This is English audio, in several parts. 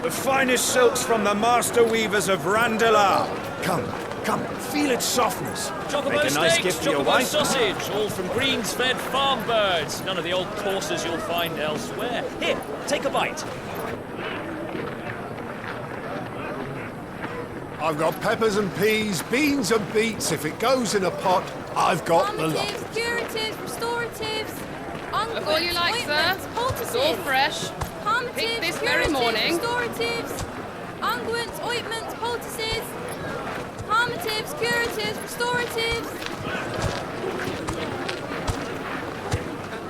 The finest silks from the master weavers of Randalar. Come, come, feel its softness. Chocobo Make a nice steaks, gift for your chocobo wife. sausage, all from greens-fed farm birds. None of the old courses you'll find elsewhere. Here, take a bite. I've got peppers and peas, beans and beets. If it goes in a pot, I've got the lot. Calmatives, curatives, restoratives, Of all you like, sir. It's all fresh. Calmatives, Picked this very curatives, morning. Restoratives, unguents, ointments, poultices. Calmatives, curatives, restoratives.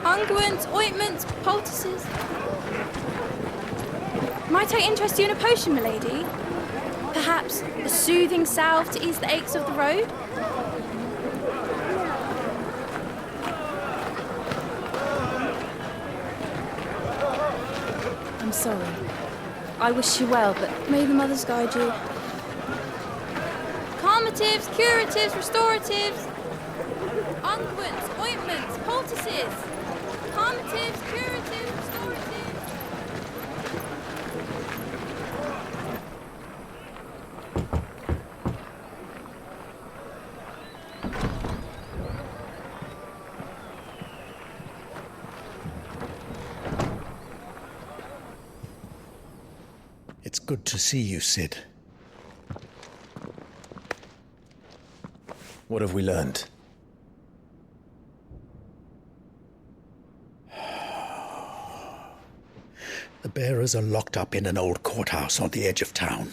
Unguents, ointments, poultices. Might I interest you in a potion, milady? Perhaps a soothing salve to ease the aches of the road? I'm sorry. I wish you well, but may the mothers guide you. Calmatives, curatives, restoratives. Unguents, ointments, poultices. Calmatives, curatives, restoratives. It's good to see you, Sid. What have we learned? The bearers are locked up in an old courthouse on the edge of town.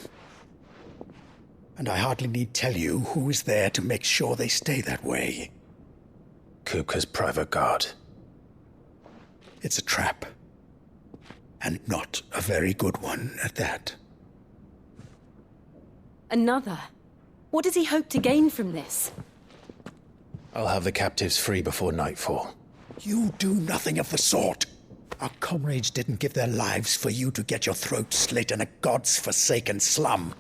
And I hardly need tell you who is there to make sure they stay that way. Kupka's private guard. It's a trap. And not a very good one at that. Another? What does he hope to gain from this? I'll have the captives free before nightfall. You do nothing of the sort. Our comrades didn't give their lives for you to get your throat slit in a god's-forsaken slum.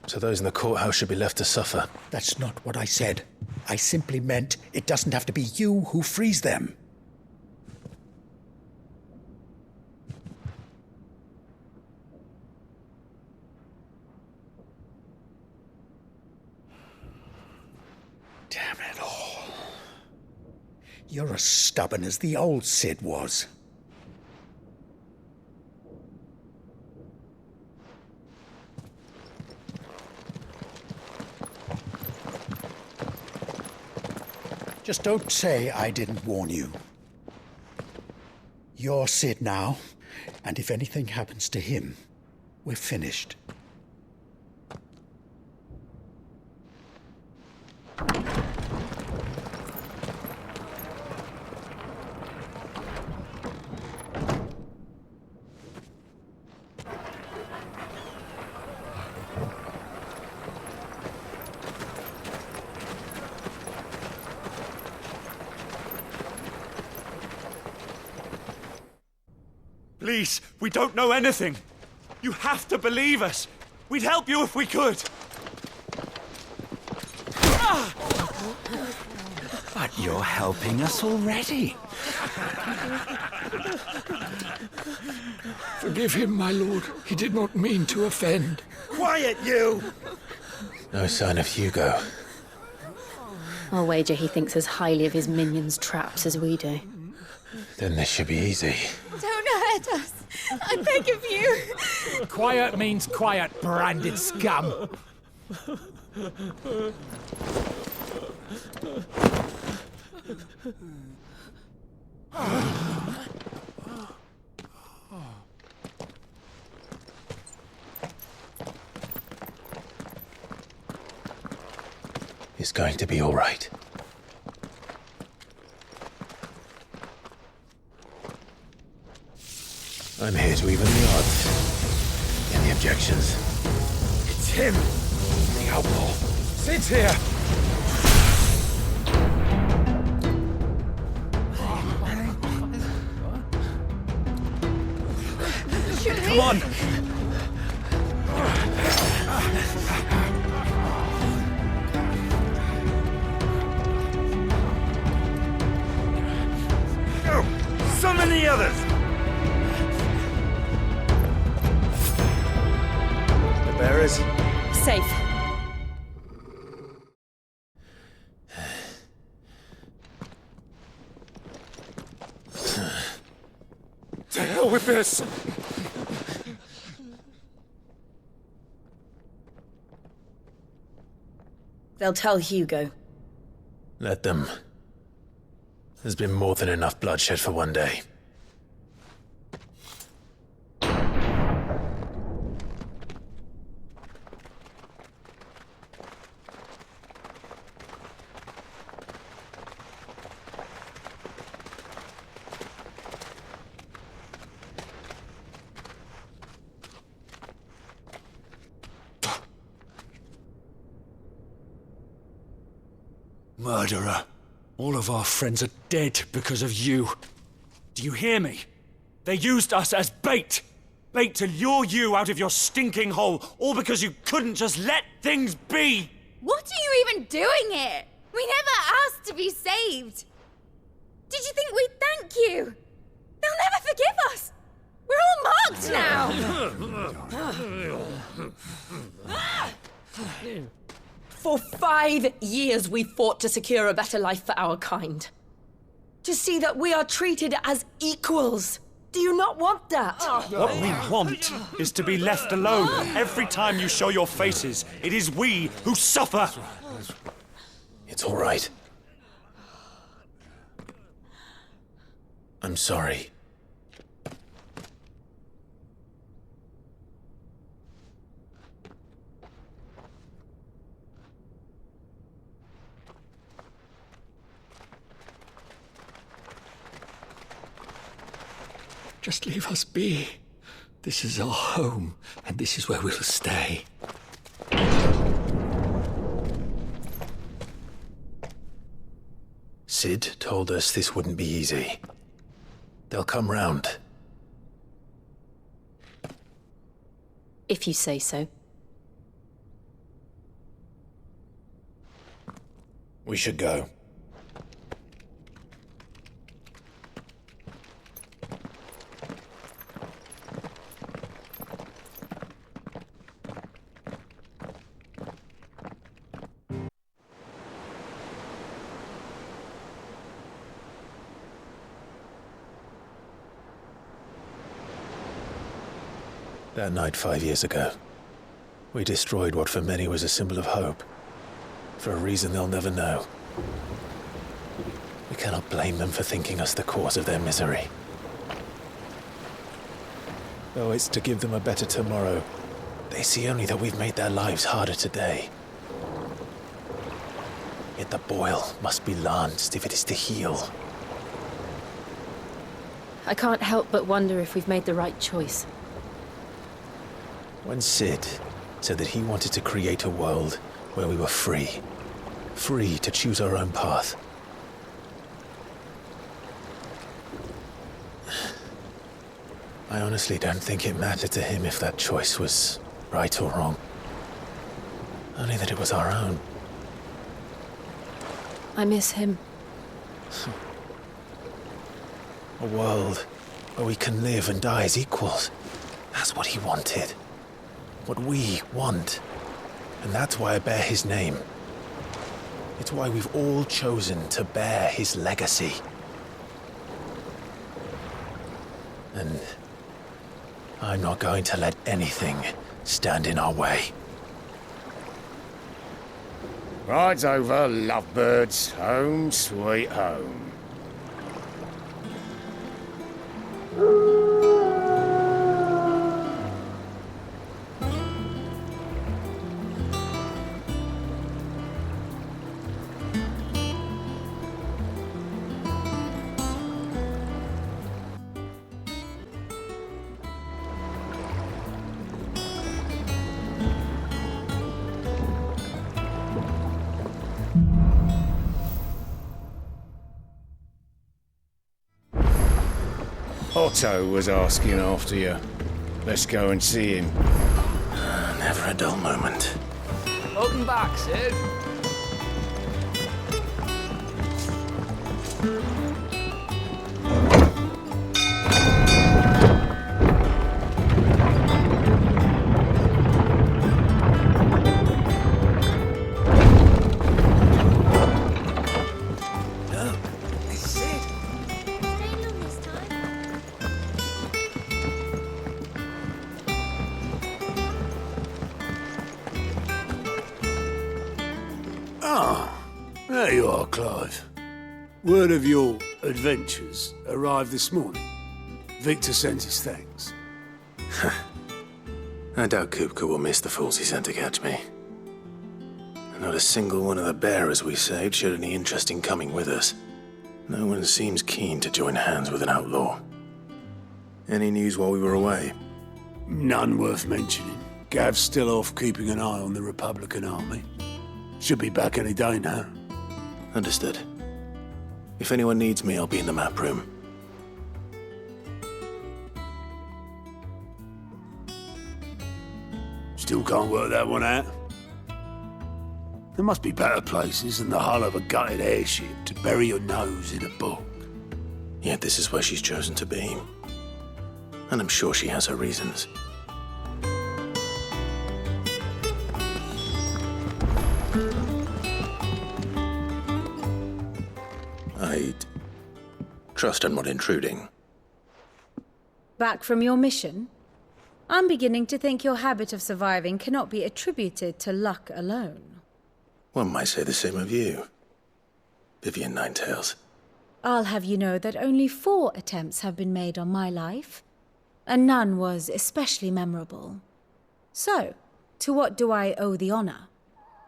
So those in the courthouse should be left to suffer? That's not what I said. I simply meant it doesn't have to be you who frees them. Damn it all. You're as stubborn as the old Sid was. Just don't say I didn't warn you. You're Sid now, and if anything happens to him, we're finished. Please, we don't know anything. You have to believe us. We'd help you if we could. But you're helping us already. Forgive him, my lord. He did not mean to offend. Quiet, you! No sign of Hugo. I'll wager he thinks as highly of his minions' traps as we do. Then this should be easy. Don't hurt us. I beg of you. Quiet means quiet, branded scum. It's going to be all right. I'm here to even the odds. Any objections? It's him! The outlaw! Sid's here! Come on! Go! Summon the others! Bearers? Safe. To hell with this! They'll tell Hugo. Let them. There's been more than enough bloodshed for one day. Murderer. All of our friends are dead because of you. Do you hear me? They used us as bait. Bait to lure you out of your stinking hole, all because you couldn't just let things be. What are you even doing here? We never asked to be saved. Did you think we'd thank you? They'll never forgive us. We're all marked now. For 5 years we fought to secure a better life for our kind. To see that we are treated as equals. Do you not want that? What we want is to be left alone. Every time you show your faces, it is we who suffer. It's all right. I'm sorry. Just leave us be. This is our home, and this is where we'll stay. Sid told us this wouldn't be easy. They'll come round. If you say so. We should go. That night 5 years ago, we destroyed what for many was a symbol of hope. For a reason they'll never know. We cannot blame them for thinking us the cause of their misery. Though it's to give them a better tomorrow, they see only that we've made their lives harder today. Yet the boil must be lanced if it is to heal. I can't help but wonder if we've made the right choice. When Sid said that he wanted to create a world where we were free to choose our own path, I honestly don't think it mattered to him if that choice was right or wrong. Only that it was our own. I miss him. A world where we can live and die as equals. That's what he wanted. What we want. And that's why I bear his name. It's why we've all chosen to bear his legacy. And I'm not going to let anything stand in our way. Rides over, lovebirds. Home, sweet home. Otto was asking after you. Let's go and see him. Never a dull moment. Welcome back, Sid. There you are, Clive. Word of your adventures arrived this morning. Victor sends his thanks. I doubt Kupka will miss the fools he sent to catch me. Not a single one of the bearers we saved showed any interest in coming with us. No one seems keen to join hands with an outlaw. Any news while we were away? None worth mentioning. Gav's still off keeping an eye on the Republican army. Should be back any day now. Understood. If anyone needs me, I'll be in the map room. Still can't work that one out. There must be better places than the hull of a gutted airship to bury your nose in a book. Yet this is where she's chosen to be. And I'm sure she has her reasons. I'd trust I'm not intruding. Back from your mission? I'm beginning to think your habit of surviving cannot be attributed to luck alone. One might say the same of you, Vivian Ninetails. I'll have you know that only 4 attempts have been made on my life, and none was especially memorable. So, to what do I owe the honor?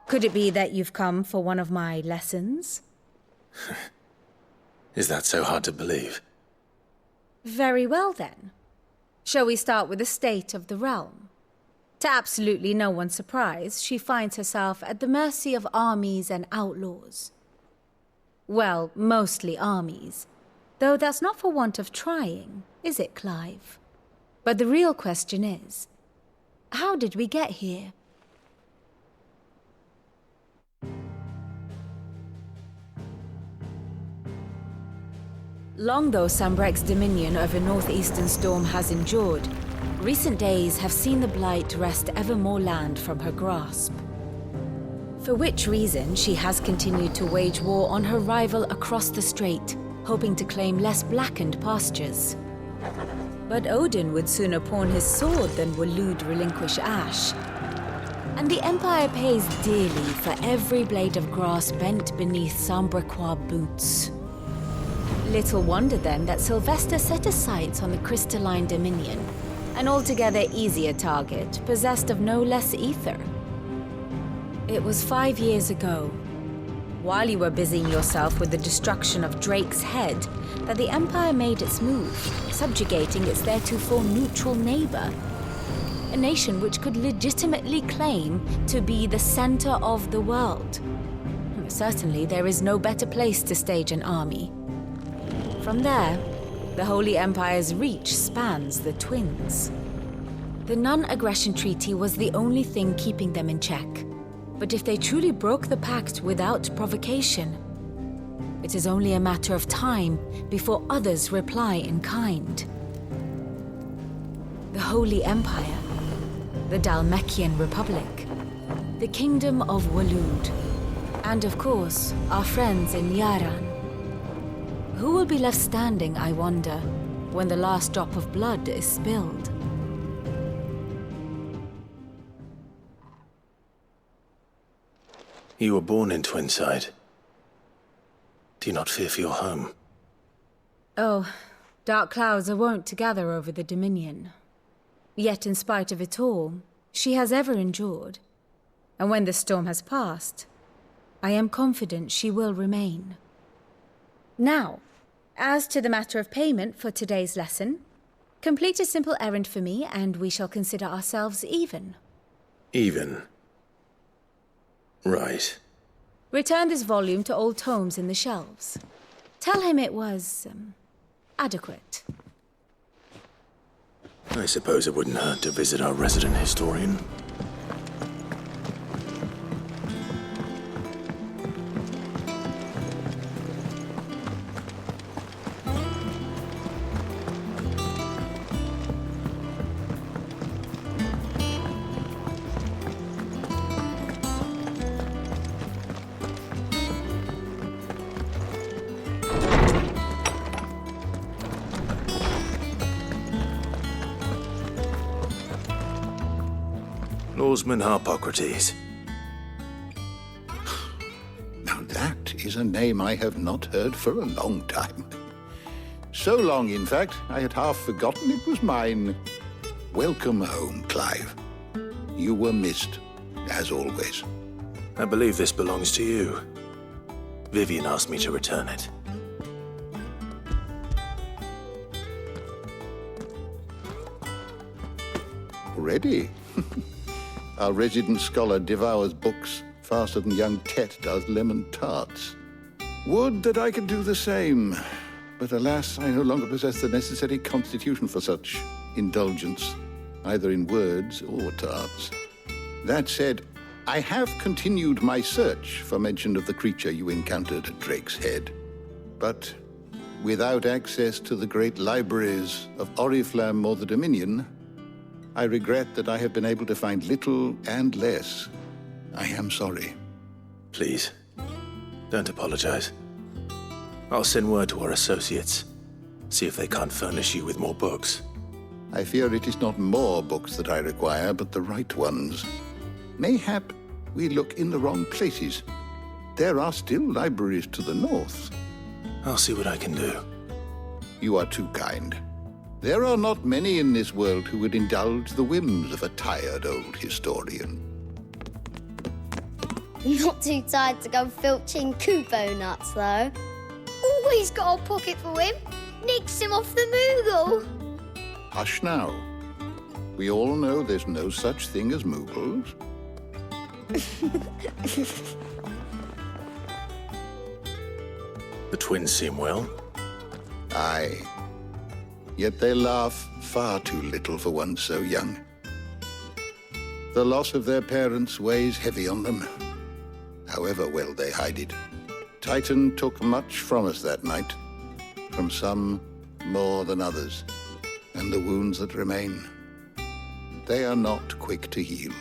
Could it be that you've come for one of my lessons? Is that so hard to believe? Very well then. Shall we start with the state of the realm? To absolutely no one's surprise, she finds herself at the mercy of armies and outlaws. Well, mostly armies. Though that's not for want of trying, is it, Clive? But the real question is, how did we get here? Long though Sambrek's dominion over northeastern Storm has endured, recent days have seen the Blight wrest ever more land from her grasp. For which reason she has continued to wage war on her rival across the strait, hoping to claim less blackened pastures. But Odin would sooner pawn his sword than Waloed relinquish Ash. And the Empire pays dearly for every blade of grass bent beneath Sambrequois boots. Little wonder then that Sylvester set his sights on the crystalline dominion, an altogether easier target, possessed of no less ether. It was 5 years ago, while you were busying yourself with the destruction of Drake's head, that the Empire made its move, subjugating its theretofore neutral neighbor. A nation which could legitimately claim to be the center of the world. Certainly, there is no better place to stage an army. From there, the Holy Empire's reach spans the Twins. The non-aggression treaty was the only thing keeping them in check. But if they truly broke the pact without provocation, it is only a matter of time before others reply in kind. The Holy Empire, the Dhalmekian Republic, the Kingdom of Waloed, and of course, our friends in Yaran. Who will be left standing, I wonder, when the last drop of blood is spilled? You were born in Twinside. Do you not fear for your home? Oh, dark clouds are wont to gather over the Dominion. Yet in spite of it all, she has ever endured. And when the storm has passed, I am confident she will remain. Now, as to the matter of payment for today's lesson, complete a simple errand for me and we shall consider ourselves even. Even? Right. Return this volume to old tomes in the shelves. Tell him it was, adequate. I suppose it wouldn't hurt to visit our resident historian. Lawsman Harpocrates. Now that is is a name I have not heard for a long time. So long, in fact, I had half forgotten it was mine. Welcome home, Clive. You were missed, as always. I believe this belongs to you. Vivian asked me to return it. Already? Our resident scholar devours books faster than young Tet does lemon tarts. Would that I could do the same. But alas, I no longer possess the necessary constitution for such indulgence, either in words or tarts. That said, I have continued my search for mention of the creature you encountered at Drake's Head. But without access to the great libraries of Oriflamme or the Dominion, I regret that I have been able to find little and less. I am sorry. Please, don't apologize. I'll send word to our associates. See if they can't furnish you with more books. I fear it is not more books that I require, but the right ones. Mayhap we look in the wrong places. There are still libraries to the north. I'll see what I can do. You are too kind. There are not many in this world who would indulge the whims of a tired old historian. Not too tired to go filching Kupo nuts, though. Always got a pocket for him. Nicks him off the Moogle. Hush now. We all know there's no such thing as Moogles. The twins seem well. Aye. Yet they laugh far too little for one so young. The loss of their parents weighs heavy on them, however well they hide it. Titan took much from us that night, from some more than others, and the wounds that remain, they are not quick to heal.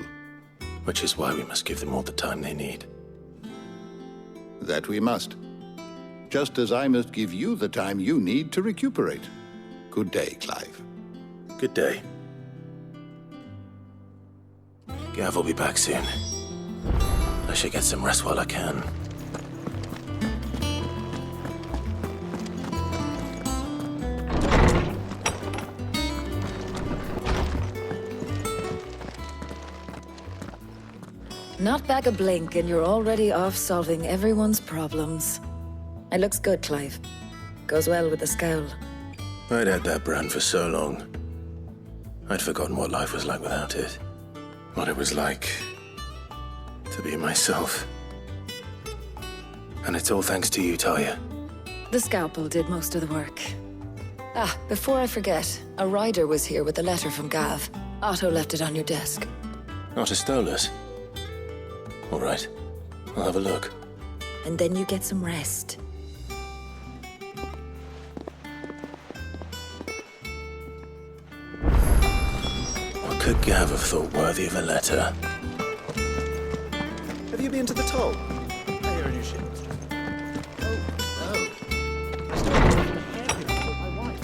Which is why we must give them all the time they need. That we must. Just as I must give you the time you need to recuperate. Good day, Clive. Good day. Gav will be back soon. I should get some rest while I can. Not back a blink and you're already off solving everyone's problems. It looks good, Clive. Goes well with the scowl. I'd had that brand for so long. I'd forgotten what life was like without it. What it was like to be myself. And it's all thanks to you, Talia. The scalpel did most of the work. Ah, before I forget, a rider was here with a letter from Gav. Otto left it on your desk. Otto stole it. All right, I'll have a look. And then you get some rest. What could Gav have thought worthy of a letter? Have you been to the toll? I hear a new ship. Oh. I still have to make a hairpin for my wife.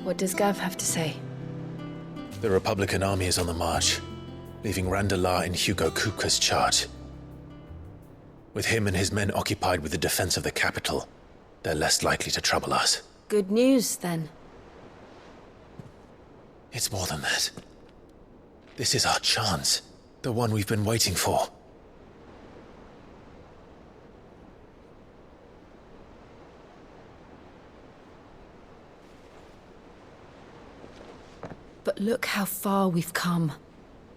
What does Gav have to say? The Republican army is on the march, leaving Randalar in Hugo Kupka's charge. With him and his men occupied with the defense of the capital, they're less likely to trouble us. Good news, then. It's more than that. This is our chance, the one we've been waiting for. But look how far we've come.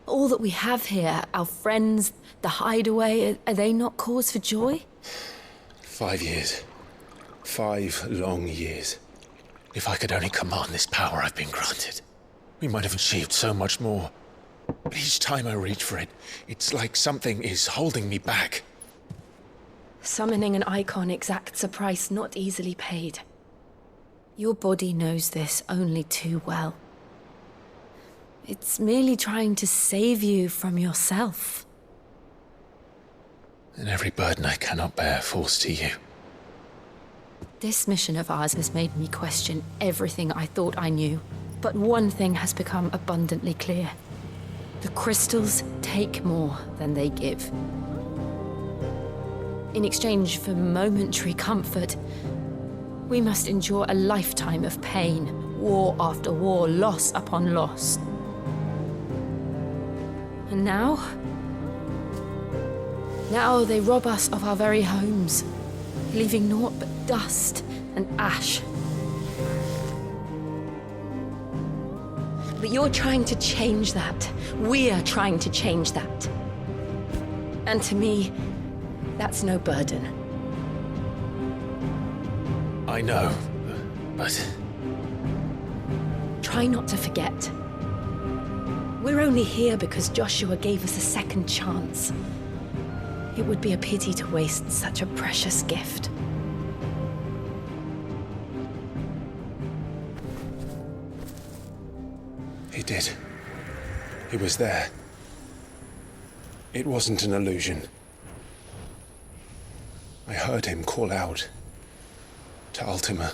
All that we have here, our friends, the hideaway, are they not cause for joy? 5 years. 5 long years. If I could only command this power I've been granted, we might have achieved so much more. But each time I reach for it, it's like something is holding me back. Summoning an icon exacts a price not easily paid. Your body knows this only too well. It's merely trying to save you from yourself. And every burden I cannot bear falls to you. This mission of ours has made me question everything I thought I knew. But one thing has become abundantly clear. The crystals take more than they give. In exchange for momentary comfort, we must endure a lifetime of pain, war after war, loss upon loss. And now they rob us of our very homes, leaving naught but dust and ash. But you're trying to change that. We're trying to change that. And to me, that's no burden. I know, but... Try not to forget. We're only here because Joshua gave us a second chance. It would be a pity to waste such a precious gift. He did. He was there. It wasn't an illusion. I heard him call out to Ultima.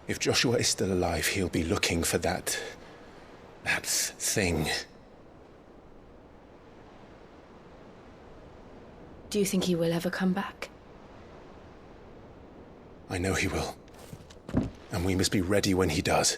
If Joshua is still alive, he'll be looking for that thing. Do you think he will ever come back? I know he will. And we must be ready when he does.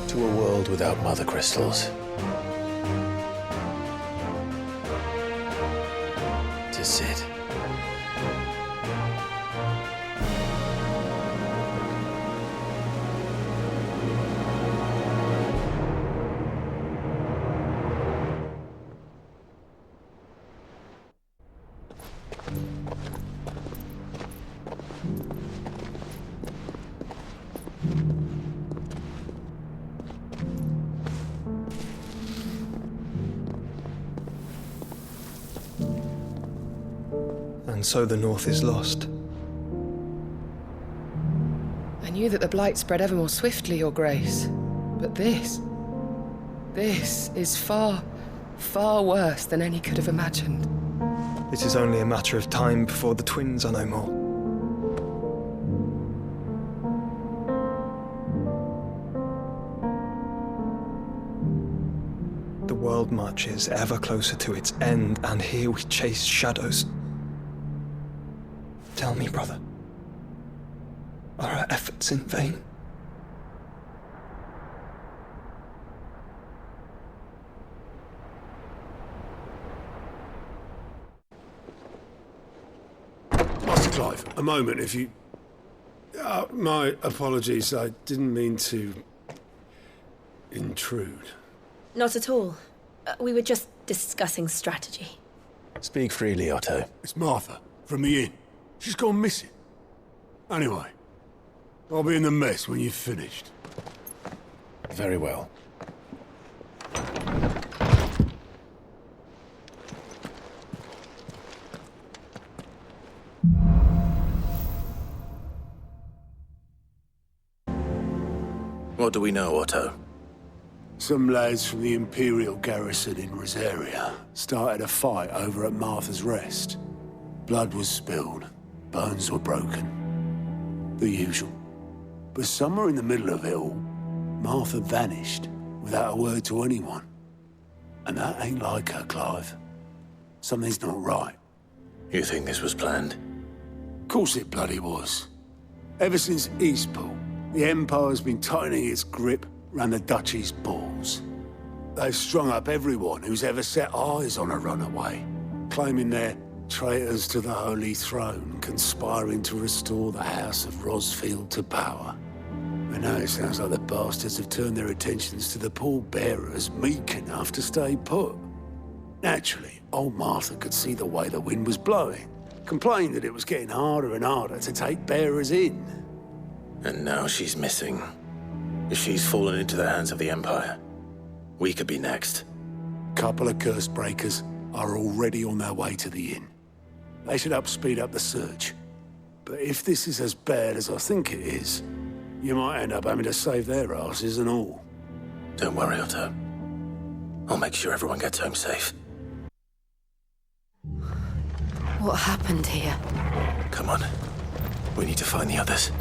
To a world without mother crystals. To Sid. And so the North is lost. I knew that the Blight spread ever more swiftly, Your Grace. But this is far, far worse than any could have imagined. It is only a matter of time before the twins are no more. The world marches ever closer to its end, and here we chase shadows. Tell me, brother, are our efforts in vain? Master Clive, a moment, if you... my apologies, I didn't mean to... intrude. Not at all. We were just discussing strategy. Speak freely, Otto. It's Martha, from the inn. She's gone missing. Anyway, I'll be in the mess when you've finished. Very well. What do we know, Otto? Some lads from the Imperial garrison in Rosaria started a fight over at Martha's Rest. Blood was spilled, bones were broken. The usual. But somewhere in the middle of it all, Martha vanished without a word to anyone. And that ain't like her, Clive. Something's not right. You think this was planned? Of course it bloody was. Ever since Eastpool, the Empire's been tightening its grip round the Duchy's balls. They've strung up everyone who's ever set eyes on a runaway, claiming they're traitors to the Holy Throne, conspiring to restore the House of Rosfield to power. And now it sounds like the bastards have turned their attentions to the pallbearers meek enough to stay put. Naturally, old Martha could see the way the wind was blowing, complained that it was getting harder and harder to take bearers in. And now she's missing. If she's fallen into the hands of the Empire, we could be next. Couple of curse breakers are already on their way to the inn. They should help speed up the search. But if this is as bad as I think it is, you might end up having to save their asses and all. Don't worry, Otto. I'll make sure everyone gets home safe. What happened here? Come on. We need to find the others.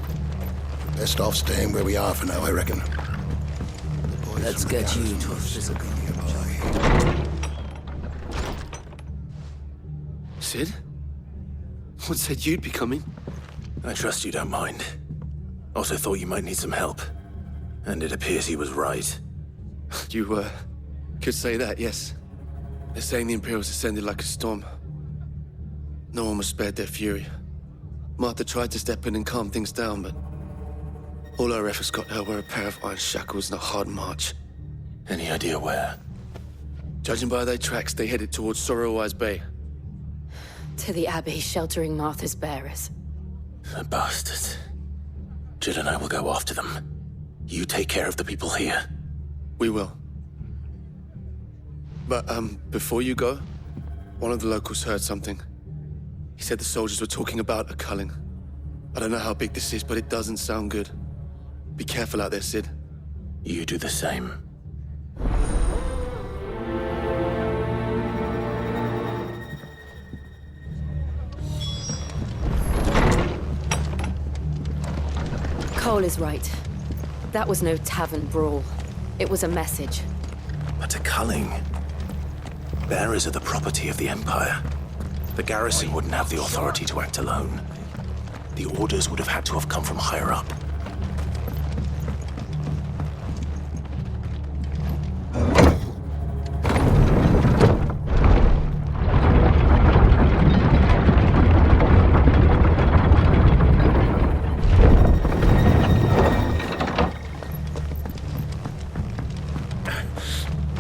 Best off staying where we are for now, I reckon. Let's get you to a physical. Sid? What said you'd be coming? I trust you don't mind. Also thought you might need some help. And it appears he was right. You, could say that, yes. They're saying the Imperials ascended like a storm. No one was spared their fury. Martha tried to step in and calm things down, but all our efforts got her were a pair of iron shackles and a hard march. Any idea where? Judging by their tracks, they headed towards Sorrowwise Bay. To the Abbey sheltering Martha's bearers. The bastards. Jill and I will go after them. You take care of the people here. We will. But, before you go, one of the locals heard something. He said the soldiers were talking about a culling. I don't know how big this is, but it doesn't sound good. Be careful out there, Sid. You do the same. Cole is right. That was no tavern brawl. It was a message. But a culling. Bearers are the property of the Empire. The garrison wouldn't have the authority to act alone. The orders would have had to have come from higher up.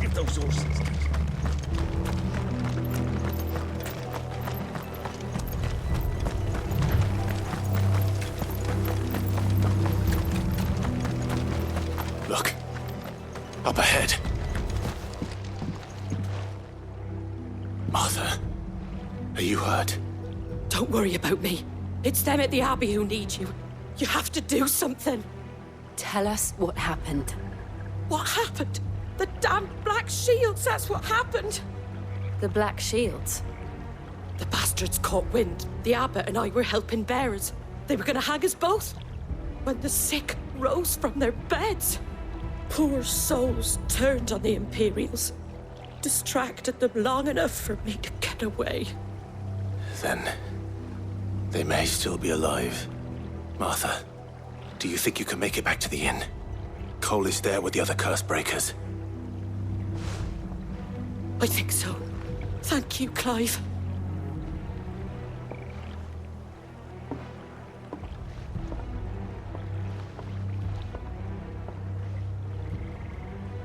Give those horses. Look. Up ahead. Martha, are you hurt? Don't worry about me. It's them at the Abbey who need you. You have to do something. Tell us what happened. What happened? The damn Black Shields, that's what happened. The Black Shields? The bastards caught wind. The Abbot and I were helping bearers. They were gonna hang us both. When the sick rose from their beds, poor souls turned on the Imperials. Distracted them long enough for me to get away. Then, they may still be alive. Martha, do you think you can make it back to the inn? Cole is there with the other curse breakers. I think so. Thank you, Clive.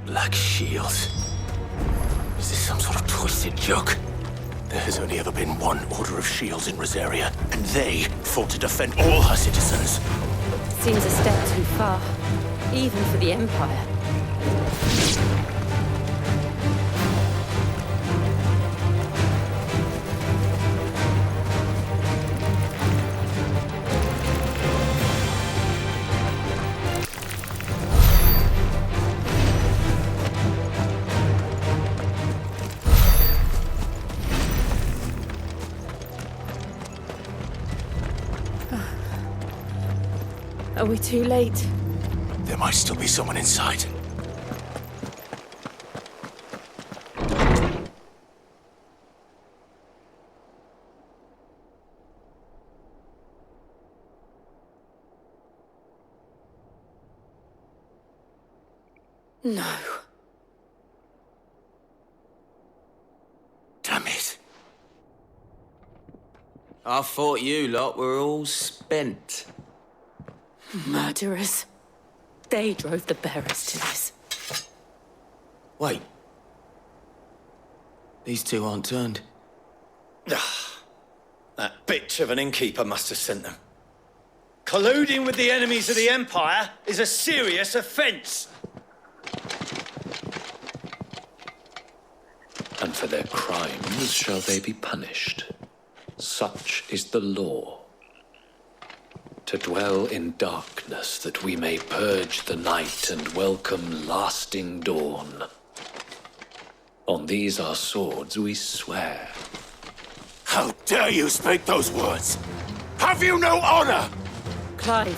Black Shields. Is this some sort of twisted joke? There has only ever been one Order of Shields in Rosaria, and they fought to defend all her citizens. Seems a step too far, even for the Empire. Are we too late? There might still be someone inside. No. Damn it. I thought you lot were all spent. Murderers. They drove the bearers to this. Wait. These two aren't turned. That bitch of an innkeeper must have sent them. Colluding with the enemies of the Empire is a serious offence. And for their crimes shall they be punished. Such is the law. To dwell in darkness that we may purge the night and welcome lasting dawn. On these our swords we swear. How dare you speak those words? Have you no honor? Clive.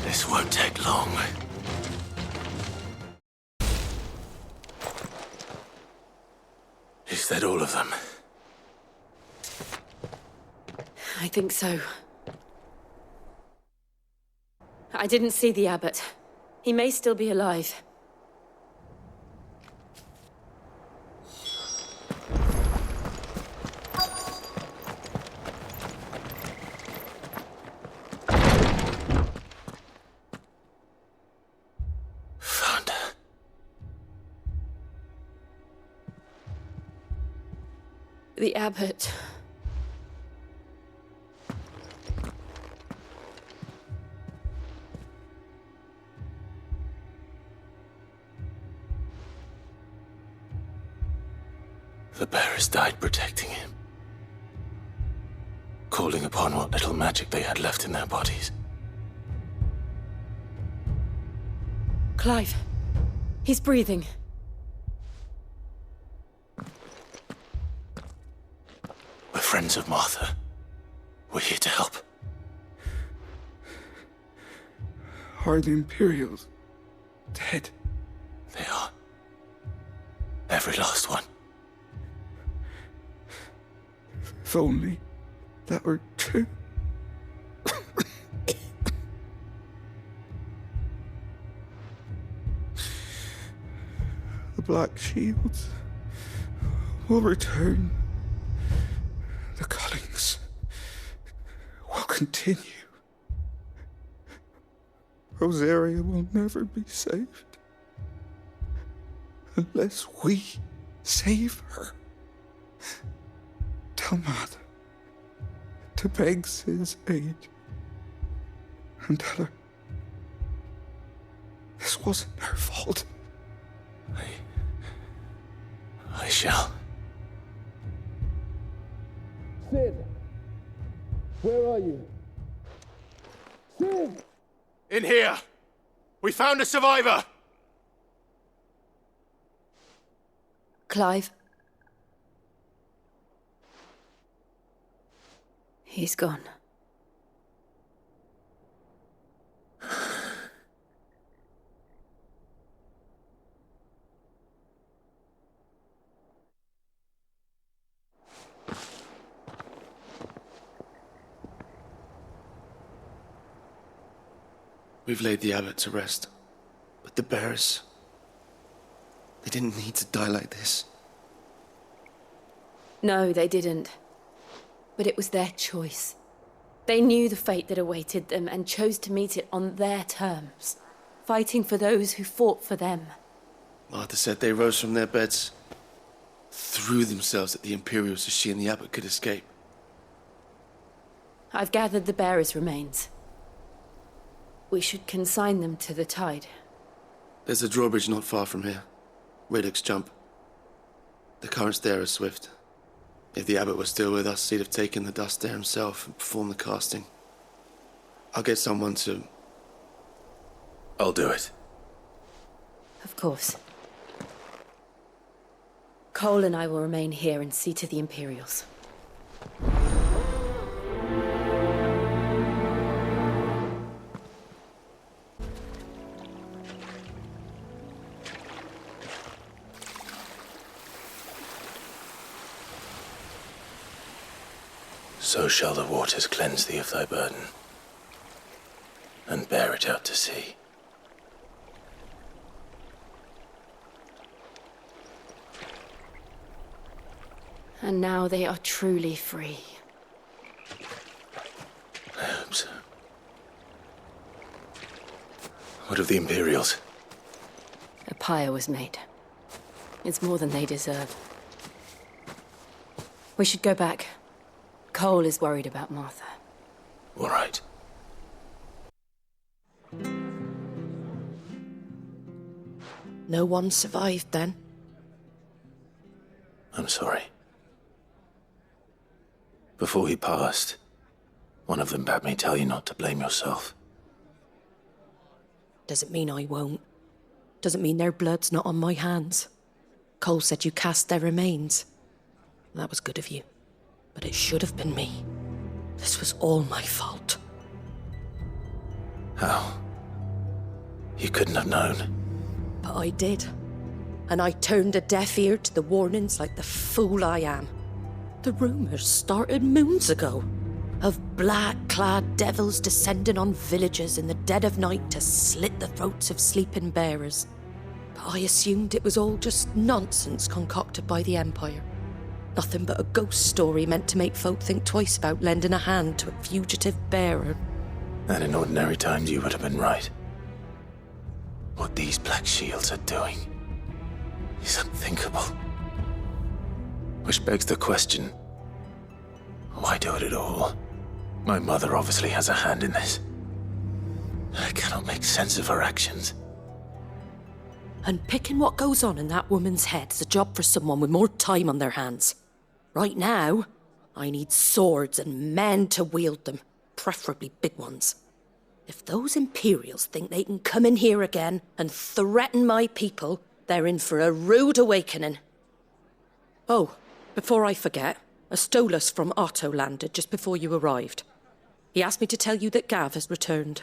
This won't take long. Is that all of them? I think so. I didn't see the abbot. He may still be alive. Found her. The abbot. The bearers died protecting him. Calling upon what little magic they had left in their bodies. Clive. He's breathing. We're friends of Martha. We're here to help. Are the Imperials dead? They are. Every last one. If only that were true. The Black Shields will return. The cullings will continue. Rosaria will never be saved unless we save her. Tell Mother to beg Cid's aid and tell her this wasn't her fault. I shall. Cid! Where are you? Cid! In here! We found a survivor! Clive. He's gone. We've laid the abbot to rest. But the bearers... they didn't need to die like this. No, they didn't. But it was their choice. They knew the fate that awaited them and chose to meet it on their terms, fighting for those who fought for them. Martha said they rose from their beds, threw themselves at the Imperials so she and the abbot could escape. I've gathered the bearers' remains. We should consign them to the tide. There's a drawbridge not far from here. Radix Jump. The currents there are swift. If the abbot was still with us, he'd have taken the dust there himself and performed the casting. I'll get someone to... I'll do it. Of course. Cole and I will remain here and see to the Imperials. So shall the waters cleanse thee of thy burden, and bear it out to sea. And now they are truly free. I hope so. What of the Imperials? A pyre was made. It's more than they deserve. We should go back. Cole is worried about Martha. All right. No one survived then. I'm sorry. Before he passed, one of them bade me tell you not to blame yourself. Doesn't mean I won't. Doesn't mean their blood's not on my hands. Cole said you cast their remains. That was good of you. But it should have been me. This was all my fault. How? You couldn't have known. But I did. And I turned a deaf ear to the warnings like the fool I am. The rumours started moons ago. Of black-clad devils descending on villages in the dead of night to slit the throats of sleeping bearers. But I assumed it was all just nonsense concocted by the Empire. Nothing but a ghost story meant to make folk think twice about lending a hand to a fugitive bearer. And in ordinary times you would have been right. What these Black Shields are doing is unthinkable. Which begs the question, why do it at all? My mother obviously has a hand in this. I cannot make sense of her actions. And picking what goes on in that woman's head is a job for someone with more time on their hands. Right now, I need swords and men to wield them, preferably big ones. If those Imperials think they can come in here again and threaten my people, they're in for a rude awakening. Oh, before I forget, a Stolas from Otto landed just before you arrived. He asked me to tell you that Gav has returned.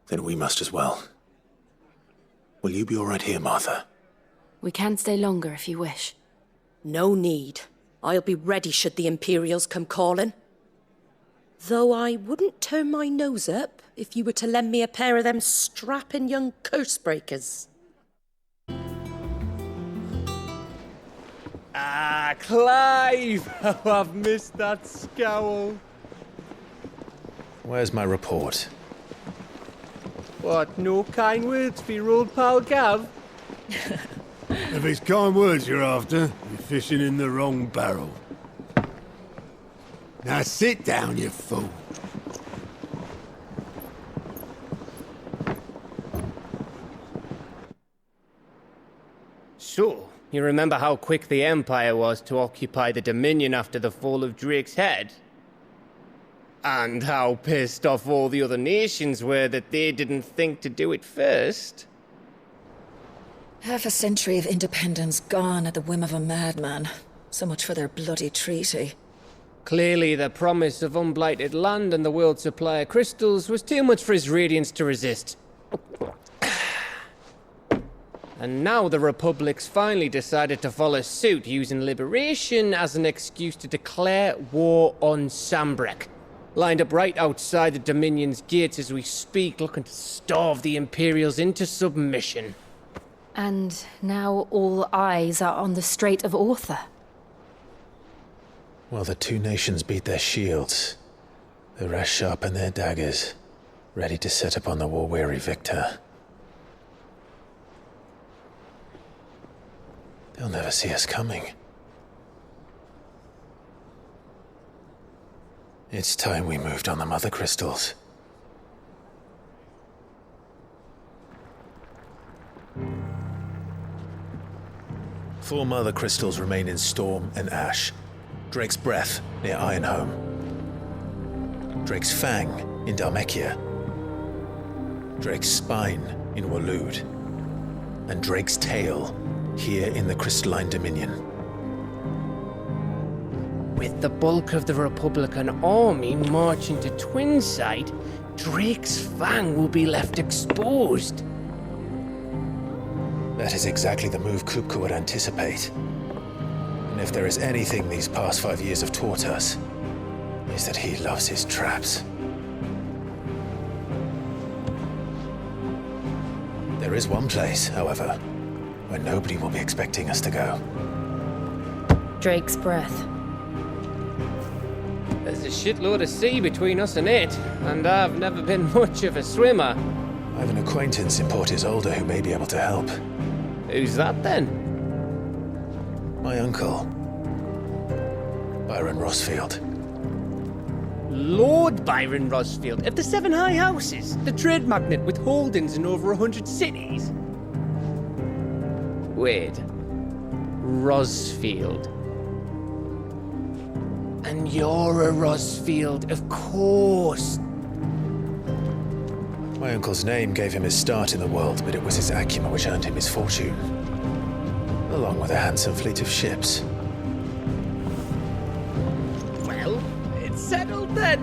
Then we must as well. Will you be all right here, Martha? We can stay longer if you wish. No need. I'll be ready should the Imperials come calling. Though I wouldn't turn my nose up if you were to lend me a pair of them strapping young curse-breakers. Ah, Clive! Oh, I've missed that scowl. Where's my report? What, no kind words for your old pal Gav? If it's kind words you're after, you're fishing in the wrong barrel. Now sit down, you fool. So, you remember how quick the Empire was to occupy the Dominion after the fall of Drake's head? And how pissed off all the other nations were that they didn't think to do it first? Half a century of independence gone at the whim of a madman. So much for their bloody treaty. Clearly, the promise of unblighted land and the world's supply of crystals was too much for his radiance to resist. And now the Republic's finally decided to follow suit, using liberation as an excuse to declare war on Sambrek. Lined up right outside the Dominion's gates as we speak, looking to starve the Imperials into submission. And now all eyes are on the Strait of Author. Well, the two nations beat their shields. The rest sharpen their daggers, ready to set upon the war-weary victor. They'll never see us coming. It's time we moved on the Mother Crystals. Four Mother Crystals remain in Storm and Ash. Drake's Breath near Ironhome. Drake's Fang in Dhalmekia. Drake's Spine in Waloed. And Drake's Tail here in the Crystalline Dominion. With the bulk of the Republican army marching to Twinside, Drake's Fang will be left exposed. That is exactly the move Kupka would anticipate. And if there is anything these past 5 years have taught us, is that he loves his traps. There is one place, however, where nobody will be expecting us to go. Drake's Breath. There's a shitload of sea between us and it, and I've never been much of a swimmer. I have an acquaintance in Port Isolde who may be able to help. Who's that then? My uncle, Byron Rosfield. Lord Byron Rosfield of the Seven High Houses, the trade magnate with holdings in over 100 cities. Wait. Rosfield. And you're a Rosfield, of course. My uncle's name gave him his start in the world, but it was his acumen which earned him his fortune. Along with a handsome fleet of ships. Well, it's settled then.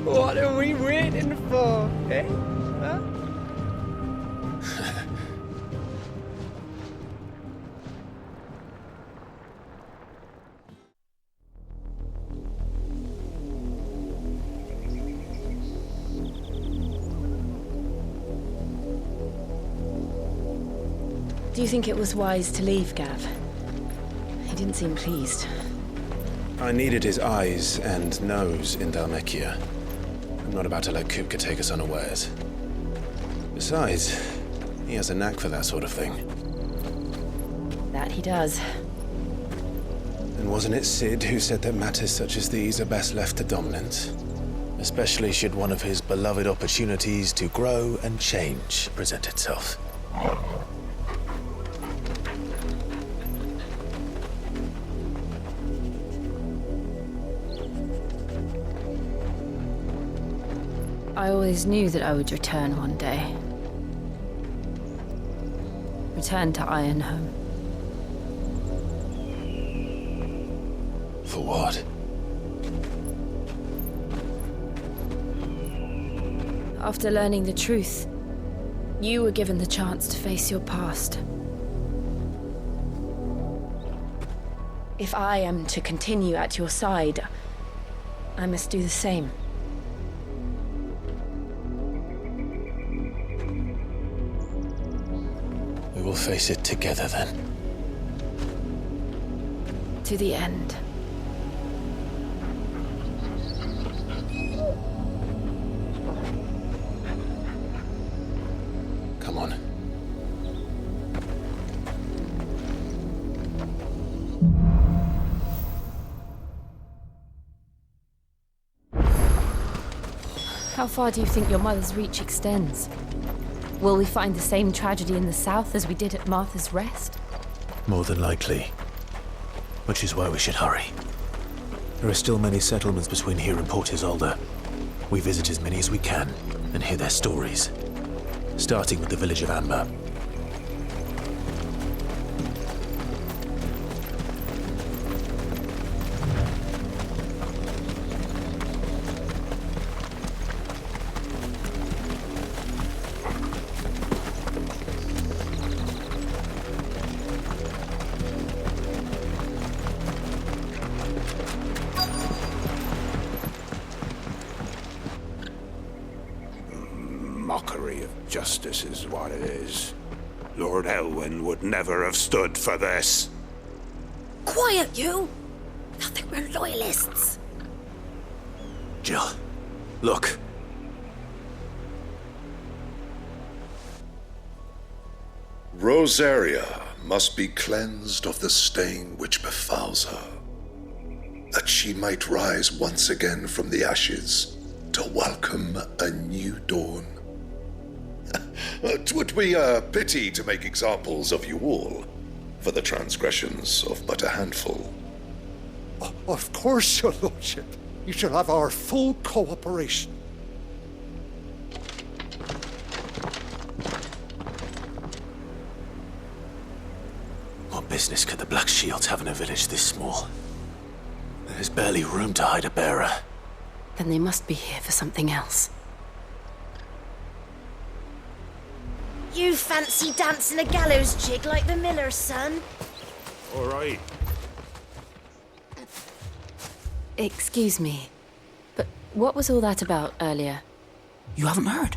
What are we waiting for, eh? Huh? Do you think it was wise to leave, Gav? He didn't seem pleased. I needed his eyes and nose in Dhalmekia. I'm not about to let Kupka take us unawares. Besides, he has a knack for that sort of thing. That he does. And wasn't it Sid who said that matters such as these are best left to dominance? Especially should one of his beloved opportunities to grow and change present itself. I always knew that I would return one day. Return to Ironhome. For what? After learning the truth, you were given the chance to face your past. If I am to continue at your side, I must do the same. We will face it together then. To the end. Come on. How far do you think your mother's reach extends? Will we find the same tragedy in the south as we did at Martha's Rest? More than likely. Which is why we should hurry. There are still many settlements between here and Port Isolde. We visit as many as we can and hear their stories. Starting with the village of Amber. Mockery of justice is what it is. Lord Elwyn would never have stood for this. Quiet, you! Nothing, we're loyalists. Jill, look. Rosaria must be cleansed of the stain which befouls her, that she might rise once again from the ashes to welcome a new dawn. 'Twould be a pity to make examples of you all, for the transgressions of but a handful. Of course, your lordship. You shall have our full cooperation. What business could the Black Shields have in a village this small? There's barely room to hide a bearer. Then they must be here for something else. You fancy dancing a gallows jig like the miller's son? All right. Excuse me, but what was all that about earlier? You haven't heard?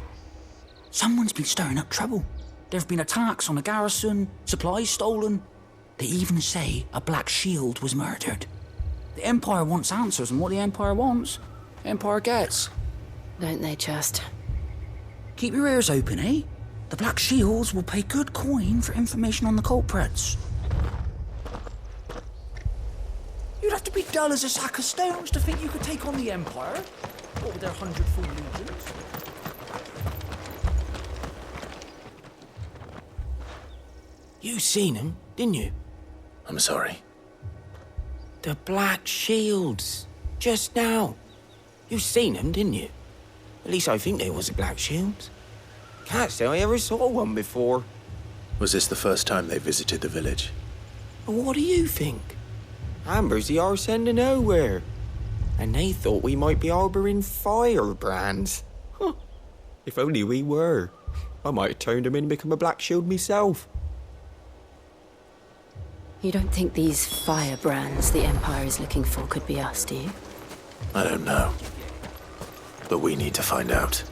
Someone's been stirring up trouble. There have been attacks on the garrison, supplies stolen. They even say a Black Shield was murdered. The Empire wants answers, and what the Empire wants, Empire gets. Don't they just? Keep your ears open, eh? The Black Shields will pay good coin for information on the culprits. You'd have to be dull as a sack of stones to think you could take on the Empire. What with their 100-full legions? You seen them, didn't you? I'm sorry. The Black Shields. Just now. You seen them, didn't you? At least I think they was the Black Shields. Can't say I ever saw one before. Was this the first time they visited the village? What do you think? Amber's the arse end of nowhere. And they thought we might be harbouring firebrands. Huh. If only we were. I might have turned them in and become a Black Shield myself. You don't think these firebrands the Empire is looking for could be us, do you? I don't know. But we need to find out.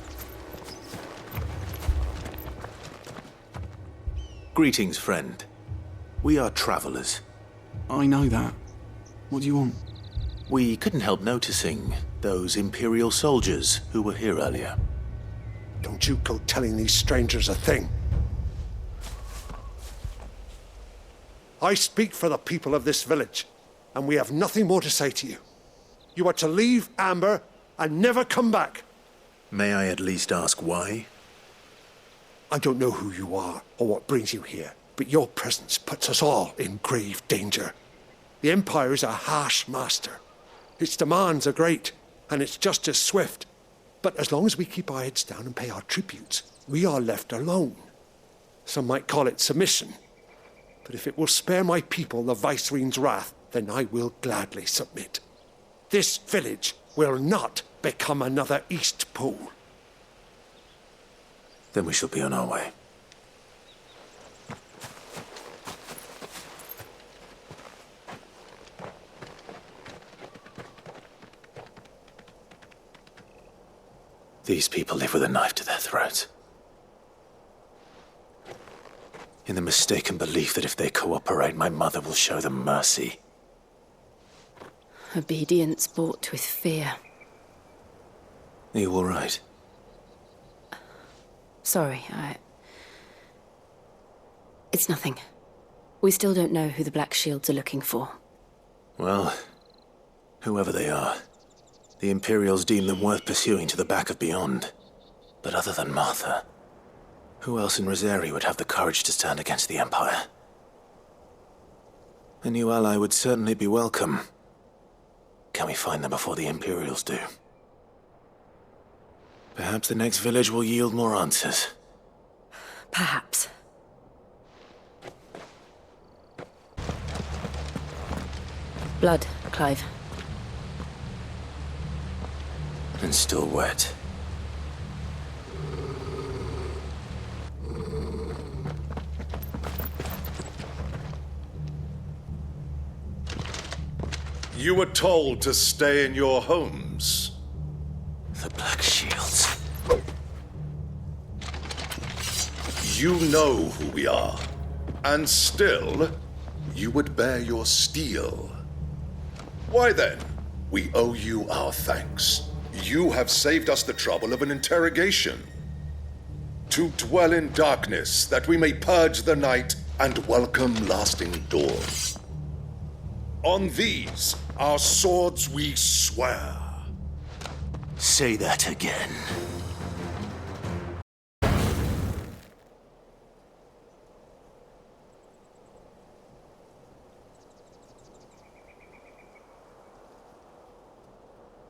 Greetings, friend. We are travelers. I know that. What do you want? We couldn't help noticing those Imperial soldiers who were here earlier. Don't you go telling these strangers a thing. I speak for the people of this village, and we have nothing more to say to you. You are to leave Amber and never come back. May I at least ask why? I don't know who you are or what brings you here, but your presence puts us all in grave danger. The Empire is a harsh master. Its demands are great, and its justice swift. But as long as we keep our heads down and pay our tributes, we are left alone. Some might call it submission. But if it will spare my people the Viceroy's wrath, then I will gladly submit. This village will not become another East Pool. Then we shall be on our way. These people live with a knife to their throats. In the mistaken belief that if they cooperate, my mother will show them mercy. Obedience bought with fear. Are you all right? Sorry, It's nothing. We still don't know who the Black Shields are looking for. Well, whoever they are, the Imperials deem them worth pursuing to the back of beyond. But other than Martha, who else in Rosari would have the courage to stand against the Empire? A new ally would certainly be welcome. Can we find them before the Imperials do? Perhaps the next village will yield more answers. Perhaps. Blood, Clive. And still wet. You were told to stay in your homes. The Black Shields. You know who we are. And still, you would bear your steel. Why then? We owe you our thanks. You have saved us the trouble of an interrogation. To dwell in darkness, that we may purge the night and welcome lasting dawn. On these, our swords we swear. Say that again.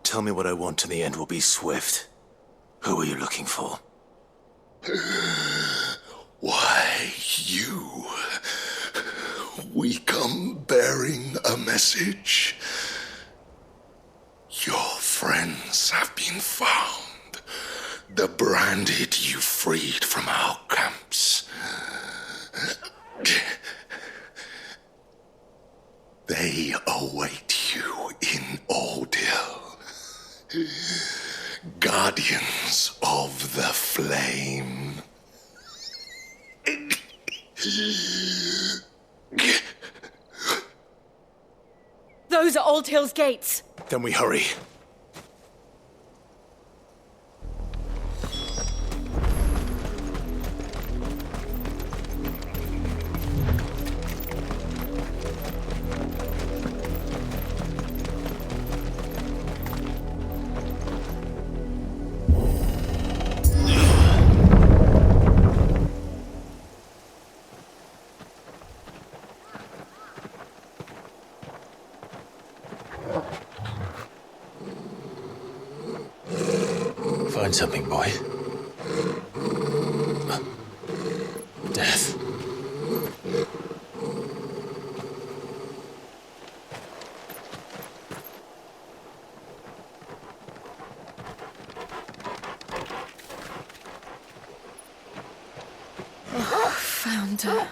Tell me what I want and the end will be swift. Who are you looking for? Why, you. We come bearing a message. Your friends have been found. The branded you freed from our camps. They await you in Ordil. Guardians of the Flame. Those are Old Hill's gates. Then we hurry. Find something, boy. Death. Found her.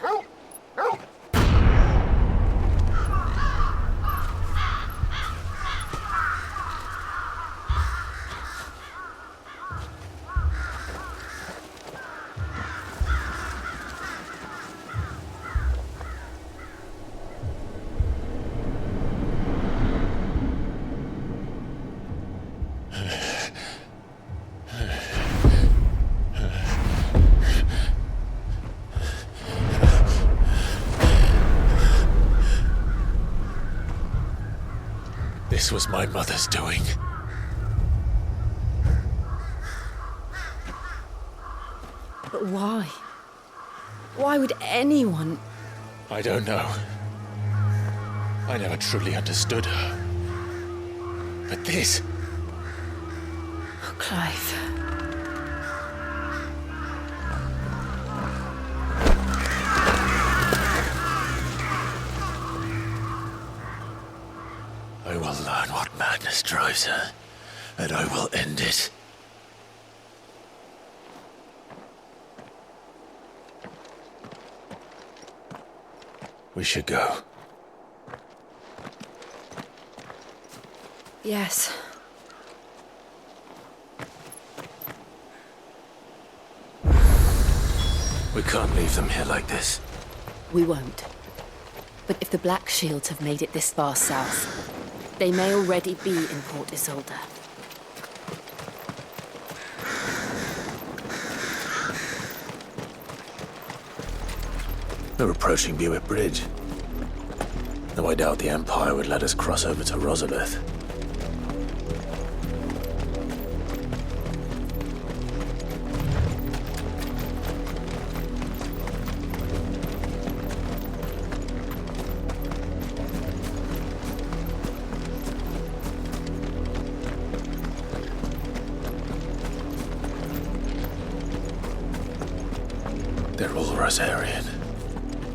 This was my mother's doing. But why? Why would anyone... I don't know. I never truly understood her. But this... Oh, Clive. I will learn what madness drives her, and I will end it. We should go. Yes. We can't leave them here like this. We won't. But if the Black Shields have made it this far south, they may already be in Port Isolde. We're approaching Buick Bridge. Though I doubt the Empire would let us cross over to Rosalith. They're all Rosarian.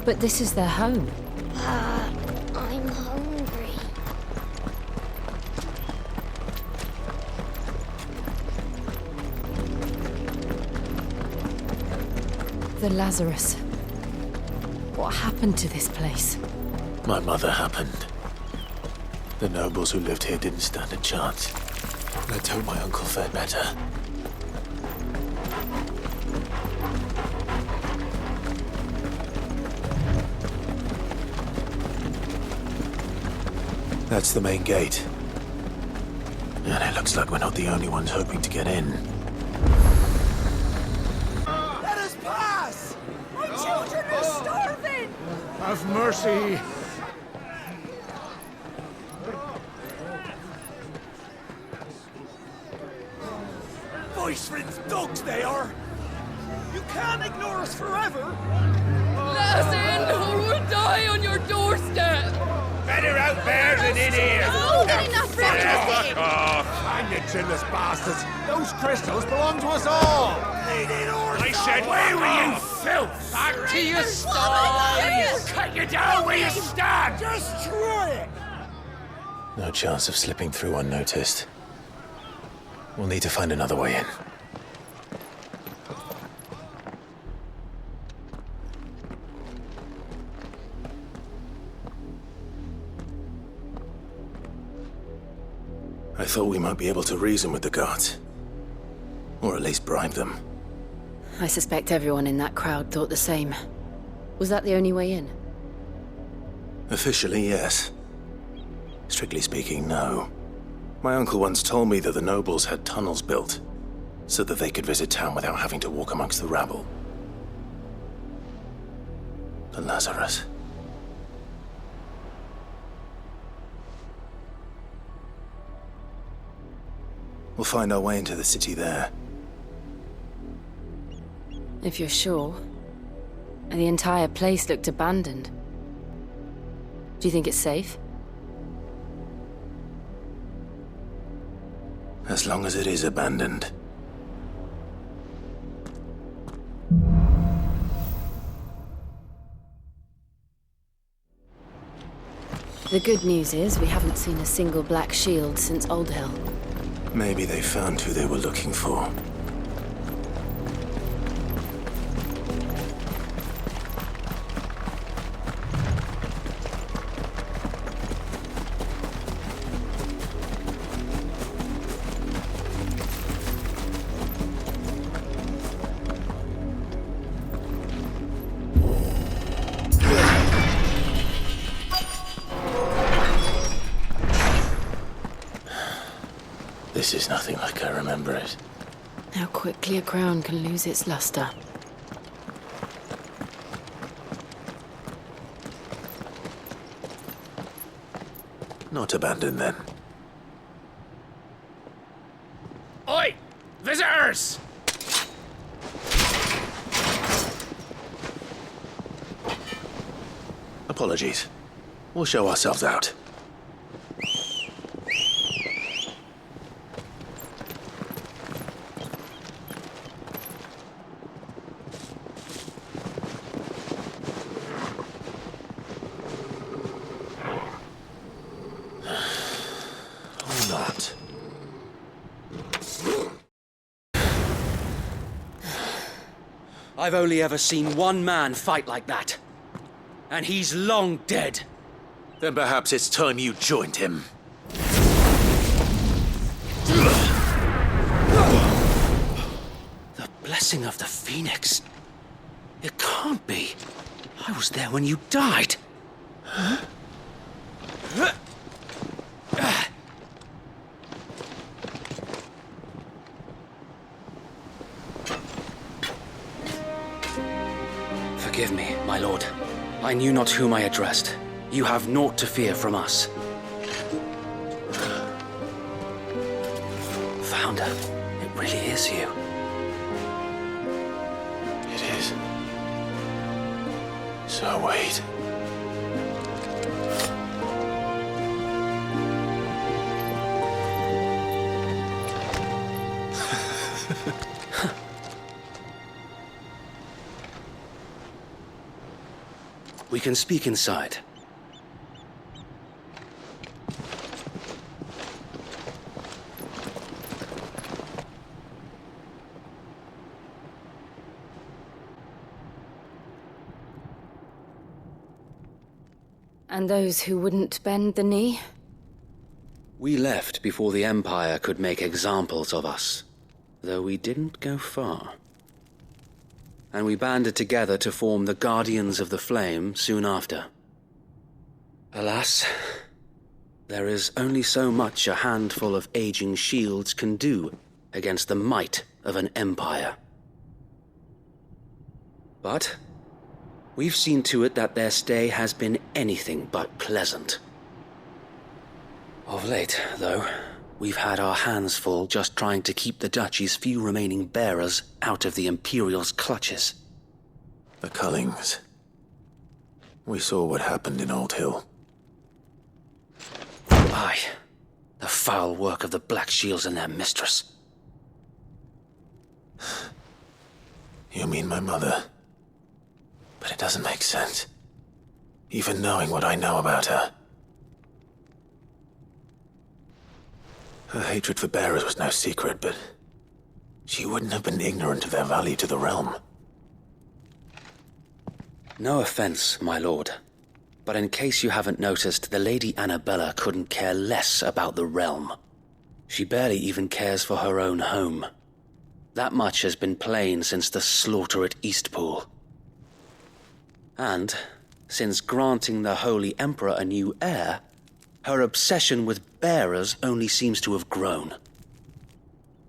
But this is their home. I'm hungry. The Lazarus. What happened to this place? My mother happened. The nobles who lived here didn't stand a chance. Let's hope my uncle fared better. That's the main gate. And it looks like we're not the only ones hoping to get in. Let us pass! My children are starving! Have mercy. Voice-rinsed dogs they are! You can't ignore us forever! Let us in, or we'll die on your doorstep! Better out there than in here. Oh, getting enough Fuck off! Hang you chinless bastards! Those crystals belong to us all! I said, away with you, filth! Back to your sties! Cut you down where you stand! Just try it! No chance of slipping through unnoticed. We'll need to find another way in. I thought we might be able to reason with the guards. Or at least bribe them. I suspect everyone in that crowd thought the same. Was that the only way in? Officially, yes. Strictly speaking, no. My uncle once told me that the nobles had tunnels built, so that they could visit town without having to walk amongst the rabble. The Lazarus. We'll find our way into the city there. If you're sure. The entire place looked abandoned. Do you think it's safe? As long as it is abandoned, The good news is we haven't seen a single black shield since Old Hill. Maybe they found who they were looking for. This is nothing like I remember it. How quickly a crown can lose its luster. Not abandoned then. Oi! Visitors! Apologies. We'll show ourselves out. Or not. I've only ever seen one man fight like that. And he's long dead. Then perhaps it's time you joined him. The blessing of the Phoenix. It can't be. I was there when you died. Huh? Forgive me, my lord. I knew not whom I addressed. You have naught to fear from us. Founder, it really is you. It is. So wait. We can speak inside. And those who wouldn't bend the knee? We left before the Empire could make examples of us, though we didn't go far. And we banded together to form the Guardians of the Flame soon after. Alas, there is only so much a handful of aging shields can do against the might of an empire. But we've seen to it that their stay has been anything but pleasant. Of late, though, we've had our hands full just trying to keep the Duchy's few remaining bearers out of the Imperial's clutches. The Cullings. We saw what happened in Old Hill. Aye, the foul work of the Black Shields and their mistress. You mean my mother? But it doesn't make sense. Even knowing what I know about her. Her hatred for bearers was no secret, but she wouldn't have been ignorant of their value to the realm. No offense, my lord, but in case you haven't noticed, the Lady Annabella couldn't care less about the realm. She barely even cares for her own home. That much has been plain since the slaughter at Eastpool. And, since granting the Holy Emperor a new heir, her obsession with bearers only seems to have grown.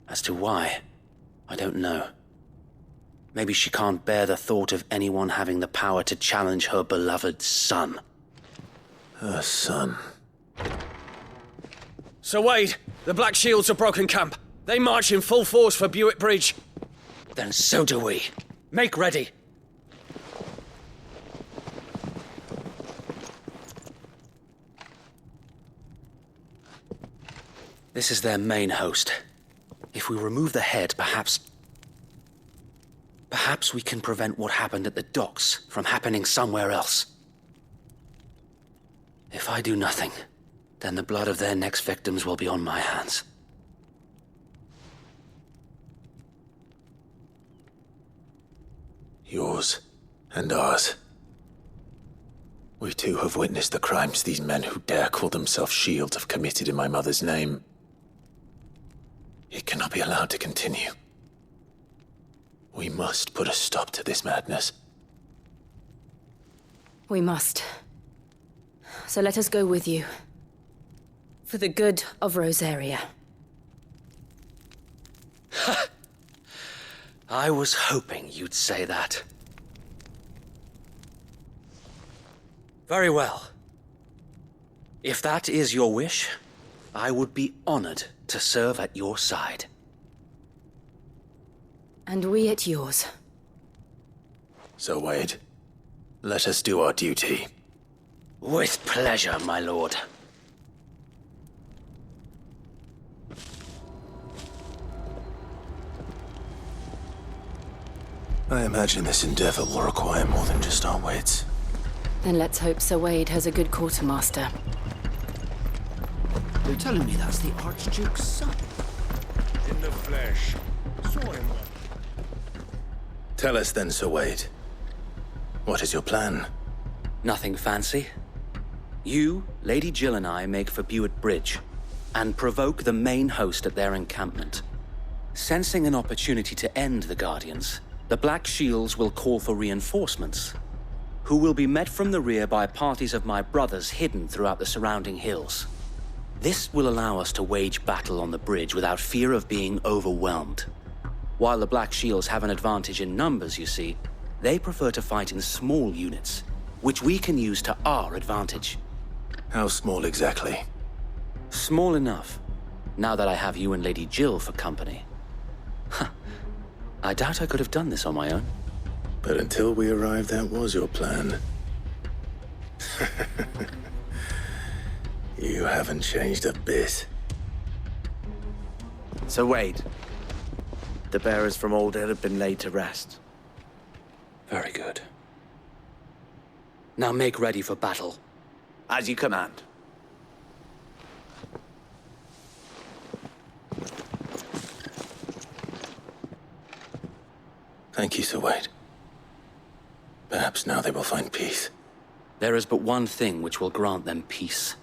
As to why, I don't know. Maybe she can't bear the thought of anyone having the power to challenge her beloved son. Her son. Sir Wade, the Black Shields have broken camp. They march in full force for Buick Bridge. Then so do we. Make ready. This is their main host. If we remove the head, perhaps we can prevent what happened at the docks from happening somewhere else. If I do nothing, then the blood of their next victims will be on my hands. Yours and ours. We too have witnessed the crimes these men who dare call themselves shields have committed in my mother's name. It cannot be allowed to continue. We must put a stop to this madness. We must. So let us go with you. For the good of Rosaria. I was hoping you'd say that. Very well. If that is your wish, I would be honored to serve at your side. And we at yours. So, Wade, let us do our duty. With pleasure, my lord. I imagine this endeavor will require more than just our wits. Then let's hope Sir Wade has a good quartermaster. You're telling me that's the Archduke's son? In the flesh. Saw him. Tell us then, Sir Wade. What is your plan? Nothing fancy. You, Lady Jill and I make for Buett Bridge, and provoke the main host at their encampment. Sensing an opportunity to end the Guardians, the Black Shields will call for reinforcements, who will be met from the rear by parties of my brothers hidden throughout the surrounding hills. This will allow us to wage battle on the bridge without fear of being overwhelmed. While the Black Shields have an advantage in numbers, you see, they prefer to fight in small units, which we can use to our advantage. How small exactly? Small enough, now that I have you and Lady Jill for company. I doubt I could have done this on my own. But until we arrived, that was your plan. You haven't changed a bit. So Wade, the bearers from Old Hill have been laid to rest. Very good. Now make ready for battle. As you command. Thank you, Sir Wade. Perhaps now they will find peace. There is but one thing which will grant them peace.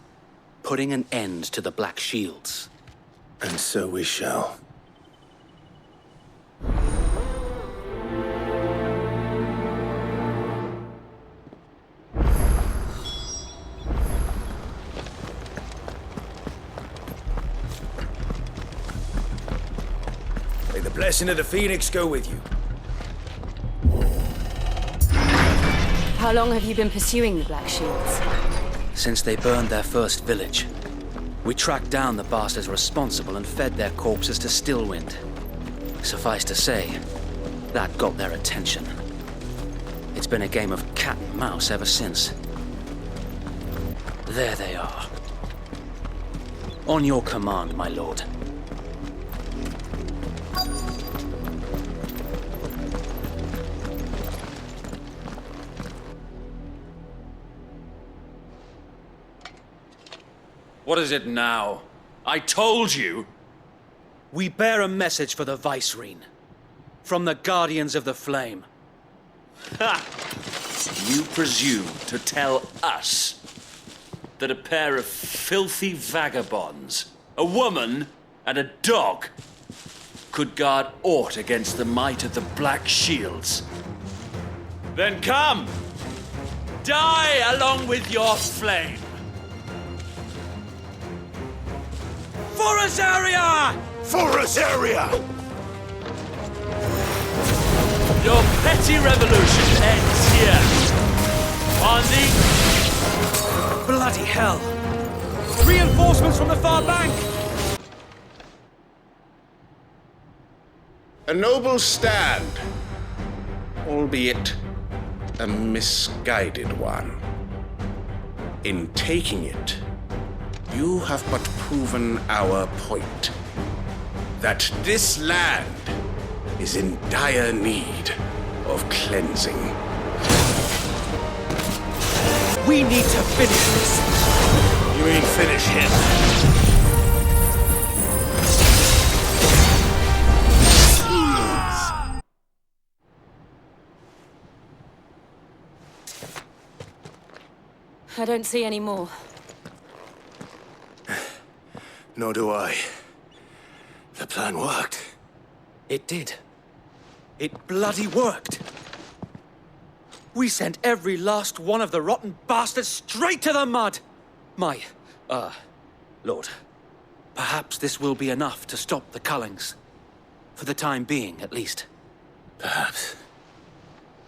Putting an end to the Black Shields. And so we shall. May the blessing of the Phoenix go with you. How long have you been pursuing the Black Shields? Since they burned their first village. We tracked down the bastards responsible and fed their corpses to Stillwind. Suffice to say, that got their attention. It's been a game of cat and mouse ever since. There they are. On your command, my lord. What is it now? I told you! We bear a message for the Vicereine. From the Guardians of the Flame. Ha! You presume to tell us that a pair of filthy vagabonds, a woman and a dog, could guard aught against the might of the Black Shields? Then come! Die along with your flame! For Rosaria! For Rosaria! Your petty revolution ends here. On the... Bloody hell! Reinforcements from the far bank! A noble stand, albeit a misguided one. In taking it, you have but proven our point. That this land is in dire need of cleansing. We need to finish this. You ain't finish him. I don't see any more. Nor do I. The plan worked. It did. It bloody worked. We sent every last one of the rotten bastards straight to the mud! Lord, perhaps this will be enough to stop the Cullings. For the time being, at least. Perhaps.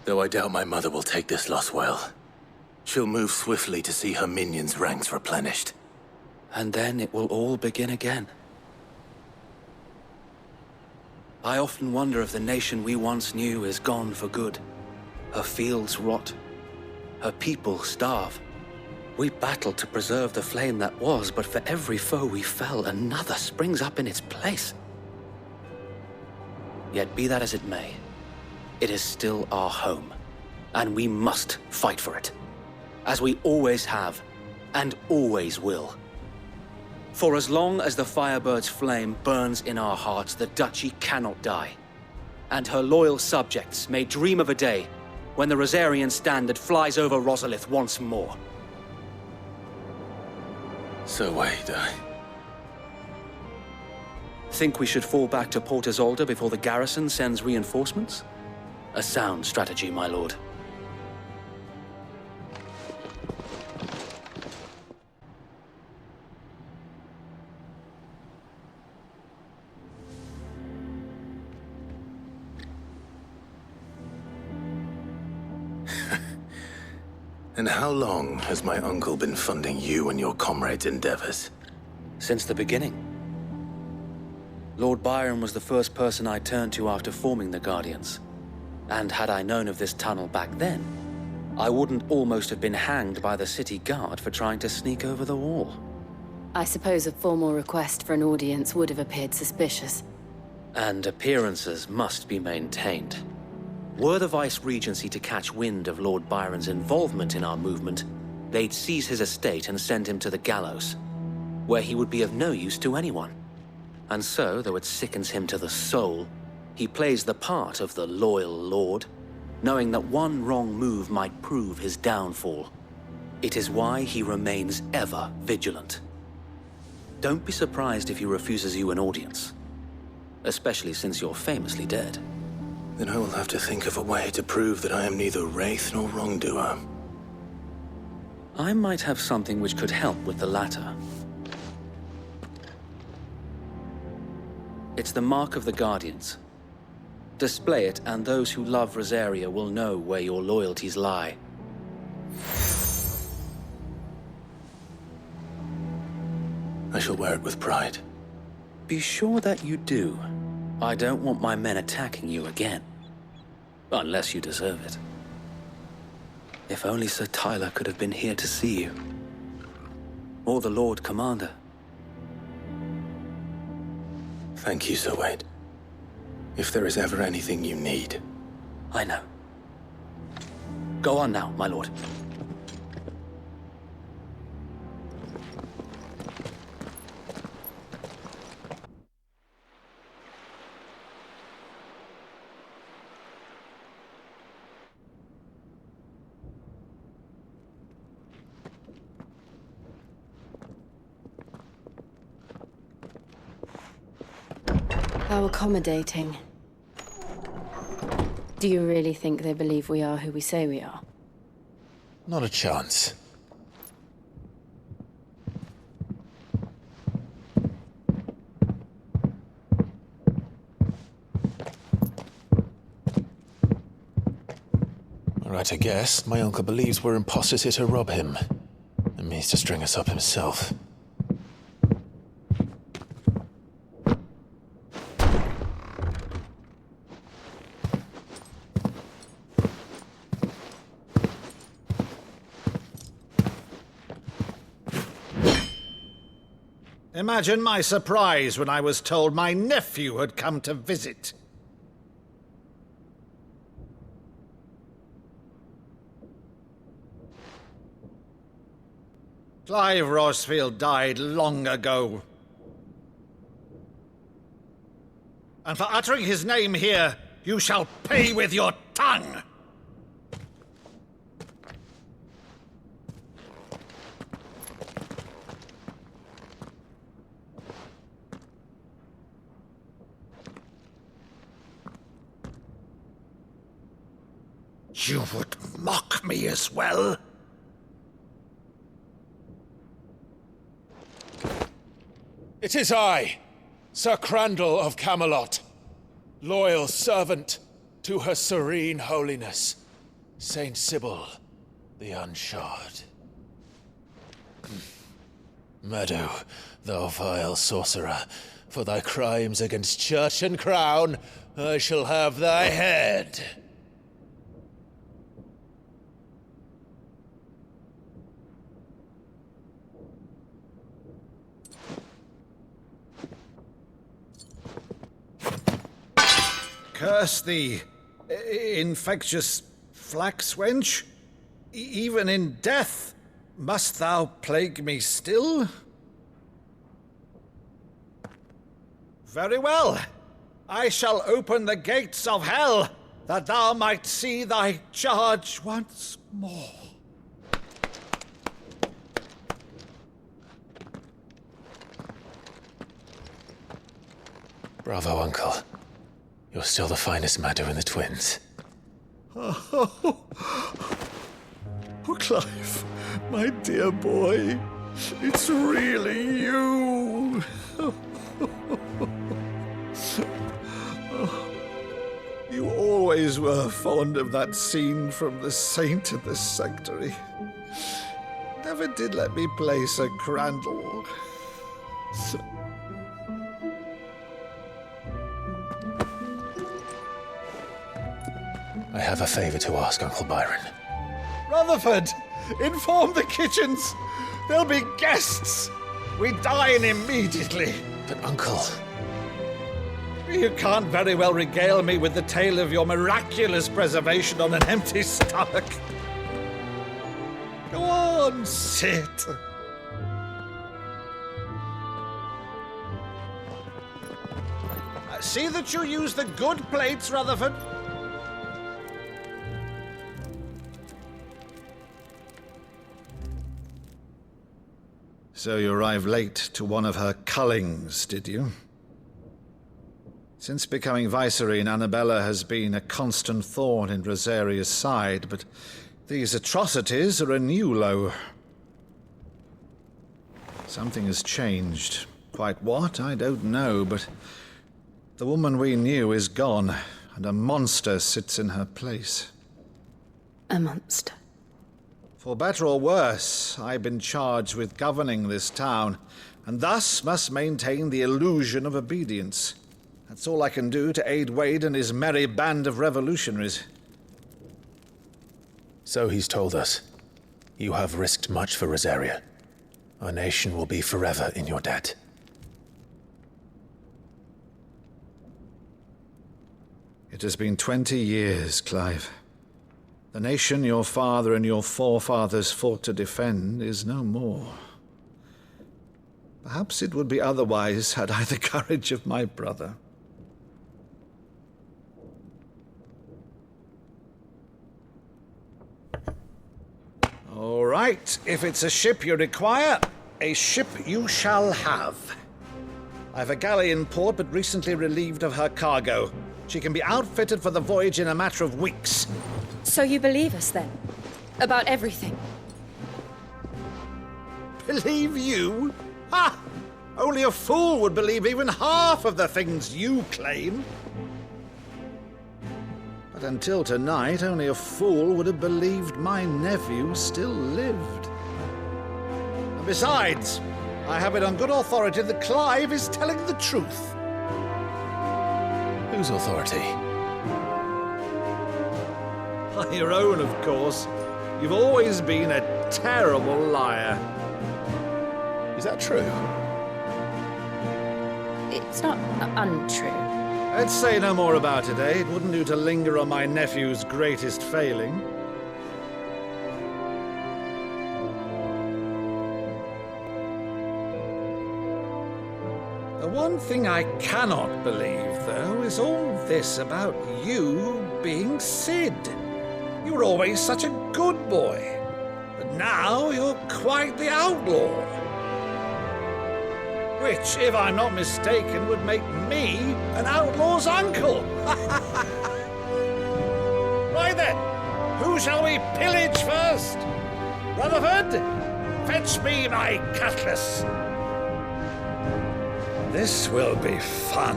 Though I doubt my mother will take this loss well. She'll move swiftly to see her minions' ranks replenished. And then it will all begin again. I often wonder if the nation we once knew is gone for good. Her fields rot. Her people starve. We battled to preserve the flame that was, but for every foe we fell, another springs up in its place. Yet be that as it may, it is still our home, and we must fight for it. As we always have, and always will. For as long as the Firebird's flame burns in our hearts, the Duchy cannot die. And her loyal subjects may dream of a day when the Rosarian standard flies over Rosalith once more. So wait, Think we should fall back to Port Isolde before the garrison sends reinforcements? A sound strategy, my lord. And how long has my uncle been funding you and your comrades' endeavors? Since the beginning. Lord Byron was the first person I turned to after forming the Guardians. And had I known of this tunnel back then, I wouldn't almost have been hanged by the city guard for trying to sneak over the wall. I suppose a formal request for an audience would have appeared suspicious. And appearances must be maintained. Were the Vice-Regency to catch wind of Lord Byron's involvement in our movement, they'd seize his estate and send him to the gallows, where he would be of no use to anyone. And so, though it sickens him to the soul, he plays the part of the loyal lord, knowing that one wrong move might prove his downfall. It is why he remains ever vigilant. Don't be surprised if he refuses you an audience, especially since you're famously dead. Then I will have to think of a way to prove that I am neither wraith nor wrongdoer. I might have something which could help with the latter. It's the mark of the Guardians. Display it, and those who love Rosaria will know where your loyalties lie. I shall wear it with pride. Be sure that you do. I don't want my men attacking you again. Unless you deserve it. If only Sir Tyler could have been here to see you. Or the Lord Commander. Thank you, Sir Wade. If there is ever anything you need. I know. Go on now, my lord. How accommodating. Do you really think they believe we are who we say we are? Not a chance. Right, I guess. My uncle believes we're imposters here to rob him. And means to string us up himself. Imagine my surprise when I was told my nephew had come to visit. Clive Rosefield died long ago. And for uttering his name here, you shall pay with your tongue! You would mock me as well? It is I, Sir Crandall of Camelot, loyal servant to Her Serene Holiness, Saint Sybil the Unshod. Meadow, thou vile sorcerer, for thy crimes against church and crown, I shall have thy head. Curse thee, infectious flax wench. Even in death, must thou plague me still? Very well. I shall open the gates of hell, that thou might see thy charge once more. Bravo, Uncle. You're still the finest Meadow in the twins. Oh, Clive, my dear boy, it's really you. You always were fond of that scene from The Saint and the Sanctuary. Never did let me play Sir Crandall. I have a favor to ask, Uncle Byron. Rutherford, inform the kitchens. There'll be guests. We dine immediately. But, Uncle... You can't very well regale me with the tale of your miraculous preservation on an empty stomach. Go on, sit. See that you use the good plates, Rutherford. So you arrived late to one of her cullings, did you? Since becoming Vicereine, Annabella has been a constant thorn in Rosaria's side, but these atrocities are a new low. Something has changed. Quite what, I don't know, but the woman we knew is gone, and a monster sits in her place. A monster? For better or worse, I've been charged with governing this town, and thus must maintain the illusion of obedience. That's all I can do to aid Wade and his merry band of revolutionaries. So he's told us. You have risked much for Rosaria. Our nation will be forever in your debt. It has been 20 years, Clive. The nation your father and your forefathers fought to defend is no more. Perhaps it would be otherwise had I the courage of my brother. All right, if it's a ship you require, a ship you shall have. I've a galley in port, but recently relieved of her cargo. She can be outfitted for the voyage in a matter of weeks. So you believe us, then? About everything? Believe you? Ha! Only a fool would believe even half of the things you claim. But until tonight, only a fool would have believed my nephew still lived. And besides, I have it on good authority that Clive is telling the truth. Whose authority? On your own, of course. You've always been a terrible liar. Is that true? It's not untrue. Let's say no more about it, eh? It wouldn't do to linger on my nephew's greatest failing. The one thing I cannot believe, though, is all this about you being Sid. You were always such a good boy, but now you're quite the outlaw. Which, if I'm not mistaken, would make me an outlaw's uncle. Right then, who shall we pillage first? Rutherford, fetch me my cutlass. This will be fun.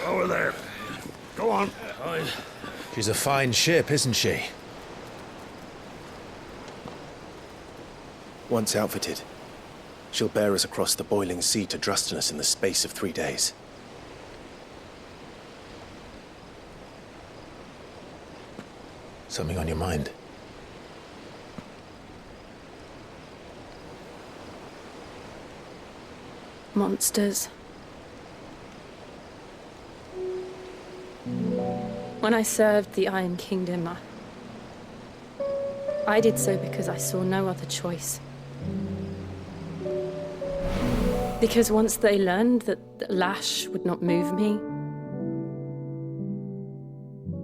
Over there. Go on. She's a fine ship, isn't she? Once outfitted, she'll bear us across the boiling sea to Drustinus in the space of 3 days. Something on your mind? Monsters. When I served the Iron Kingdom, I did so because I saw no other choice. Because once they learned that the lash would not move me,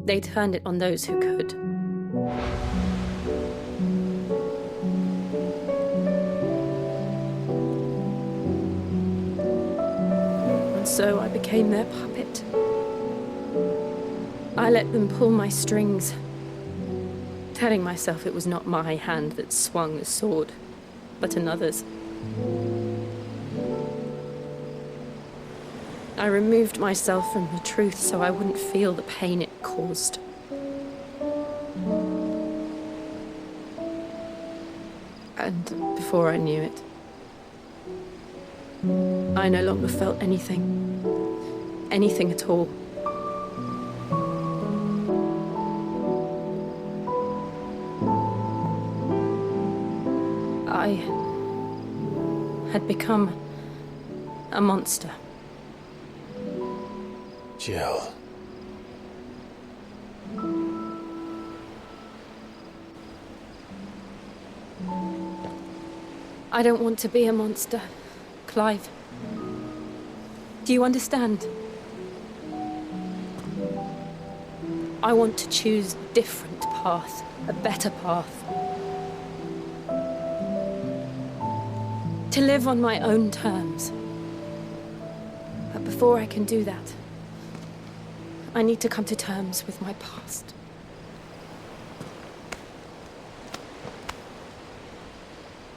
they turned it on those who could. And so I became their puppet. I let them pull my strings, telling myself it was not my hand that swung the sword, but another's. I removed myself from the truth so I wouldn't feel the pain it caused. And before I knew it, I no longer felt anything. Anything at all. I had become a monster. Jill. I don't want to be a monster, Clive. Do you understand? I want to choose a different path, a better path. To live on my own terms. But before I can do that, I need to come to terms with my past.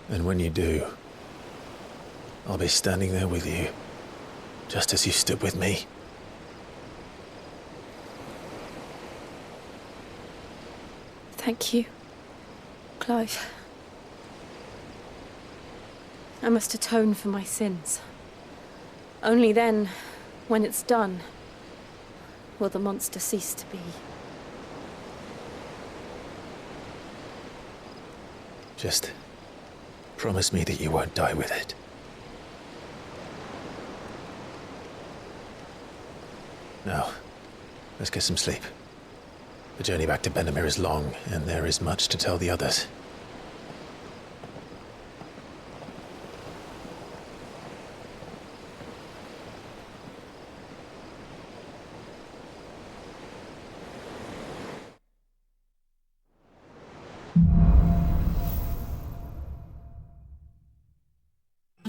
And when you do, I'll be standing there with you, just as you stood with me. Thank you, Clive. I must atone for my sins. Only then, when it's done, will the monster cease to be. Just promise me that you won't die with it. Now, let's get some sleep. The journey back to Benamir is long, and there is much to tell the others.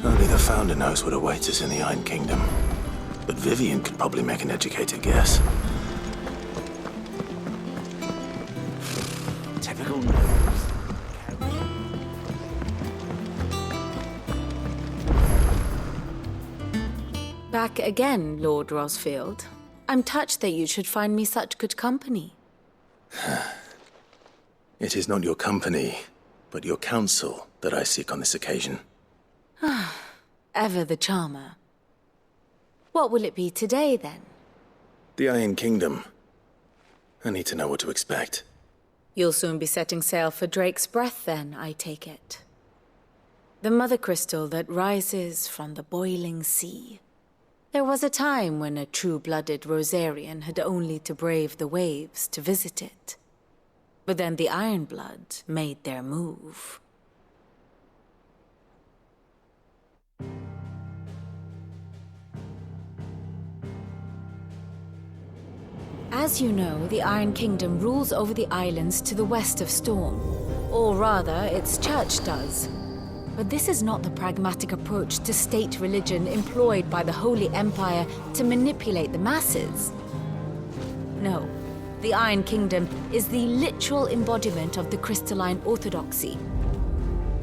Only the Founder knows what awaits us in the Iron Kingdom. But Vivian could probably make an educated guess. Typical nose. Back again, Lord Rosfield. I'm touched that you should find me such good company. It is not your company, but your counsel that I seek on this occasion. Ever the charmer. What will it be today, then? The Iron Kingdom. I need to know what to expect. You'll soon be setting sail for Drake's Breath then, I take it. The mother crystal that rises from the boiling sea. There was a time when a true-blooded Rosarian had only to brave the waves to visit it. But then the Ironblood made their move. As you know, the Iron Kingdom rules over the islands to the west of Storm. Or rather, its church does. But this is not the pragmatic approach to state religion employed by the Holy Empire to manipulate the masses. No, the Iron Kingdom is the literal embodiment of the crystalline orthodoxy.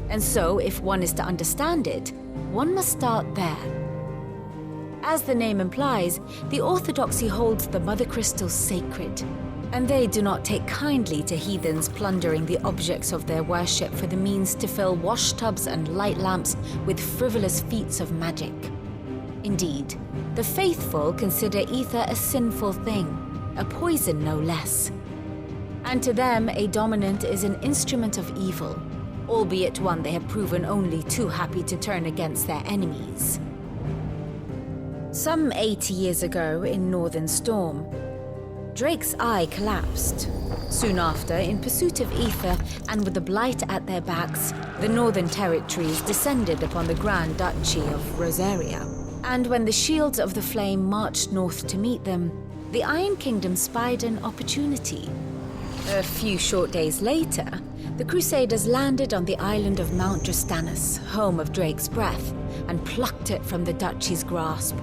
And so, if one is to understand it, one must start there. As the name implies, the orthodoxy holds the mother crystals sacred, and they do not take kindly to heathens plundering the objects of their worship for the means to fill washtubs and light lamps with frivolous feats of magic. Indeed, the faithful consider ether a sinful thing, a poison no less. And to them, a dominant is an instrument of evil, albeit one they have proven only too happy to turn against their enemies. Some 80 years ago, in Northern Storm, Drake's eye collapsed. Soon after, in pursuit of ether and with the Blight at their backs, the Northern Territories descended upon the Grand Duchy of Rosaria. And when the Shields of the Flame marched north to meet them, the Iron Kingdom spied an opportunity. A few short days later, the Crusaders landed on the island of Mount Drastanus, home of Drake's Breath, and plucked it from the Duchy's grasp.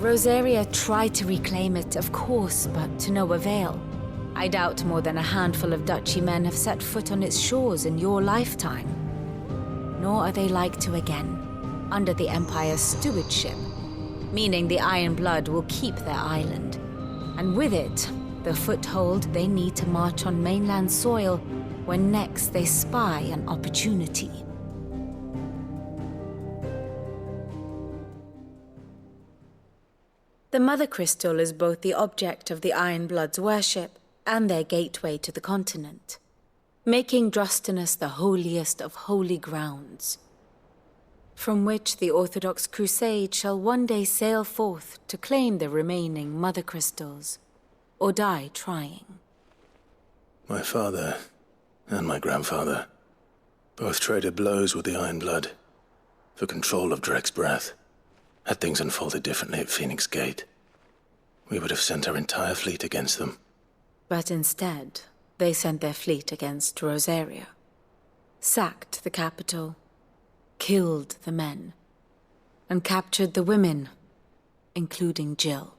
Rosaria tried to reclaim it, of course, but to no avail. I doubt more than a handful of Duchy men have set foot on its shores in your lifetime. Nor are they like to again, under the Empire's stewardship, meaning the Iron Blood will keep their island, and with it, the foothold they need to march on mainland soil when next they spy an opportunity. The Mother Crystal is both the object of the Iron Blood's worship and their gateway to the continent, making Drastanus the holiest of holy grounds, from which the Orthodox Crusade shall one day sail forth to claim the remaining Mother Crystals, or die trying. My father and my grandfather both traded blows with the Iron Blood for control of Drake's Breath. Had things unfolded differently at Phoenix Gate, we would have sent our entire fleet against them. But instead, they sent their fleet against Rosaria, sacked the capital, killed the men, and captured the women, including Jill.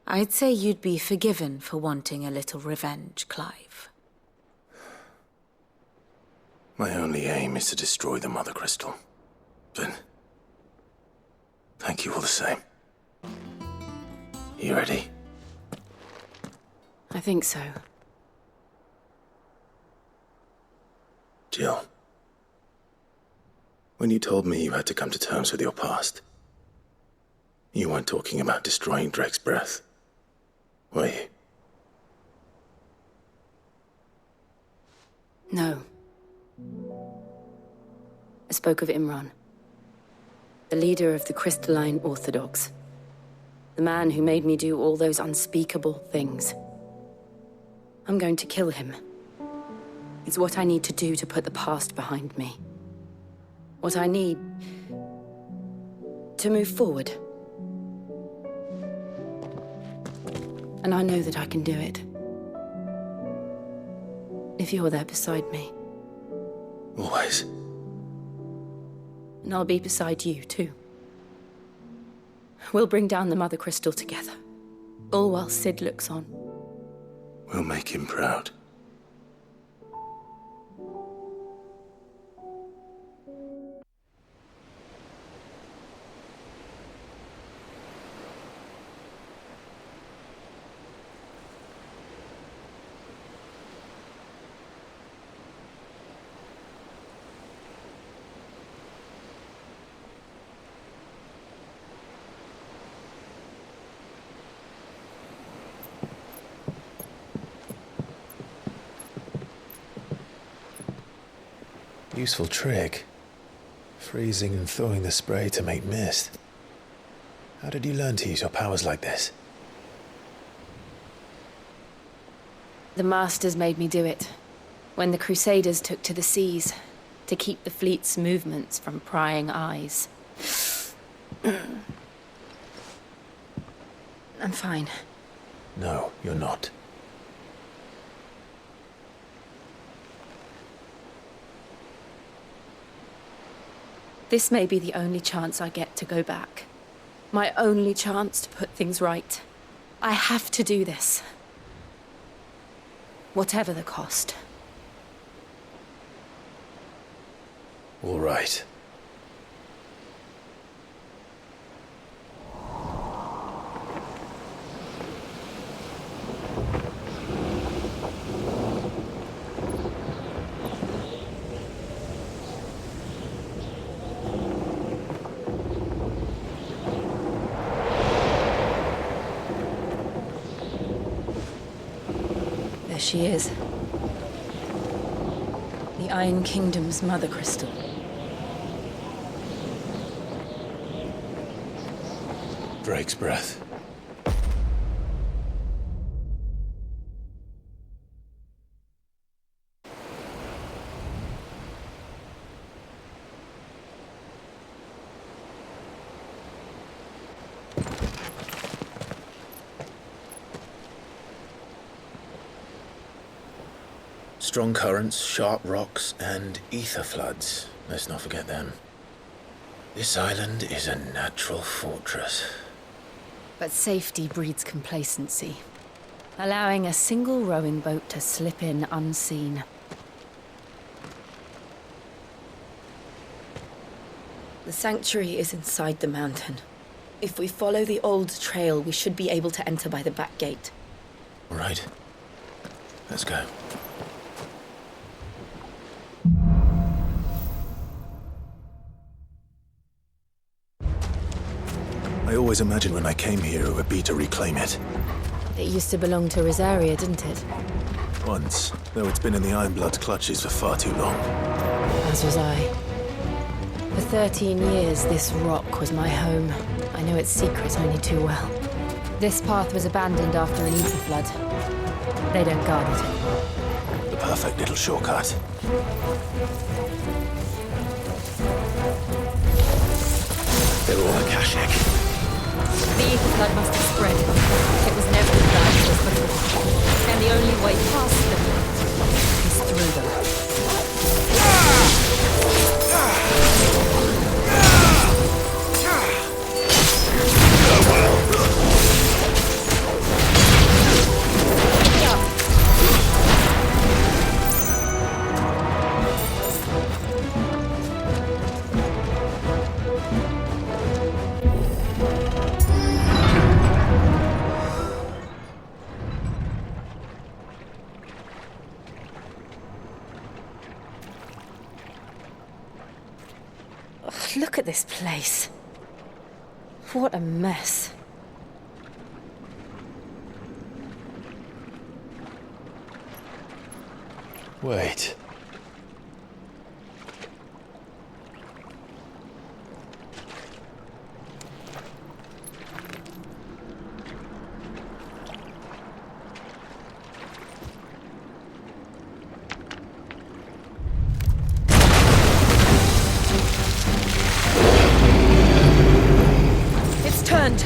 I'd say you'd be forgiven for wanting a little revenge, Clive. My only aim is to destroy the Mother Crystal. But thank you all the same. You ready? I think so. Jill, when you told me you had to come to terms with your past, you weren't talking about destroying Drake's Breath, were you? No. I spoke of Imran, the leader of the Crystalline Orthodox. The man who made me do all those unspeakable things. I'm going to kill him. It's what I need to do to put the past behind me. What I need to move forward. And I know that I can do it. If you're there beside me. Always. And I'll be beside you, too. We'll bring down the Mother Crystal together. All while Sid looks on. We'll make him proud. Useful trick. Freezing and thawing the spray to make mist. How did you learn to use your powers like this? The Masters made me do it. When the Crusaders took to the seas, to keep the fleet's movements from prying eyes. I'm fine. No, you're not. This may be the only chance I get to go back. My only chance to put things right. I have to do this. Whatever the cost. All right. There she is. The Iron Kingdom's mother crystal. Drake's breath. Strong currents, sharp rocks, and ether floods. Let's not forget them. This island is a natural fortress. But safety breeds complacency, allowing a single rowing boat to slip in unseen. The sanctuary is inside the mountain. If we follow the old trail, we should be able to enter by the back gate. All right. Let's go. I always imagined when I came here it would be to reclaim it. It used to belong to Rosaria, didn't it? Once, though it's been in the Ironblood's clutches for far too long. As was I. For 13 years, this rock was my home. I know its secret only too well. This path was abandoned after an ether flood. They don't guard it anymore. The perfect little shortcut. They're all Akashic. The ether flood must have spread. It was never as bad as this before. And the only way past them is through them. Look at this place. What a mess. Wait. Turned.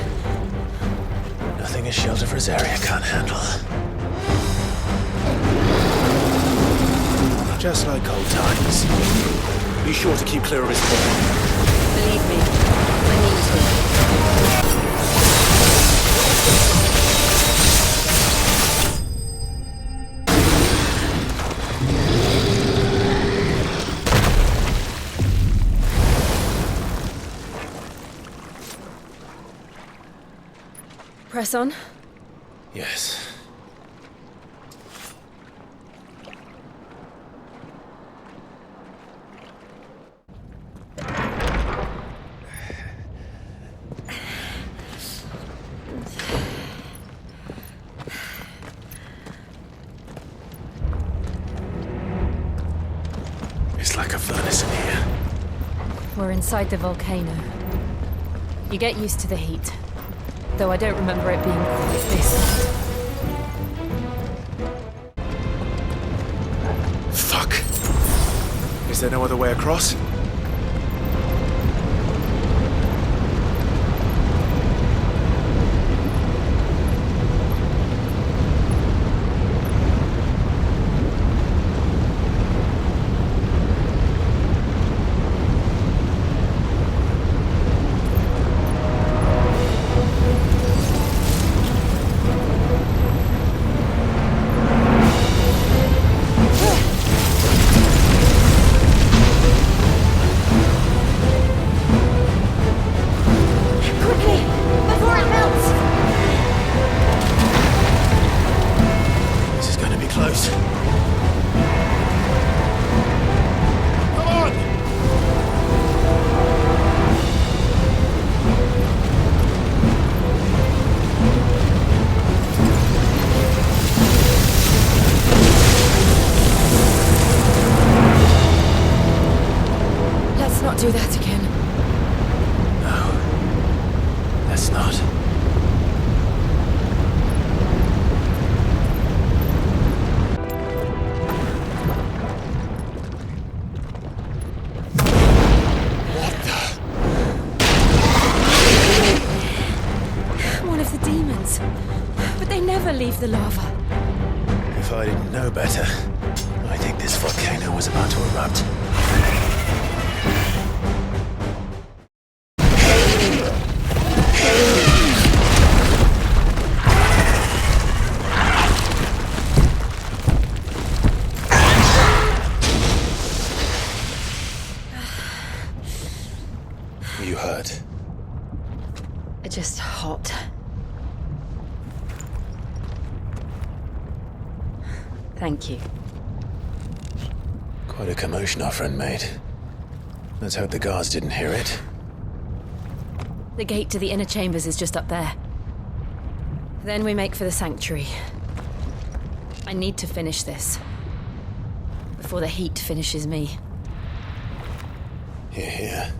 Nothing a shield of Rosaria can't handle. Just like old times. Be sure to keep clear of his corner. Believe me, I need to. Press on? Yes. It's like a furnace in here. We're inside the volcano. You get used to the heat, though I don't remember it being quite this hot. Fuck. Is there no other way across? Do that again. No. Let's not. One of the demons. But they never leave the lava. If I didn't know better, I think this volcano was about to erupt. You hurt? Just hot. Thank you. Quite a commotion our friend made. Let's hope the guards didn't hear it. The gate to the inner chambers is just up there. Then we make for the sanctuary. I need to finish this. Before the heat finishes me. Hear, hear.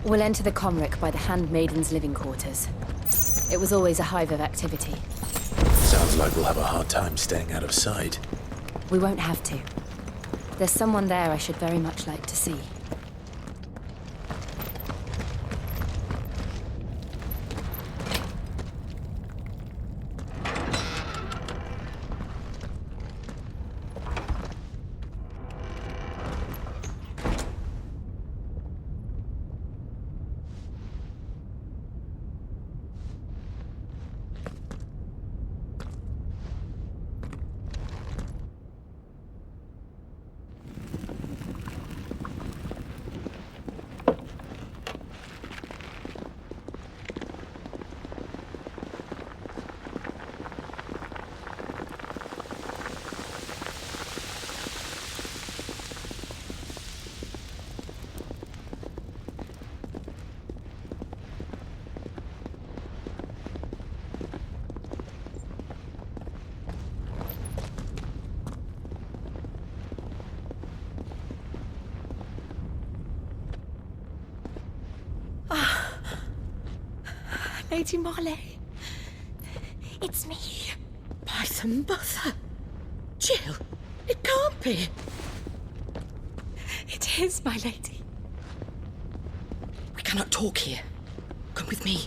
We'll enter the Comric by the Handmaiden's living quarters. It was always a hive of activity. Sounds like we'll have a hard time staying out of sight. We won't have to. There's someone there I should very much like to see. Lady Marley. It's me. By the mother. Jill, it can't be. It is, my lady. We cannot talk here. Come with me.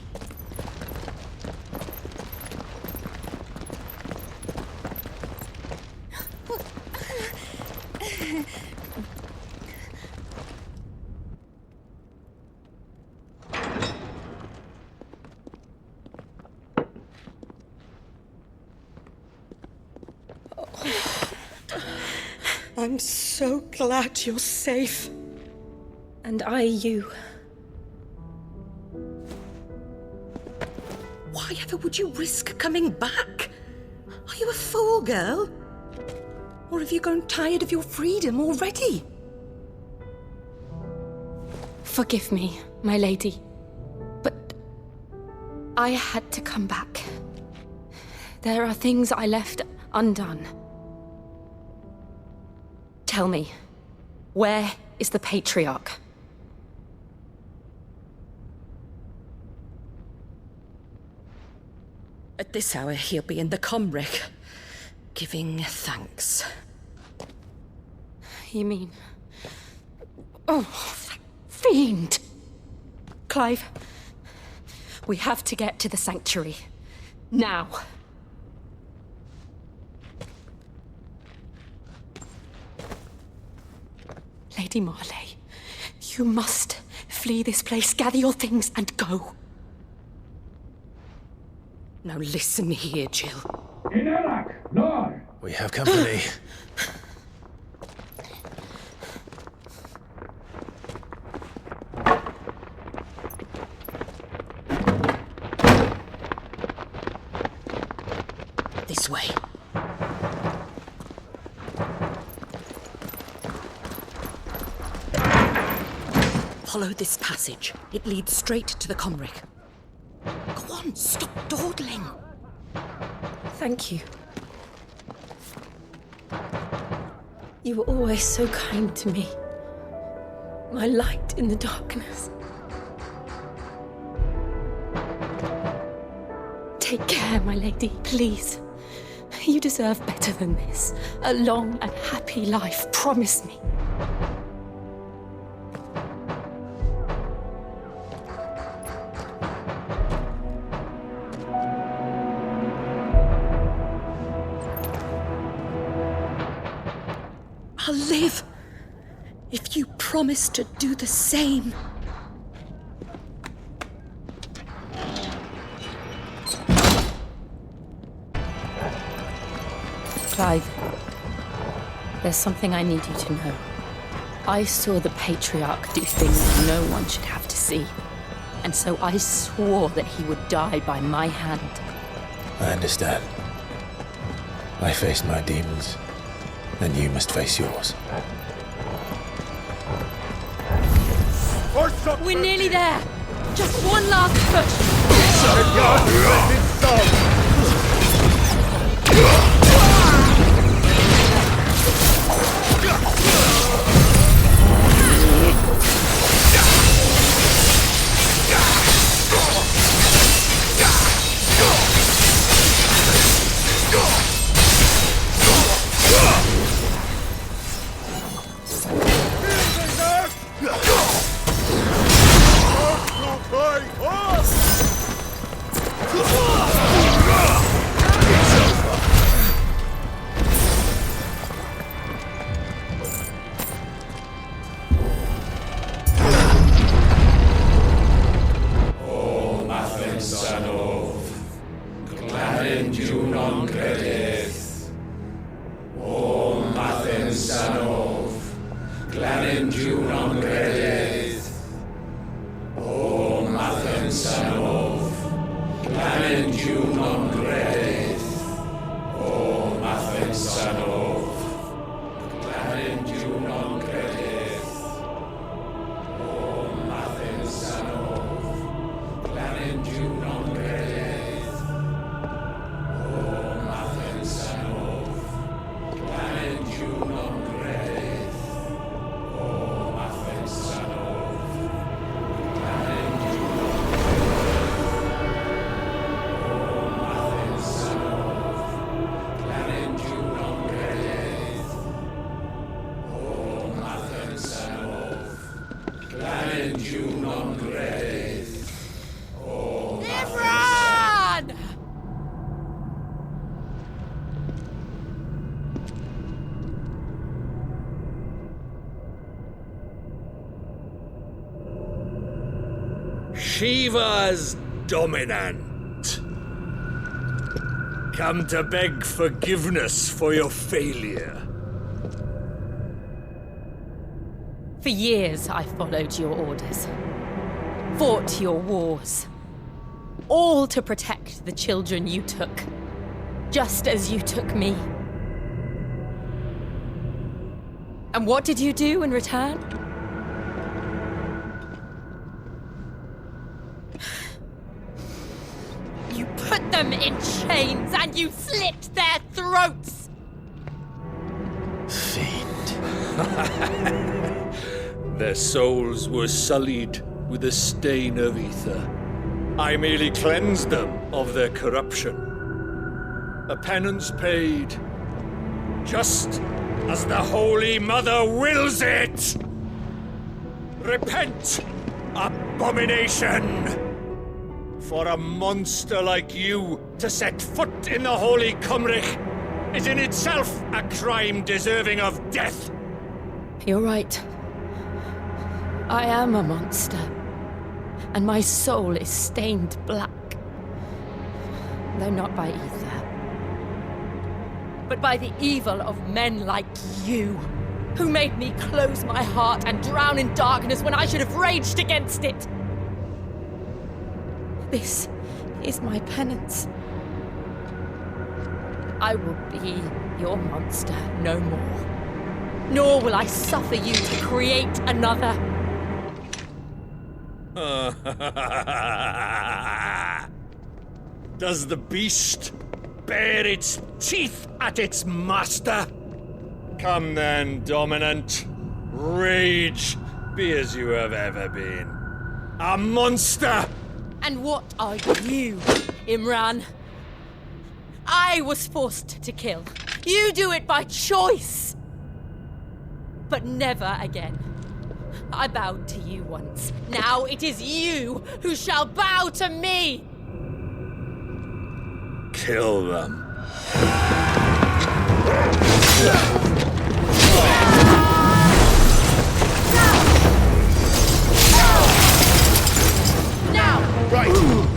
I'm so glad you're safe. And I you. Why ever would you risk coming back? Are you a fool, girl? Or have you grown tired of your freedom already? Forgive me, my lady. But I had to come back. There are things I left undone. Tell me, where is the Patriarch? At this hour, he'll be in the Comric, giving thanks. You mean... Oh, that fiend! Clive, we have to get to the sanctuary. Now. Lady Marley, you must flee this place, gather your things, and go. Now listen here, Jill. We have company. This way. Follow this passage. It leads straight to the Comric. Go on, stop dawdling. Thank you. You were always so kind to me. My light in the darkness. Take care, my lady, please. You deserve better than this. A long and happy life, promise me. I'll live if you promise to do the same. Clive, there's something I need you to know. I saw the Patriarch do things no one should have to see. And so I swore that he would die by my hand. I understand. I faced my demons, and you must face yours. We're nearly there! Just one last Shiva's dominant. Come to beg forgiveness for your failure. For years I followed your orders, fought your wars, all to protect the children you took, just as you took me. And what did you do in return? You put them in chains and you slit their throats! Their souls were sullied with the stain of ether. I merely cleansed them of their corruption. A penance paid, just as the Holy Mother wills it! Repent, abomination! For a monster like you to set foot in the Holy Cymric is in itself a crime deserving of death. You're right. I am a monster. And my soul is stained black. Though not by ether. But by the evil of men like you, who made me close my heart and drown in darkness when I should have raged against it. This is my penance. I will be your monster no more. Nor will I suffer you to create another. Does the beast bare its teeth at its master? Come then, Dominant. Rage, be as you have ever been. A monster! And what are you, Imran? I was forced to kill. You do it by choice. But never again. I bowed to you once. Now it is you who shall bow to me! Kill them. Now! Right!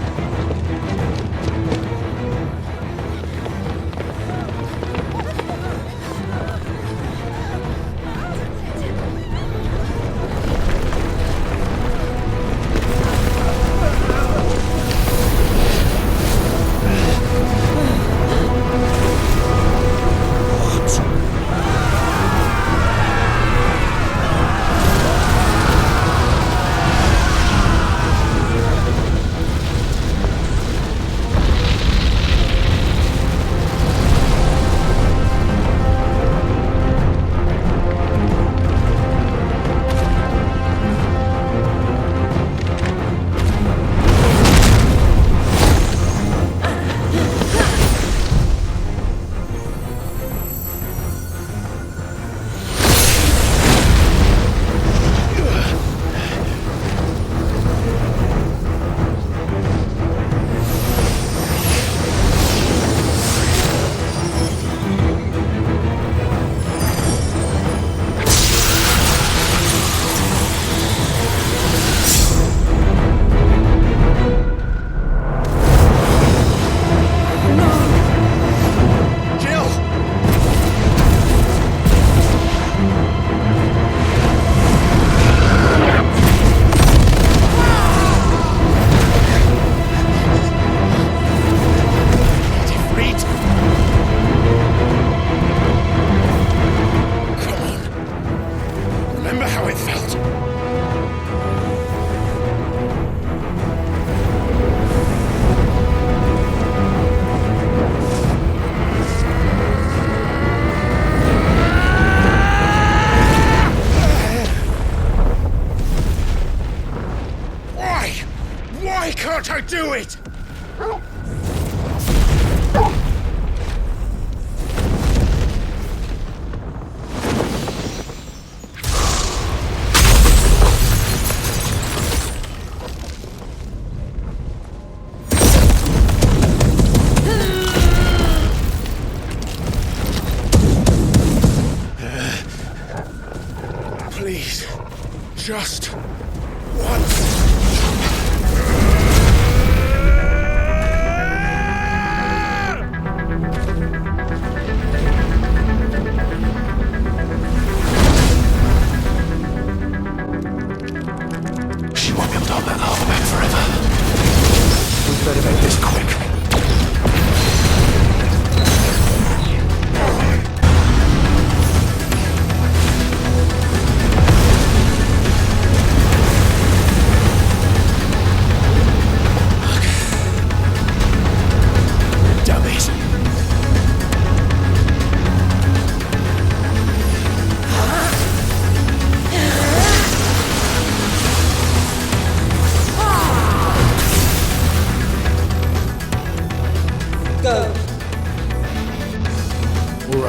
Can't I do it? Please, just once. Better make this quick.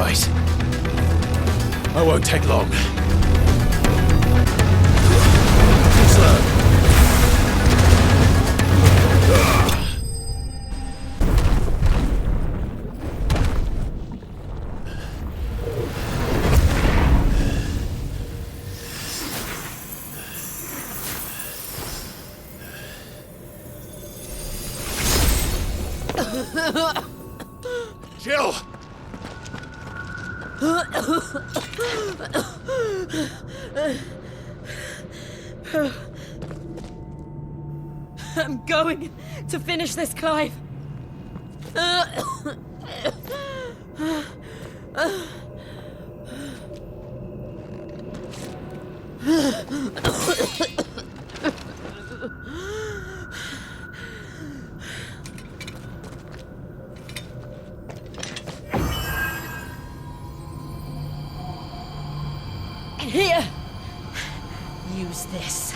right. I won't take long. Slow. Jill! I'm going to finish this, Clive. Here. Use this.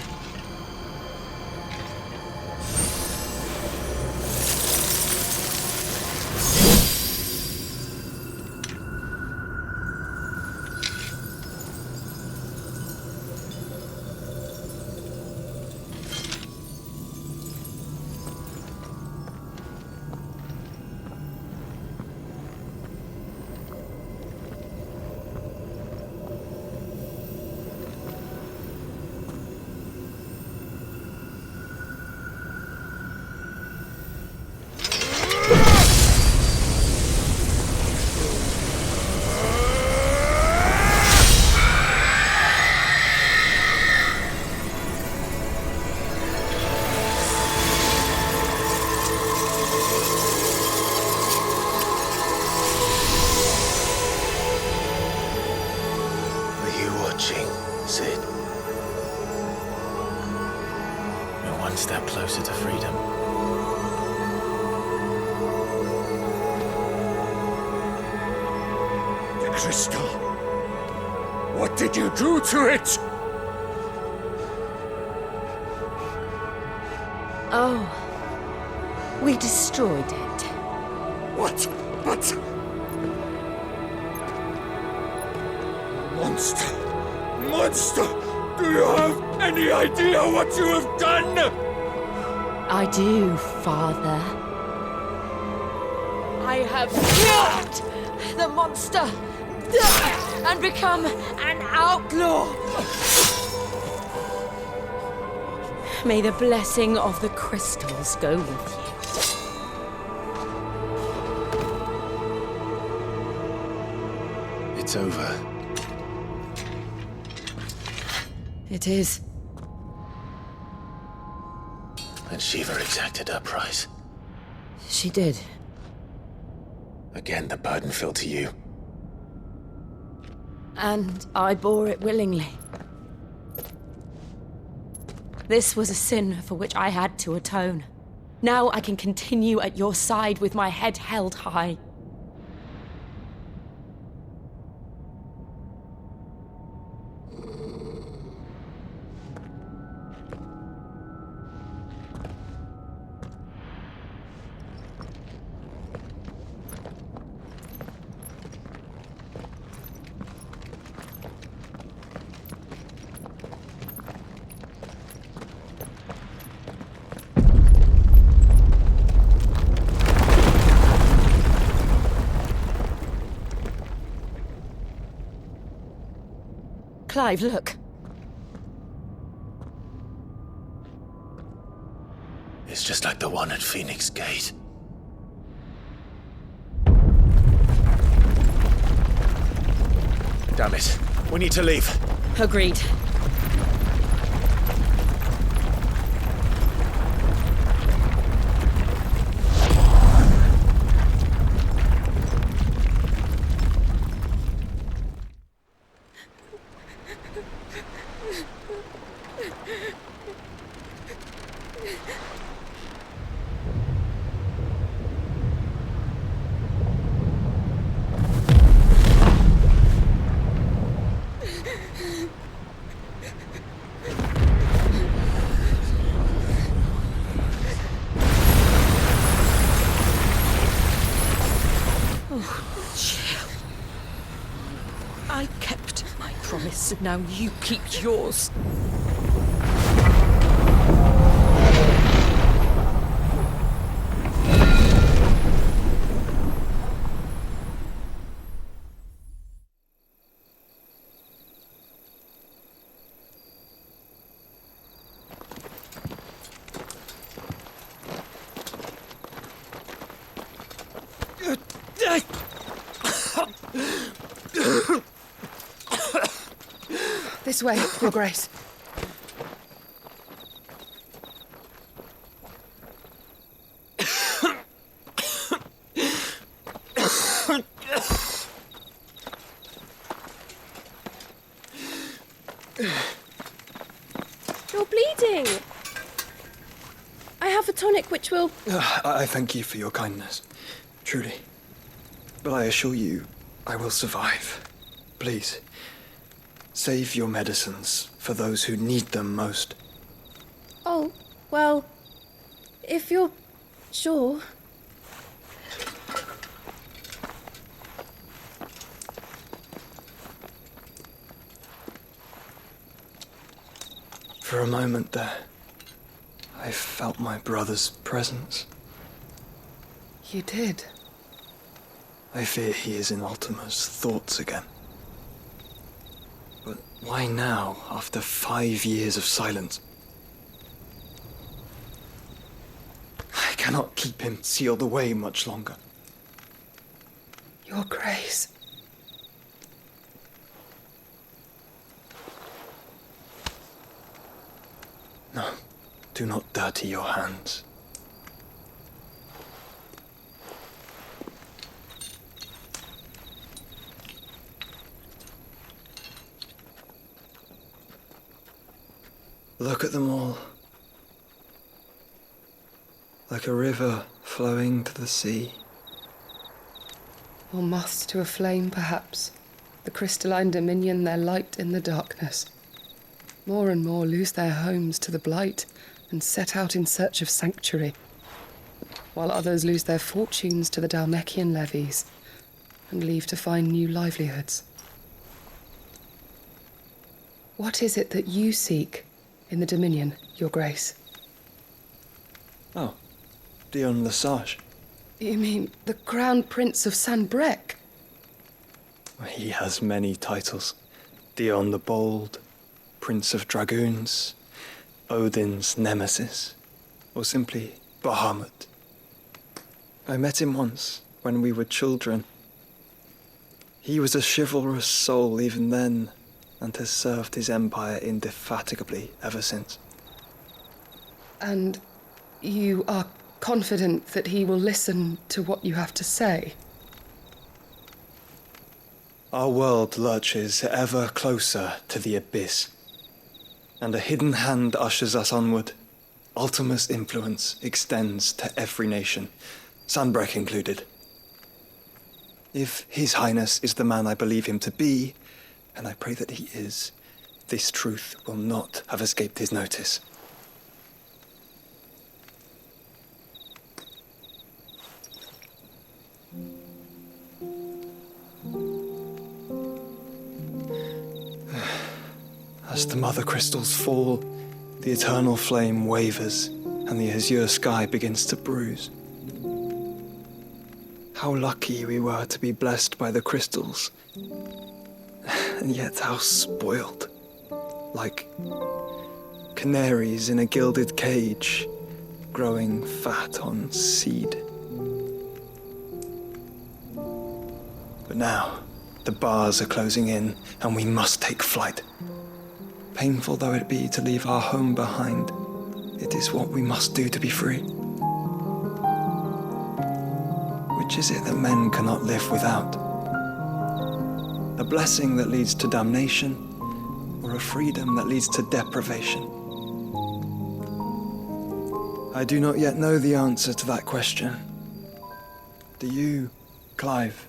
Sid. We're one step closer to freedom. The crystal. What did you do to it? Oh. We destroyed it. What? But... Monster! Monster! Do you have any idea what you have done? I do, Father. I have killed the monster and become an outlaw. May the blessing of the crystals go with you. It's over. It is. And Shiva exacted her price. She did. Again, the burden fell to you. And I bore it willingly. This was a sin for which I had to atone. Now I can continue at your side with my head held high. Clive, look. It's just like the one at Phoenix Gate. Damn it. We need to leave. Agreed. I kept my promise, and now you keep yours. This way, Your Grace. You're bleeding. I have a tonic which will... I thank you for your kindness, truly. But I assure you, I will survive. Please, save your medicines for those who need them most. Oh, well, if you're sure. For a moment there, I felt my brother's presence. You did? I fear he is in Ultima's thoughts again. But why now, after 5 years of silence? I cannot keep him sealed away much longer. Your Grace. No, do not dirty your hands. Look at them all. Like a river flowing to the sea. Or moths to a flame, perhaps. The crystalline dominion, their light in the darkness. More and more lose their homes to the blight and set out in search of sanctuary, while others lose their fortunes to the Dhalmekian levies and leave to find new livelihoods. What is it that you seek in the Dominion, Your Grace? Oh, Dion Lesage. You mean the Crown Prince of Sanbrec? He has many titles. Dion the Bold, Prince of Dragoons, Odin's Nemesis, or simply Bahamut. I met him once, when we were children. He was a chivalrous soul even then, and has served his empire indefatigably ever since. And you are confident that he will listen to what you have to say? Our world lurches ever closer to the abyss, and a hidden hand ushers us onward. Ultima's influence extends to every nation, Sanbrec included. If His Highness is the man I believe him to be, and I pray that he is, this truth will not have escaped his notice. As the mother crystals fall, the eternal flame wavers, and the azure sky begins to bruise. How lucky we were to be blessed by the crystals, and yet how spoiled. Like canaries in a gilded cage, growing fat on seed. But now, the bars are closing in, and we must take flight. Painful though it be to leave our home behind, it is what we must do to be free. Which is it that men cannot live without? A blessing that leads to damnation, or a freedom that leads to deprivation? I do not yet know the answer to that question. Do you, Clive?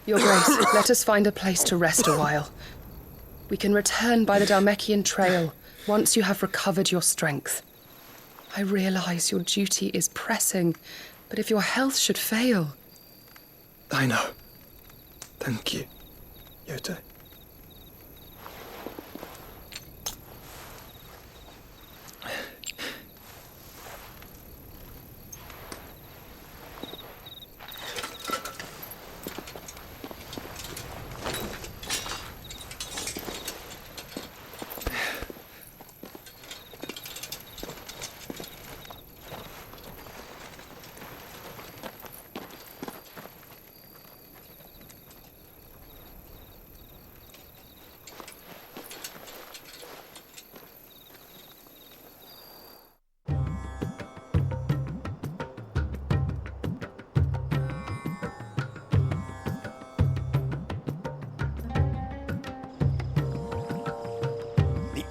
Your Grace, let us find a place to rest a while. We can return by the Dhalmekian trail once you have recovered your strength. I realize your duty is pressing, but if your health should fail... I know. Thank you, Yote.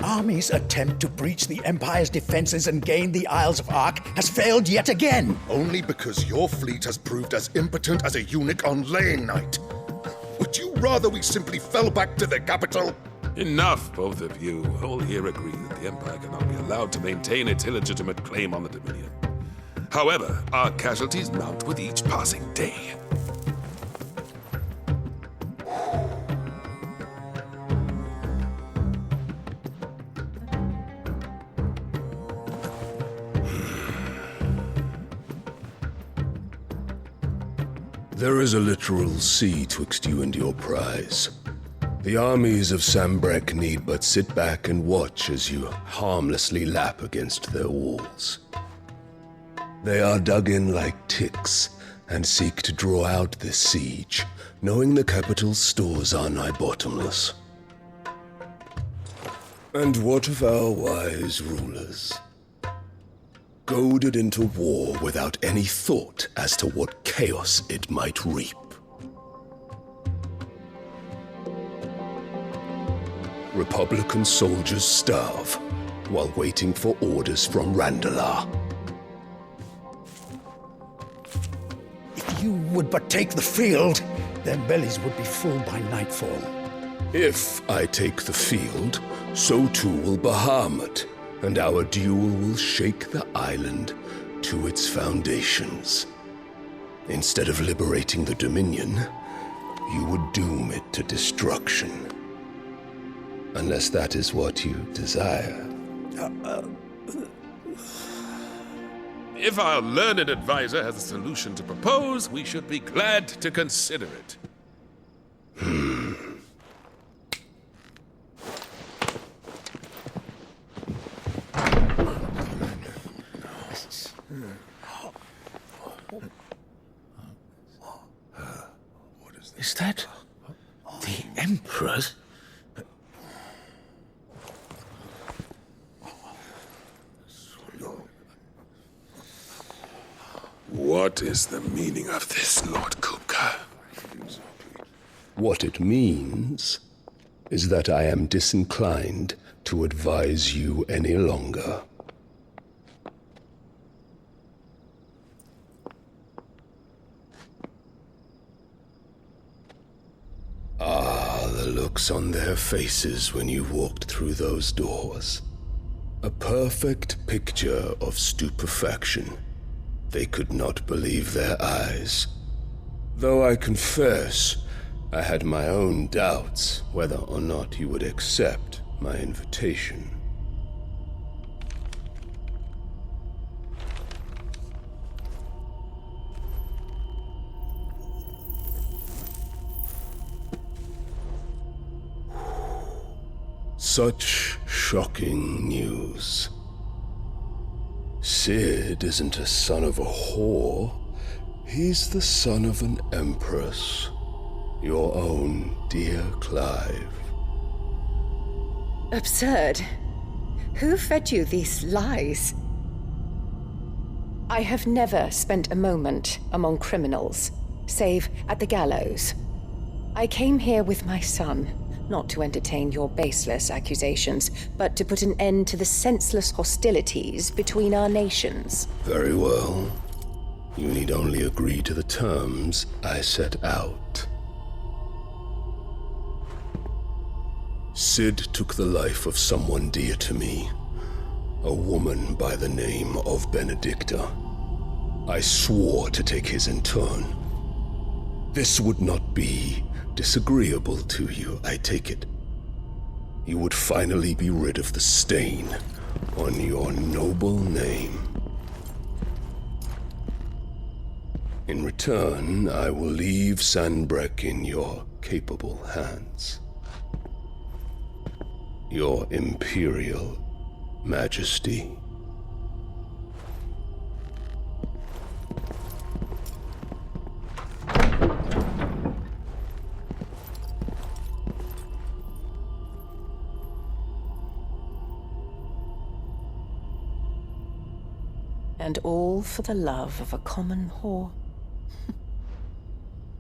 Army's attempt to breach the Empire's defenses and gain the Isles of Ark has failed yet again. Only because your fleet has proved as impotent as a eunuch on laying night. Would you rather we simply fell back to the capital? Enough, both of you. All here agree that the Empire cannot be allowed to maintain its illegitimate claim on the Dominion. However, our casualties mount with each passing day. There is a literal sea twixt you and your prize. The armies of Sambrek need but sit back and watch as you harmlessly lap against their walls. They are dug in like ticks and seek to draw out this siege, knowing the capital's stores are nigh bottomless. And what of our wise rulers? Goaded into war without any thought as to what chaos it might reap. Republican soldiers starve while waiting for orders from Randalar. If you would but take the field, their bellies would be full by nightfall. If I take the field, so too will Bahamut, and our duel will shake the island to its foundations. Instead of liberating the Dominion, you would doom it to destruction. Unless that is what you desire. If our learned advisor has a solution to propose, we should be glad to consider it. Is that the Emperor's? What is the meaning of this, Lord Kupka? What it means is that I am disinclined to advise you any longer. The looks on their faces when you walked through those doors. A perfect picture of stupefaction. They could not believe their eyes. Though I confess, I had my own doubts whether or not you would accept my invitation. Such shocking news. Sid isn't a son of a whore. He's the son of an empress. Your own dear Clive. Absurd. Who fed you these lies? I have never spent a moment among criminals, save at the gallows. I came here with my son, not to entertain your baseless accusations, but to put an end to the senseless hostilities between our nations. Very well. You need only agree to the terms I set out. Sid took the life of someone dear to me, a woman by the name of Benedicta. I swore to take his in turn. This would not be disagreeable to you, I take it. You would finally be rid of the stain on your noble name. In return, I will leave Sanbreque in your capable hands. Your Imperial Majesty. And all for the love of a common whore.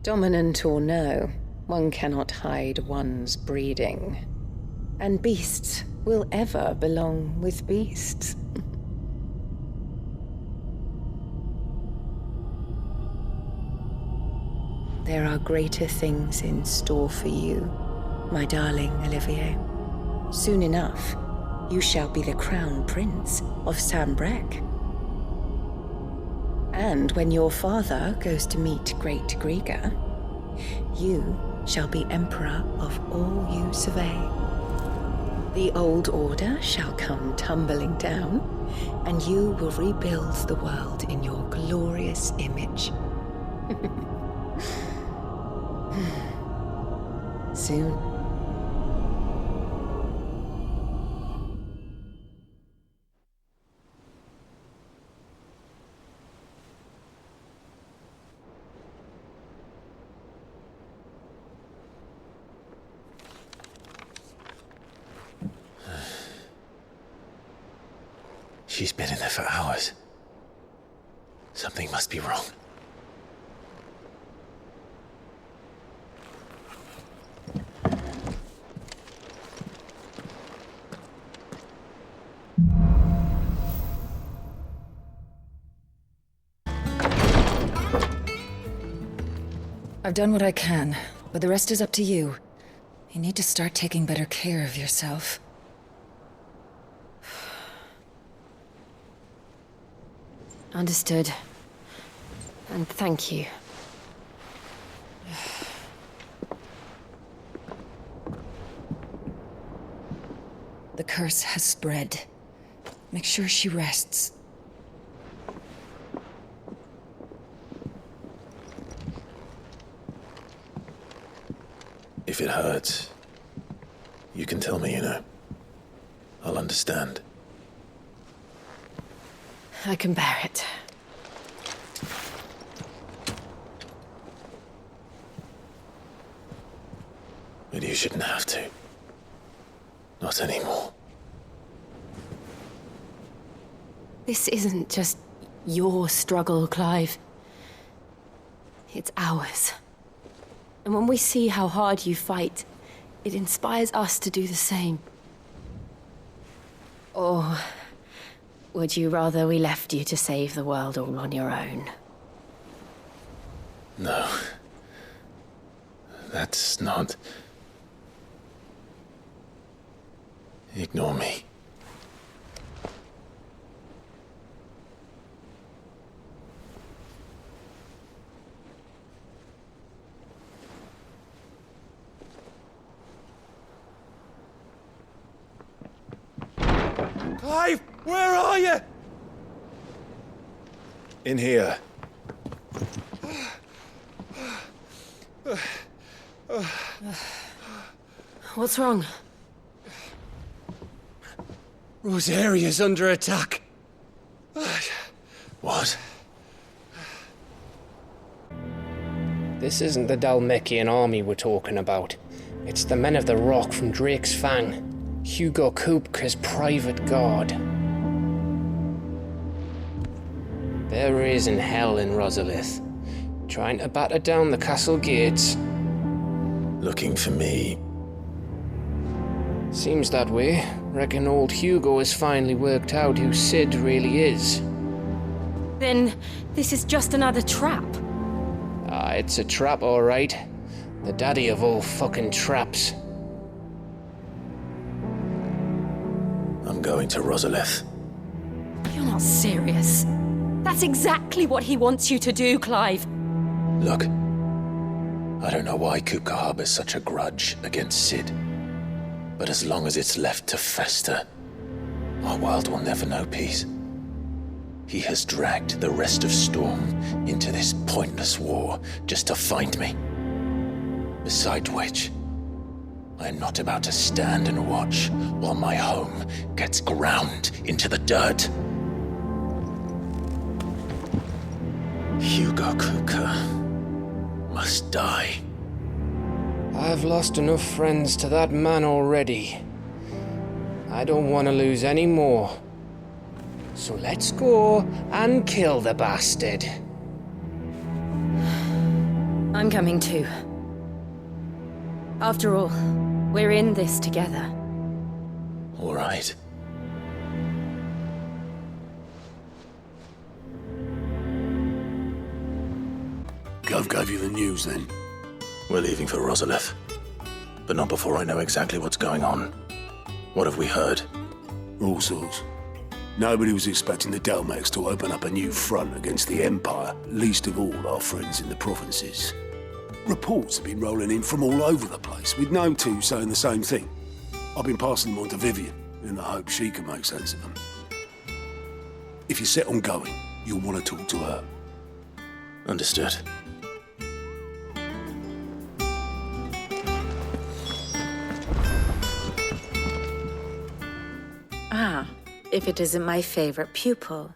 Dominant or no, one cannot hide one's breeding. And beasts will ever belong with beasts. There are greater things in store for you, my darling Olivier. Soon enough, you shall be the crown prince of Sanbreque. And when your father goes to meet Great Griga, you shall be emperor of all you survey. The old order shall come tumbling down, and you will rebuild the world in your glorious image. Soon. She's been in there for hours. Something must be wrong. I've done what I can, but the rest is up to you. You need to start taking better care of yourself. Understood. And thank you. The curse has spread. Make sure she rests. If it hurts, you can tell me, you know. I'll understand. I can bear it. But you shouldn't have to. Not anymore. This isn't just your struggle, Clive. It's ours. And when we see how hard you fight, it inspires us to do the same. Or would you rather we left you to save the world all on your own? No. That's not... Ignore me. Clive, where are you? In here. What's wrong? Rosaria's under attack. What? This isn't the Dalmekian army we're talking about. It's the men of the Rock from Drake's Fang. Hugo Kupka's private guard. There is in hell in Rosalith, trying to batter down the castle gates. Looking for me. Seems that way. Reckon old Hugo has finally worked out who Sid really is. Then this is just another trap. Ah, it's a trap, all right. The daddy of all fucking traps. I'm going to Rosalith. You're not serious. That's exactly what he wants you to do, Clive. Look, I don't know why Kupka harbors such a grudge against Sid, but as long as it's left to fester, our world will never know peace. He has dragged the rest of Storm into this pointless war just to find me. Besides which, I am not about to stand and watch while my home gets ground into the dirt. Hugo Kupka must die. I've lost enough friends to that man already. I don't want to lose any more. So let's go and kill the bastard. I'm coming too. After all, we're in this together. All right. Gov gave you the news then? We're leaving for Rosalith, but not before I know exactly what's going on. What have we heard? All sorts. Nobody was expecting the Delmex to open up a new front against the Empire, least of all our friends in the provinces. Reports have been rolling in from all over the place, with no two saying the same thing. I've been passing them on to Vivian, in the hope she can make sense of them. If you're set on going, you'll want to talk to her. Understood. Ah, if it isn't my favorite pupil.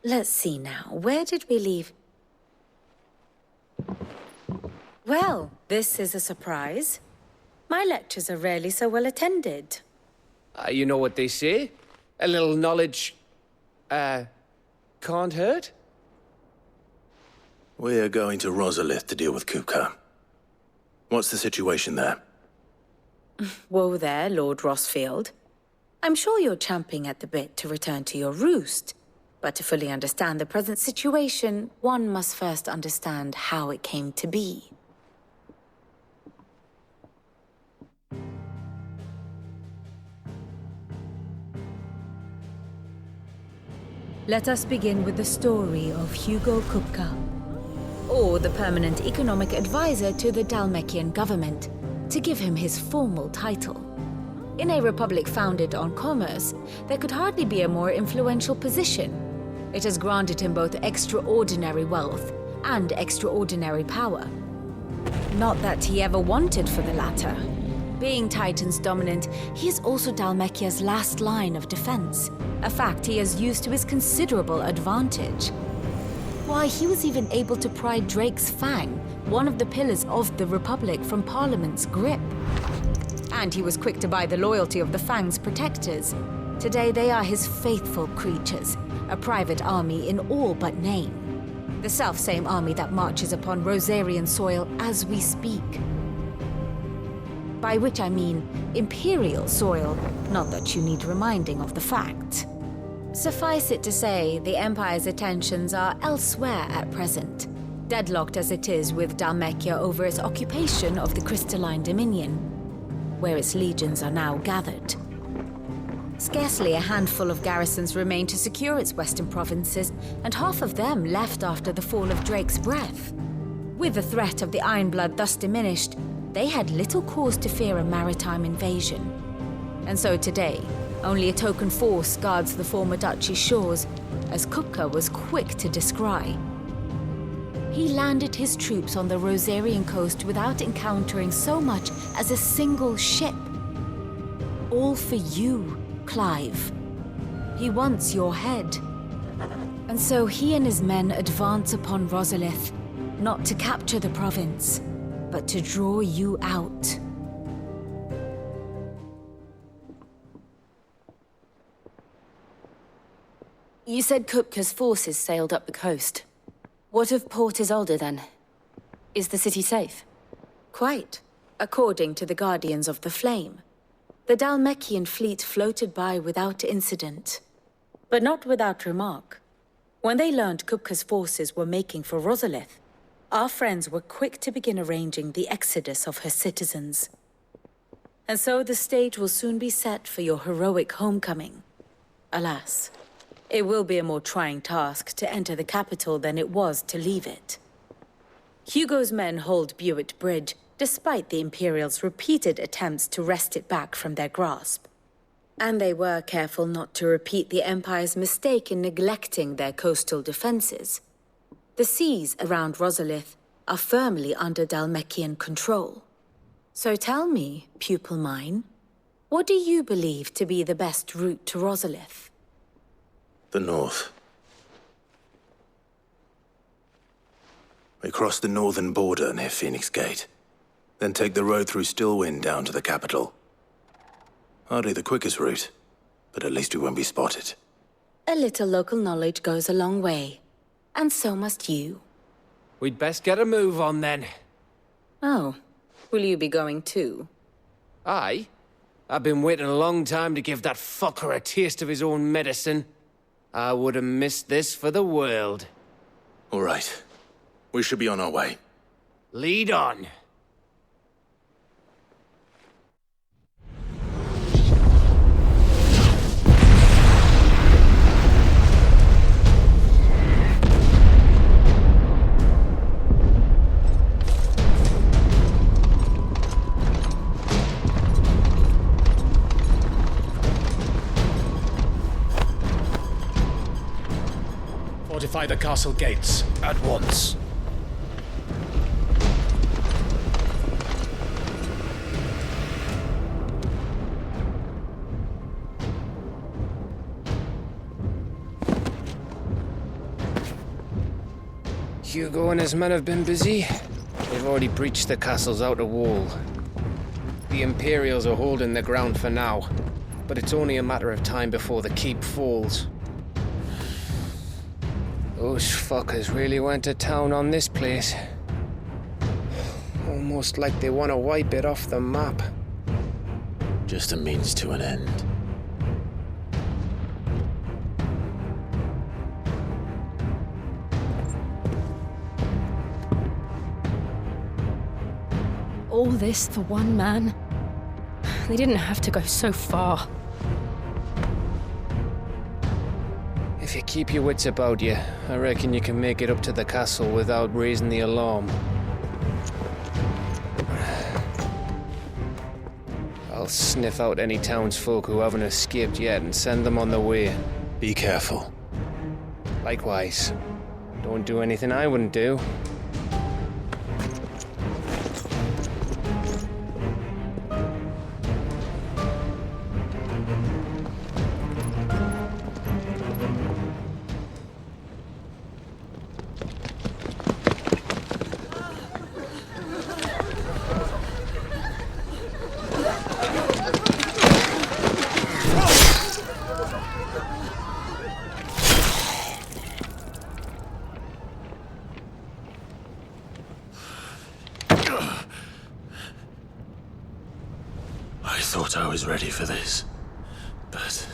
Let's see now, where did we leave? Well, this is a surprise. My lectures are rarely so well attended. You know what they say? A little knowledge, can't hurt? We're going to Rosalith to deal with Kupka. What's the situation there? Whoa there, Lord Rossfield. I'm sure you're champing at the bit to return to your roost. But to fully understand the present situation, one must first understand how it came to be. Let us begin with the story of Hugo Kupka, or the permanent economic advisor to the Dalmekian government, to give him his formal title. In a republic founded on commerce, there could hardly be a more influential position. It has granted him both extraordinary wealth and extraordinary power. Not that he ever wanted for the latter. Being Titan's dominant, he is also Dalmekia's last line of defense, a fact he has used to his considerable advantage. Why, he was even able to pry Drake's Fang, one of the pillars of the Republic, from Parliament's grip. And he was quick to buy the loyalty of the Fang's protectors. Today they are his faithful creatures, a private army in all but name. The self-same army that marches upon Rosarian soil as we speak. By which I mean Imperial soil, not that you need reminding of the fact. Suffice it to say, the Empire's attentions are elsewhere at present, deadlocked as it is with Dalmekia over its occupation of the Crystalline Dominion, where its legions are now gathered. Scarcely a handful of garrisons remain to secure its western provinces, and half of them left after the fall of Drake's Breath. With the threat of the Ironblood thus diminished, they had little cause to fear a maritime invasion. And so today, only a token force guards the former duchy's shores, as Kupka was quick to descry. He landed his troops on the Rosarian coast without encountering so much as a single ship. All for you, Clive. He wants your head. And so he and his men advance upon Rosalith, not to capture the province, but to draw you out. You said Kupka's forces sailed up the coast. What of Port Isolde, then? Is the city safe? Quite, according to the Guardians of the Flame. The Dalmekian fleet floated by without incident. But not without remark. When they learned Kupka's forces were making for Rosalith, our friends were quick to begin arranging the exodus of her citizens. And so the stage will soon be set for your heroic homecoming. Alas, it will be a more trying task to enter the capital than it was to leave it. Hugo's men hold Buett Bridge, despite the Imperials' repeated attempts to wrest it back from their grasp. And they were careful not to repeat the Empire's mistake in neglecting their coastal defenses. The seas around Rosalith are firmly under Dhalmekian control. So tell me, pupil mine, what do you believe to be the best route to Rosalith? The north. We cross the northern border near Phoenix Gate, then take the road through Stillwind down to the capital. Hardly the quickest route, but at least we won't be spotted. A little local knowledge goes a long way, and so must you. We'd best get a move on then. Oh, will you be going too? Aye. I've been waiting a long time to give that fucker a taste of his own medicine. I would have missed this for the world. All right. We should be on our way. Lead on. Fortify the castle gates at once. Hugo and his men have been busy. They've already breached the castle's outer wall. The Imperials are holding the ground for now, but it's only a matter of time before the keep falls. Those fuckers really went to town on this place. Almost like they want to wipe it off the map. Just a means to an end. All this for one man? They didn't have to go so far. If you keep your wits about you, I reckon you can make it up to the castle without raising the alarm. I'll sniff out any townsfolk who haven't escaped yet and send them on their way. Be careful. Likewise. Don't do anything I wouldn't do. I thought I was ready for this, but...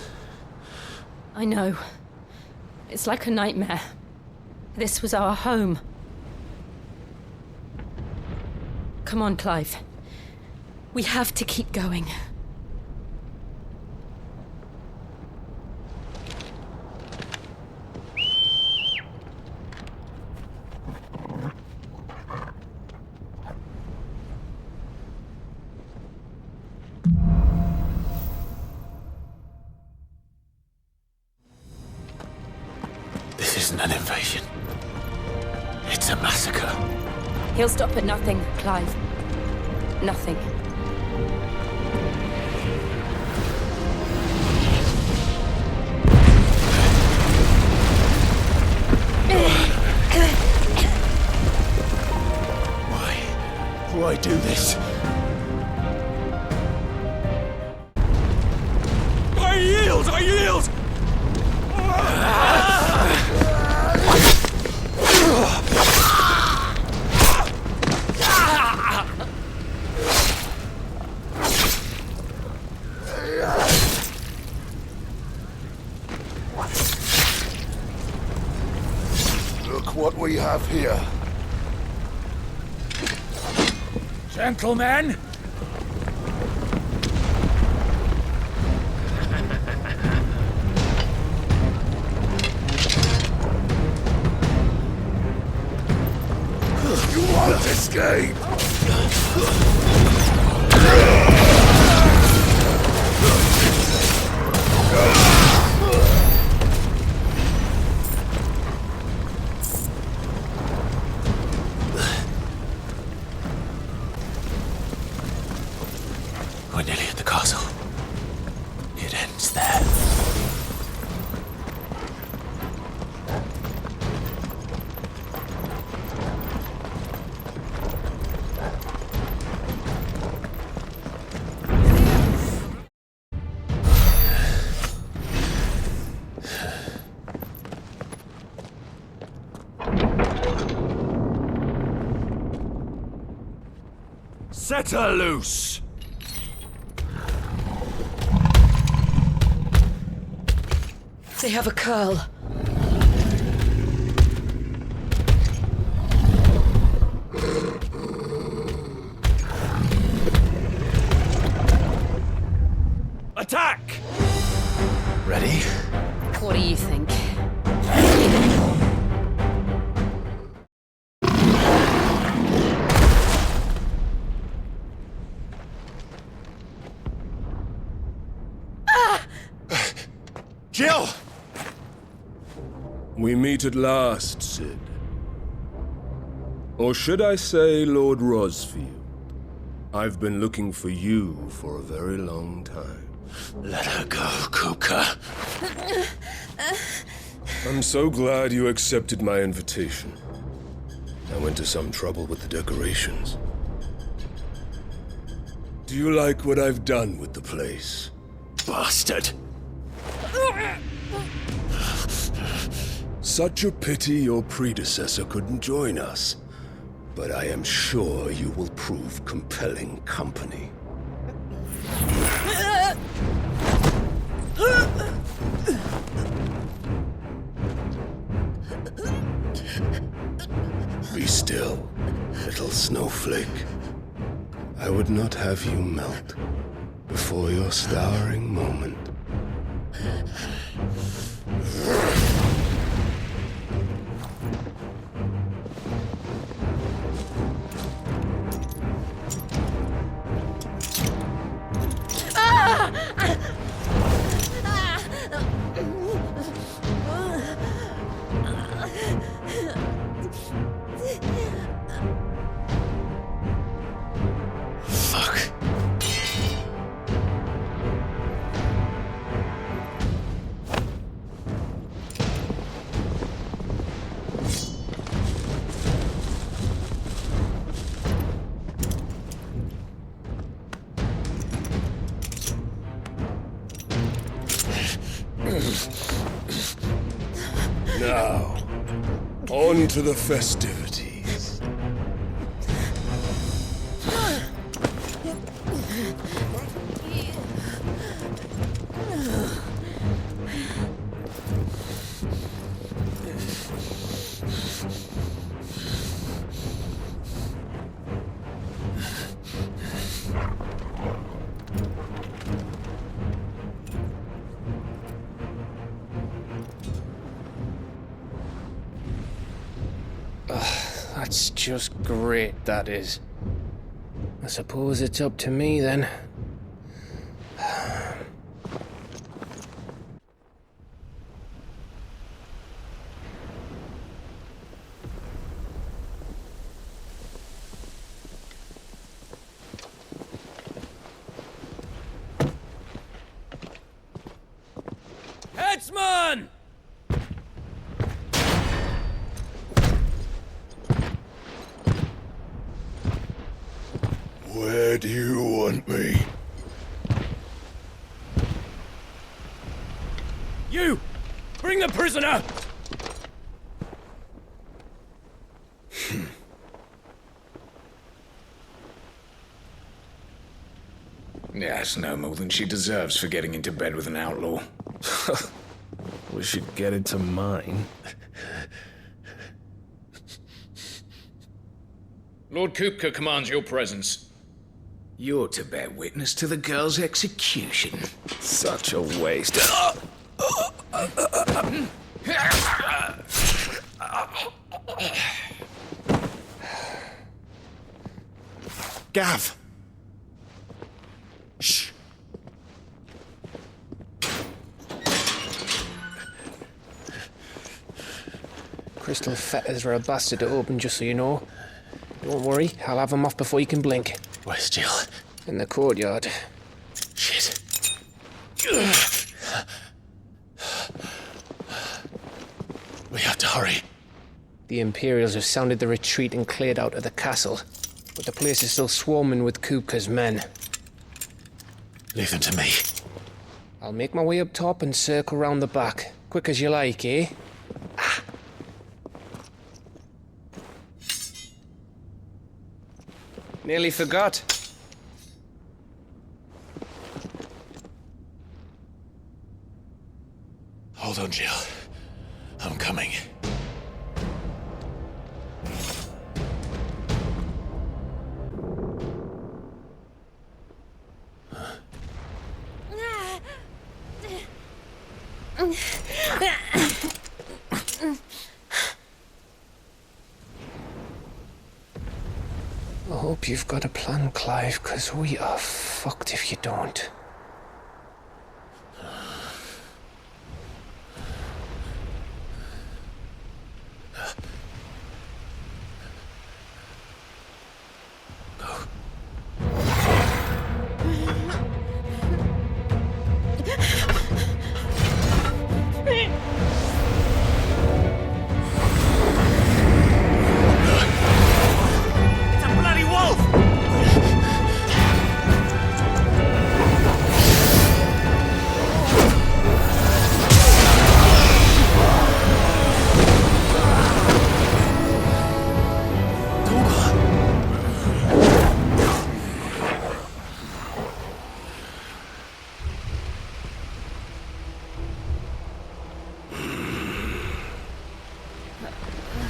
I know. It's like a nightmare. This was our home. Come on, Clive. We have to keep going. This isn't an invasion. It's a massacre. He'll stop at nothing, Clive. Nothing. Why do this? I yield! I yield! Look what we have here. Gentlemen! You are escape! We're nearly at the castle. It ends there. Set her loose! They have a curl. Attack! Ready? What do you think? Jill! We meet at last, Sid. Or should I say, Lord Rosfield? I've been looking for you for a very long time. Let her go, Kuka. I'm so glad you accepted my invitation. I went to some trouble with the decorations. Do you like what I've done with the place? Bastard! Such a pity your predecessor couldn't join us. But I am sure you will prove compelling company. Be still, little snowflake. I would not have you melt before your starring moment. Now, on to the festivities. That's just great, that is. I suppose it's up to me then. Headsman! Where do you want me? You! Bring the prisoner! Yes, no more than she deserves for getting into bed with an outlaw. We should get into mine. Lord Kupka commands your presence. You're to bear witness to the girl's execution. Such a waste. Gav! Shh! Crystal fetters are a bastard to open, just so you know. Don't worry, I'll have them off before you can blink. Where's Jill? In the courtyard. Shit. We have to hurry. The Imperials have sounded the retreat and cleared out of the castle, but the place is still swarming with Kupka's men. Leave them to me. I'll make my way up top and circle round the back. Quick as you like, eh? Nearly forgot. Hold on, Jill. I'm coming. I hope you've got a plan, Clive, because we are fucked if you don't.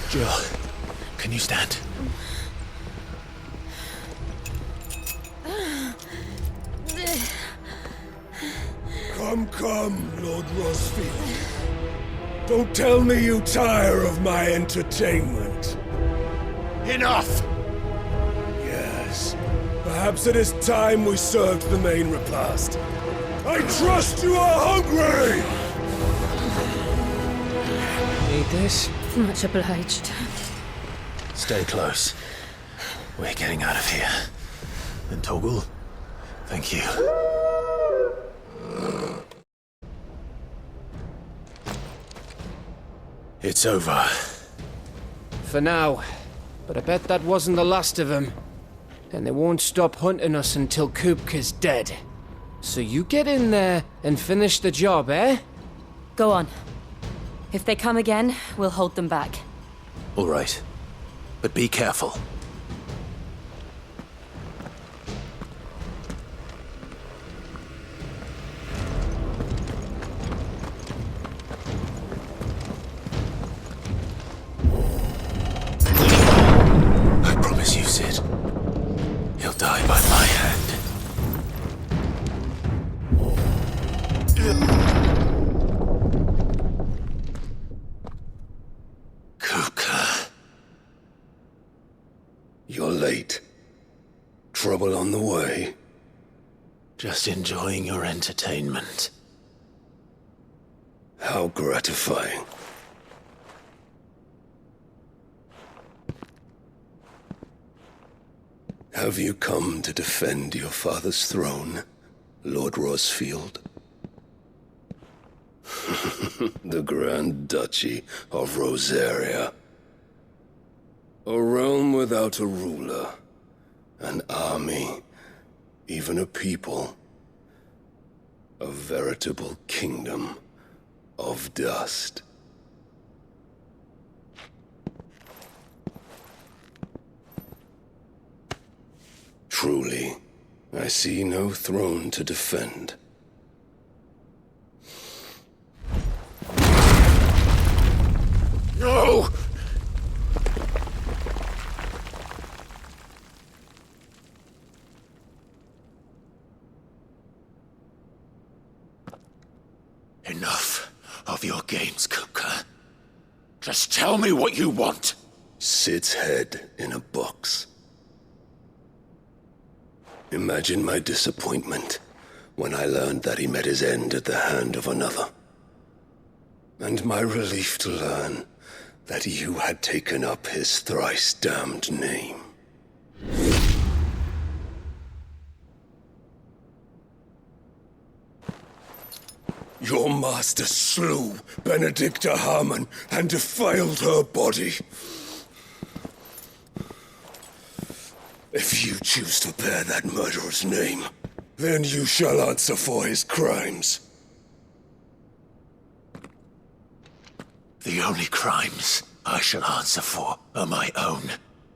Jill, can you stand? Come, Lord Rosfield. Don't tell me you tire of my entertainment. Enough! Yes. Perhaps it is time we served the main repast. I trust you are hungry! Need this? Much obliged. Stay close. We're getting out of here. And Toggle, thank you. It's over. For now. But I bet that wasn't the last of them. And they won't stop hunting us until Kupka's dead. So you get in there and finish the job, eh? Go on. If they come again, we'll hold them back. All right. But be careful. I promise you, Sid. He'll die by my hand. Kupka. You're late. Trouble on the way? Just enjoying your entertainment. How gratifying. Have you come to defend your father's throne, Lord Rosfield? The Grand Duchy of Rosaria. A realm without a ruler, an army, even a people. A veritable kingdom of dust. Truly, I see no throne to defend. No! Enough of your games, Kupka. Just tell me what you want. Sid's head in a box. Imagine my disappointment when I learned that he met his end at the hand of another. And my relief to learn that you had taken up his thrice damned name. Your master slew Benedicta Harmon and defiled her body. If you choose to bear that murderer's name, then you shall answer for his crimes. The only crimes I shall answer for are my own.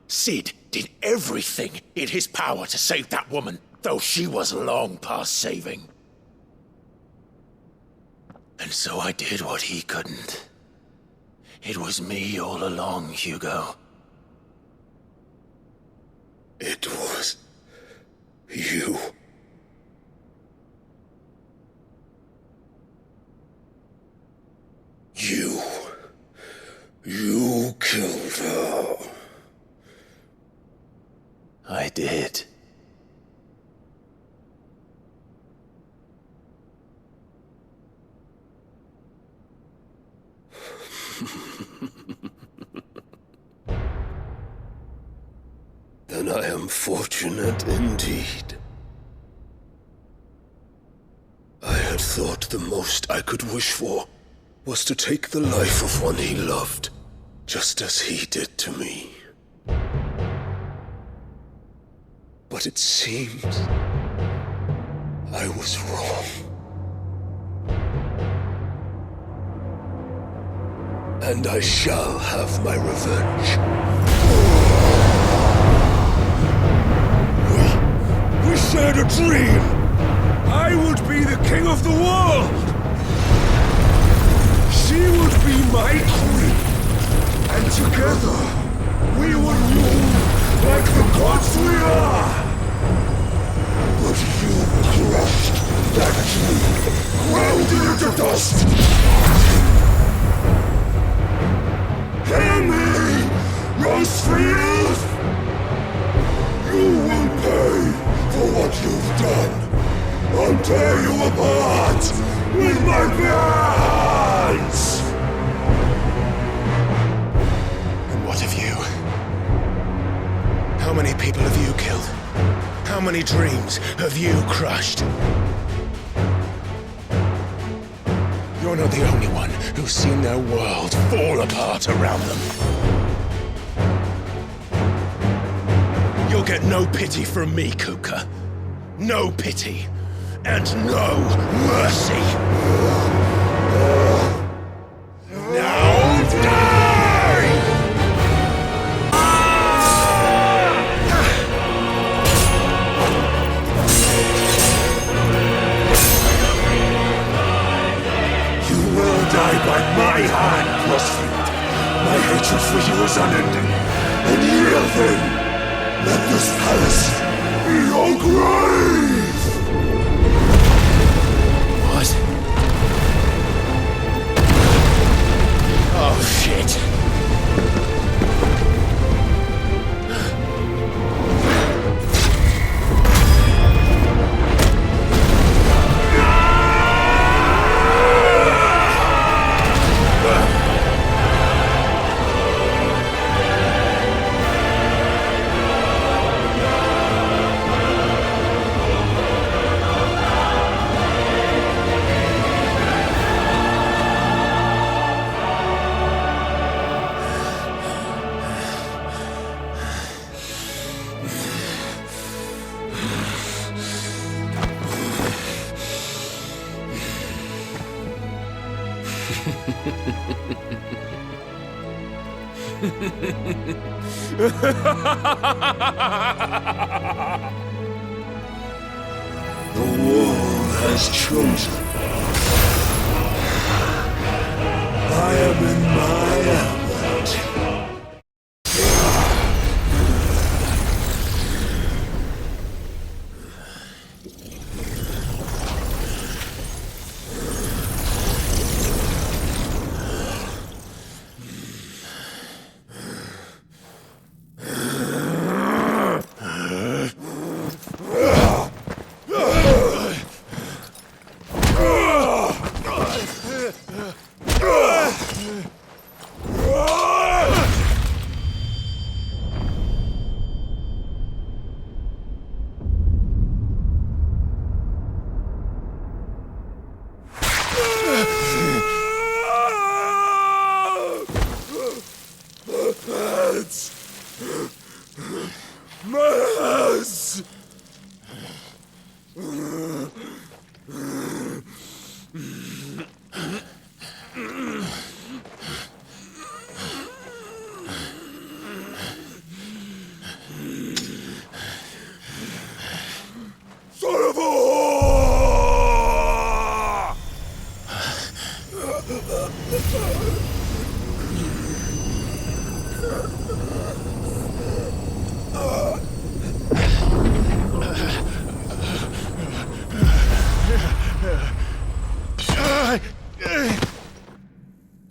Sid did everything in his power to save that woman, though she was long past saving. And so I did what he couldn't. It was me all along, Hugo. It was you. You killed her. I did. Then I am fortunate indeed. I had thought the most I could wish for was to take the life of one he loved, just as he did to me. But it seems I was wrong. And I shall have my revenge. We shared a dream! I would be the king of the world! She would be my queen! And together, we would rule like the gods we are! But you crushed that dream, ground it into dust! Hear me, Rosefield! You will pay for what you've done. I'll tear you apart with my bare hands! And what of you? How many people have you killed? How many dreams have you crushed? You're not the only one who's seen their world fall apart around them. You'll get no pity from me, Kuka. No pity. And no mercy. Now die! You will die by my hand, Rosefield. My hatred for you is unending. And yield then. Let this palace be your grave! What? Oh, shit. The world has chosen. I am in my element. Yes! Son of a whore!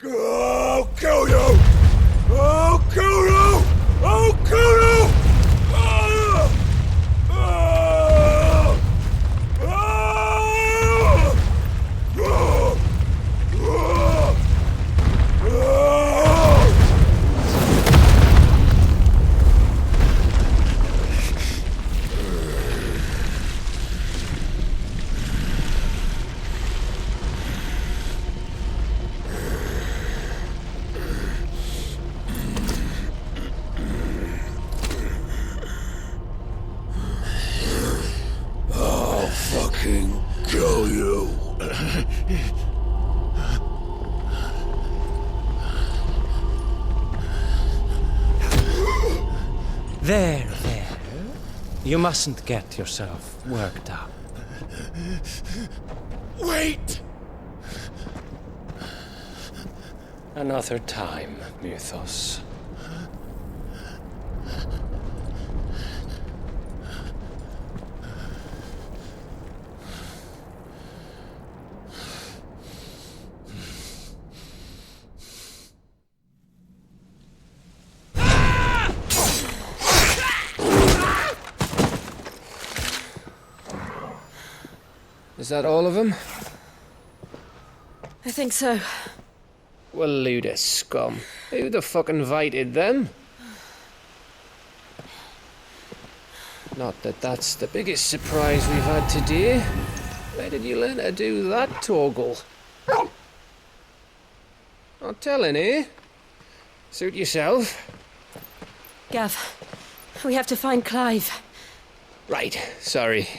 I'll kill you! I'll kill you! I'll kill you! I'll fucking kill you. There. You mustn't get yourself worked up. Wait! Another time, Mythos. Is that all of them? I think so. Well, load of scum. Who the fuck invited them? Not that that's the biggest surprise we've had today. Where did you learn to do that, Torgal? Not telling, eh? Suit yourself. Gav, we have to find Clive. Right, sorry.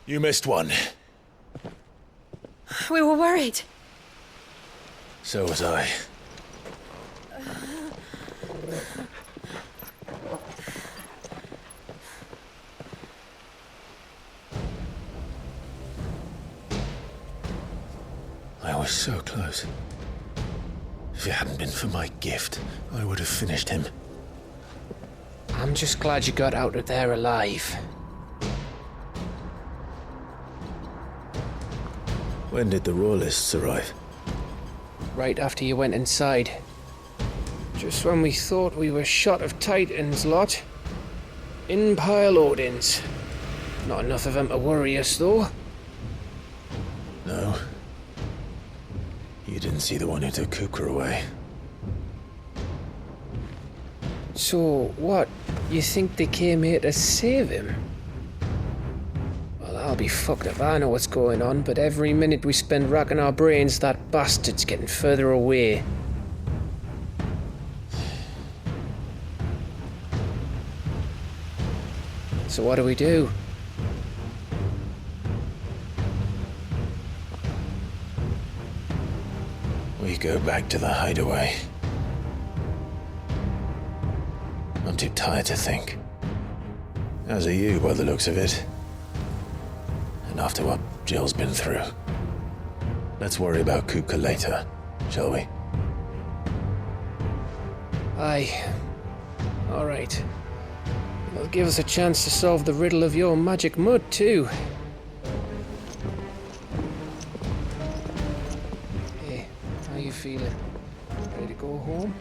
You missed one. We were worried. So was I. I was so close. If it hadn't been for my gift, I would have finished him. I'm just glad you got out of there alive. When did the Royalists arrive? Right after you went inside. Just when we thought we were shot of Titans, lot. Empire Odins. Not enough of them to worry us, though. No. You didn't see the one who took Kukra away. So, what? You think they came here to save him? Well, I'll be fucked if I know what's going on, but every minute we spend racking our brains, that bastard's getting further away. So what do we do? We go back to the hideaway. I'm too tired to think. As are you, by the looks of it. And after what Jill's been through. Let's worry about Kupka later, shall we? Aye. All right. It'll give us a chance to solve the riddle of your magic mud, too. Hey, how you feeling? Ready to go home?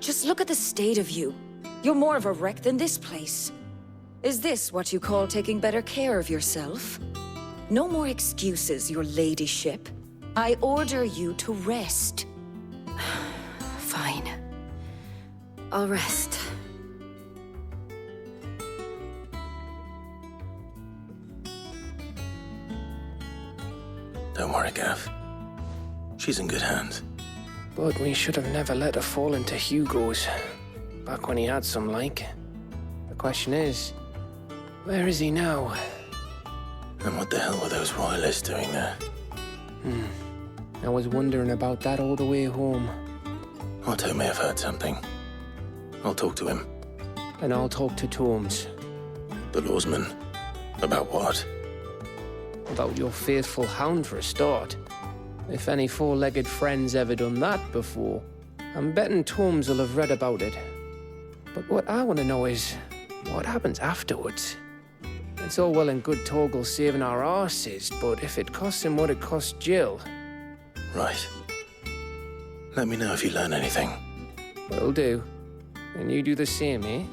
Just look at the state of you. You're more of a wreck than this place. Is this what you call taking better care of yourself? No more excuses, your ladyship. I order you to rest. Fine. I'll rest. Don't worry, Gav. She's in good hands. But we should have never let her fall into Hugo's. Back when he had some like. The question is, where is he now? And what the hell were those royalists doing there? I was wondering about that all the way home. Otto may have heard something. I'll talk to him. And I'll talk to Tomes. The lawsman? About what? About your faithful hound for a start. If any four-legged friend's ever done that before, I'm betting Tomes will have read about it. But what I want to know is, what happens afterwards? It's all well and good Torgal saving our arses, but if it costs him what it cost Jill... Right. Let me know if you learn anything. Will do. And you do the same, eh?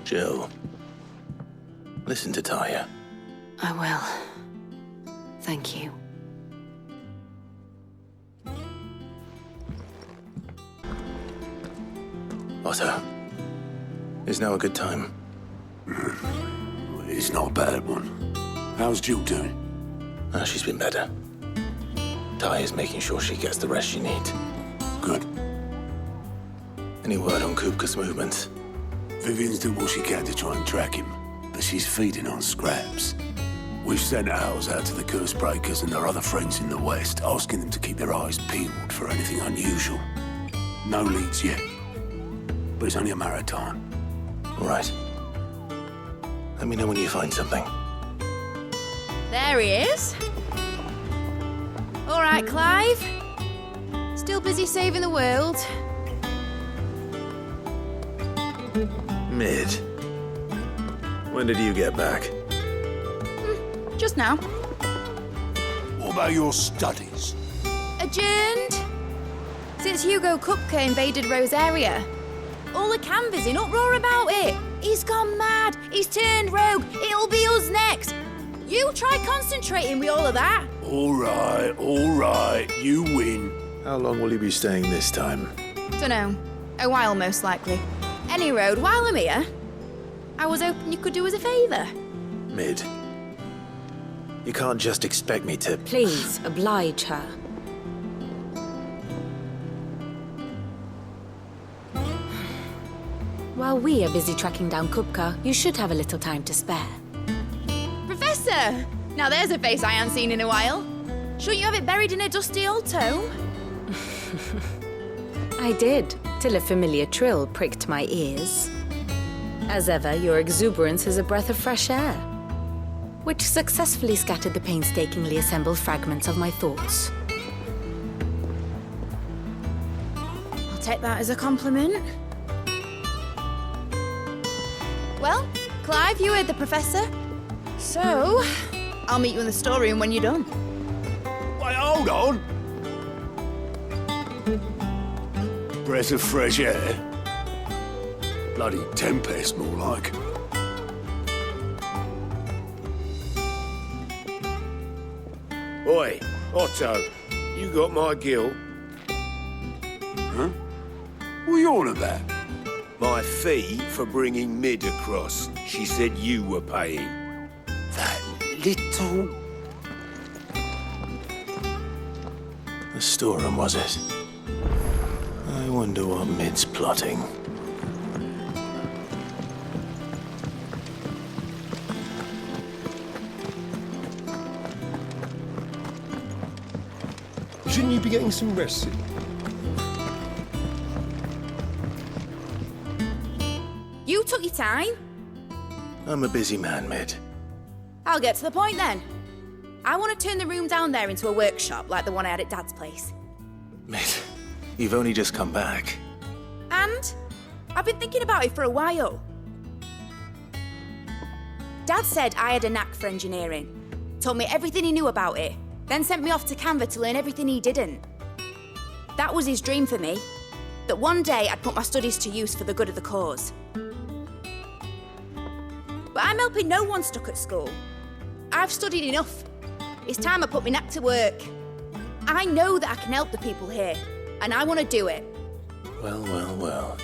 Jill. Listen to Taya. I will. Thank you. Otto. Is now a good time? It's not a bad one. How's Jill doing? She's been better. Taya's making sure she gets the rest she needs. Good. Any word on Kupka's movements? Vivian's doing what she can to try and track him, but she's feeding on scraps. We've sent ours out to the curse breakers and their other friends in the west, asking them to keep their eyes peeled for anything unusual. No leads yet, but it's only a matter of time. All right. Let me know when you find something. There he is. All right, Clive. Still busy saving the world. Mid. When did you get back? Just now. What about your studies? Adjourned. Since Hugo Kupka invaded Rosaria. All the canvass in uproar about it. He's gone mad. He's turned rogue. It'll be us next. You try concentrating with all of that. All right. You win. How long will you be staying this time? Dunno. A while, most likely. Any road, while I'm here, I was hoping you could do us a favour. Mid. You can't just expect me to... Please, oblige her. While we are busy tracking down Kupka, you should have a little time to spare. Professor! Now there's a face I haven't seen in a while. Shouldn't you have it buried in a dusty old tome? I did, till a familiar trill pricked my ears. As ever, your exuberance is a breath of fresh air, which successfully scattered the painstakingly assembled fragments of my thoughts. I'll take that as a compliment. Well, Clive, you heard the professor. So, I'll meet you in the storeroom when you're done. Wait, hold on. Breath of fresh air. Bloody tempest, more like. Oi, Otto, you got my gill? Huh? What are you on about? My fee for bringing Mid across. She said you were paying. That little... The storeroom, was it? I wonder what Mid's plotting. Shouldn't you be getting some rest? You took your time. I'm a busy man, Mid. I'll get to the point then. I want to turn the room down there into a workshop like the one I had at Dad's place. Mid, you've only just come back. And I've been thinking about it for a while. Dad said I had a knack for engineering. Told me everything he knew about it. then sent me off to Canva to learn everything he didn't. That was his dream for me, that one day I'd put my studies to use for the good of the cause. But I'm helping no one stuck at school. I've studied enough. It's time I put my knack to work. I know that I can help the people here, and I want to do it. Well, well, well.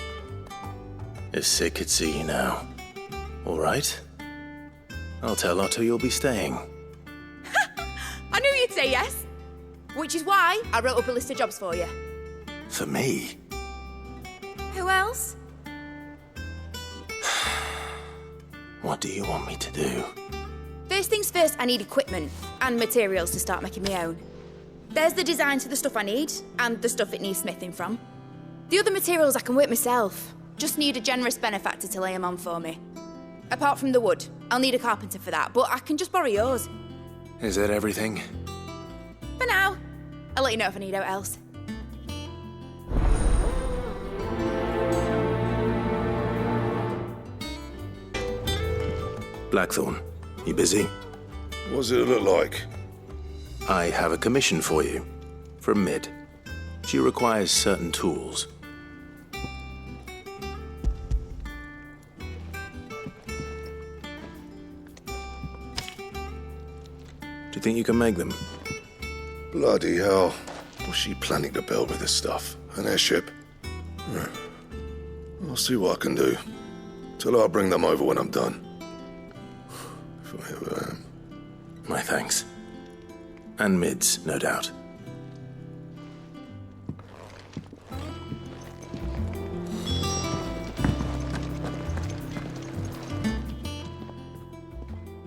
If Sid could see you now. All right. I'll tell Otto you'll be staying. I knew you'd say yes. Which is why I wrote up a list of jobs for you. For me? Who else? What do you want me to do? First things first, I need equipment and materials to start making my own. There's the designs for the stuff I need, and the stuff it needs smithing from. The other materials I can work myself. Just need a generous benefactor to lay them on for me. Apart from the wood, I'll need a carpenter for that, but I can just borrow yours. Is that everything? For now. I'll let you know if I need out else. Blackthorn, you busy? What's it look like? I have a commission for you. From Mid. She requires certain tools. Do you think you can make them? Bloody hell. What's she planning to build with this stuff? An airship? I'll see what I can do. Tell her I'll bring them over when I'm done. If I ever am. My thanks. And Mid's, no doubt.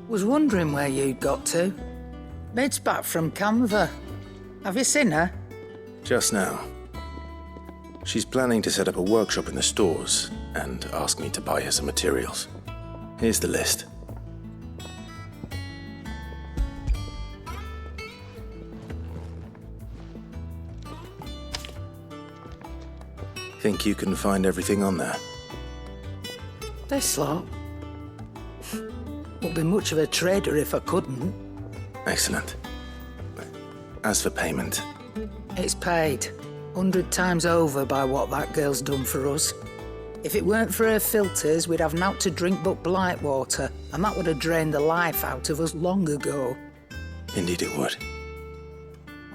Was wondering where you'd got to. Mid's back from Canva. Have you seen her? Just now. She's planning to set up a workshop in the stores and ask me to buy her some materials. Here's the list. Think you can find everything on there? This lot. Wouldn't be much of a trader if I couldn't. Excellent. As for payment? It's paid 100 times over by what that girl's done for us. If it weren't for her filters, we'd have naught to drink but blight water, and that would have drained the life out of us long ago. Indeed it would.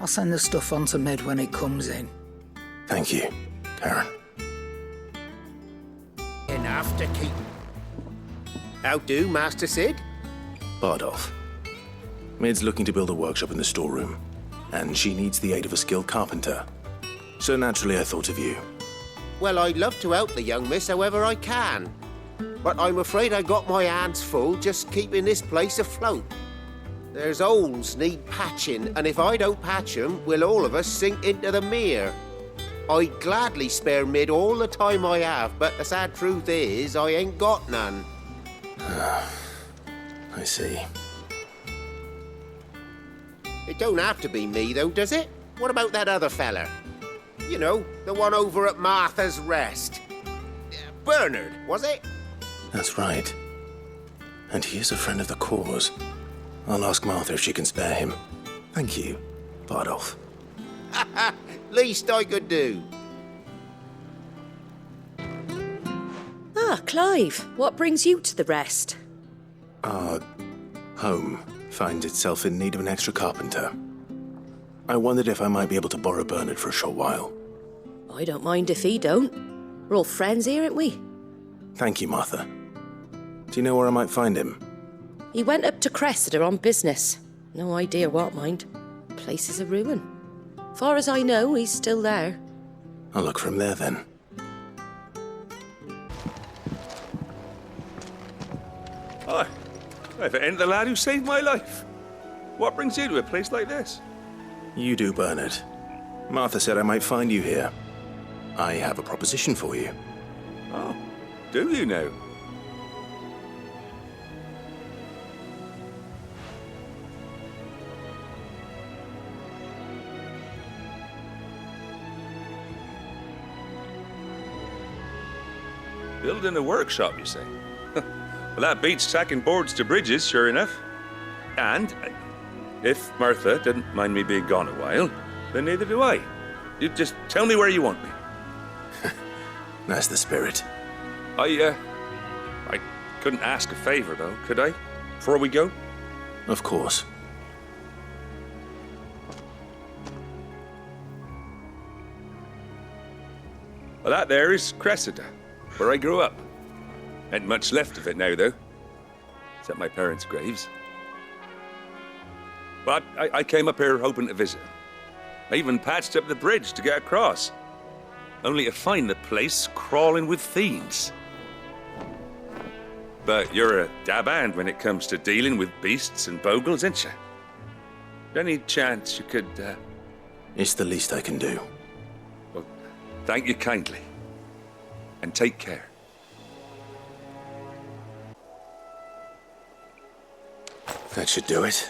I'll send the stuff on to Mid when it comes in. Thank you, Karen. Enough to keep. How do, Master Sid? Bardolph. Mid's looking to build a workshop in the storeroom, and she needs the aid of a skilled carpenter. So naturally I thought of you. Well, I'd love to help the young miss however I can. But I'm afraid I got my hands full just keeping this place afloat. There's holes need patching, and if I don't patch them, we'll all of us sink into the mere. I'd gladly spare Mid all the time I have, but the sad truth is, I ain't got none. I see. It don't have to be me, though, does it? What about that other fella? You know, the one over at Martha's Rest. Bernard, was it? That's right. And he is a friend of the cause. I'll ask Martha if she can spare him. Thank you, Bardolph. Least I could do. Ah, Clive, what brings you to the Rest? Our home finds itself in need of an extra carpenter. I wondered if I might be able to borrow Bernard for a short while. I don't mind if he don't. We're all friends here, aren't we? Thank you, Martha. Do you know where I might find him? He went up to Cressida on business. No idea what, mind. Place is a ruin. Far as I know, he's still there. I'll look for him there then. Hi. If it ain't the lad who saved my life. What brings you to a place like this? You do, Bernard. Martha said I might find you here. I have a proposition for you. Oh, do you now? Building a workshop, you say? Well, that beats tacking boards to bridges, sure enough. And If Martha didn't mind me being gone a while, then neither do I. You just tell me where you want me. That's the spirit. I couldn't ask a favor, though, could I? Before we go? Of course. Well, that there is Cressida, where I grew up. Ain't much left of it now, though. Except my parents' graves. But I came up here hoping to visit. I even patched up the bridge to get across. Only to find the place crawling with fiends. But you're a dab hand when it comes to dealing with beasts and bogles, ain't you? Any chance you could, It's the least I can do. Well, thank you kindly. And take care. That should do it.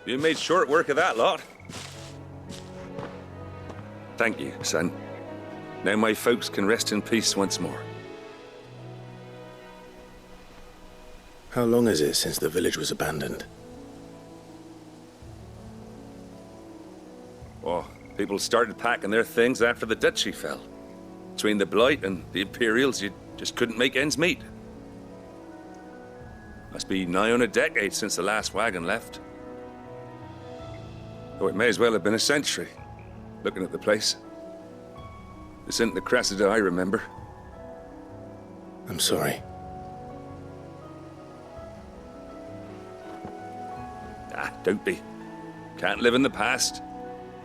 You made short work of that lot. Thank you, son. Now my folks can rest in peace once more. How long is it since the village was abandoned? Oh, people started packing their things after the duchy fell. Between the Blight and the Imperials, you just couldn't make ends meet. Must be nigh on a decade since the last wagon left. Oh, it may as well have been a century, looking at the place. This isn't the Cressida I remember. I'm sorry. Don't be. Can't live in the past,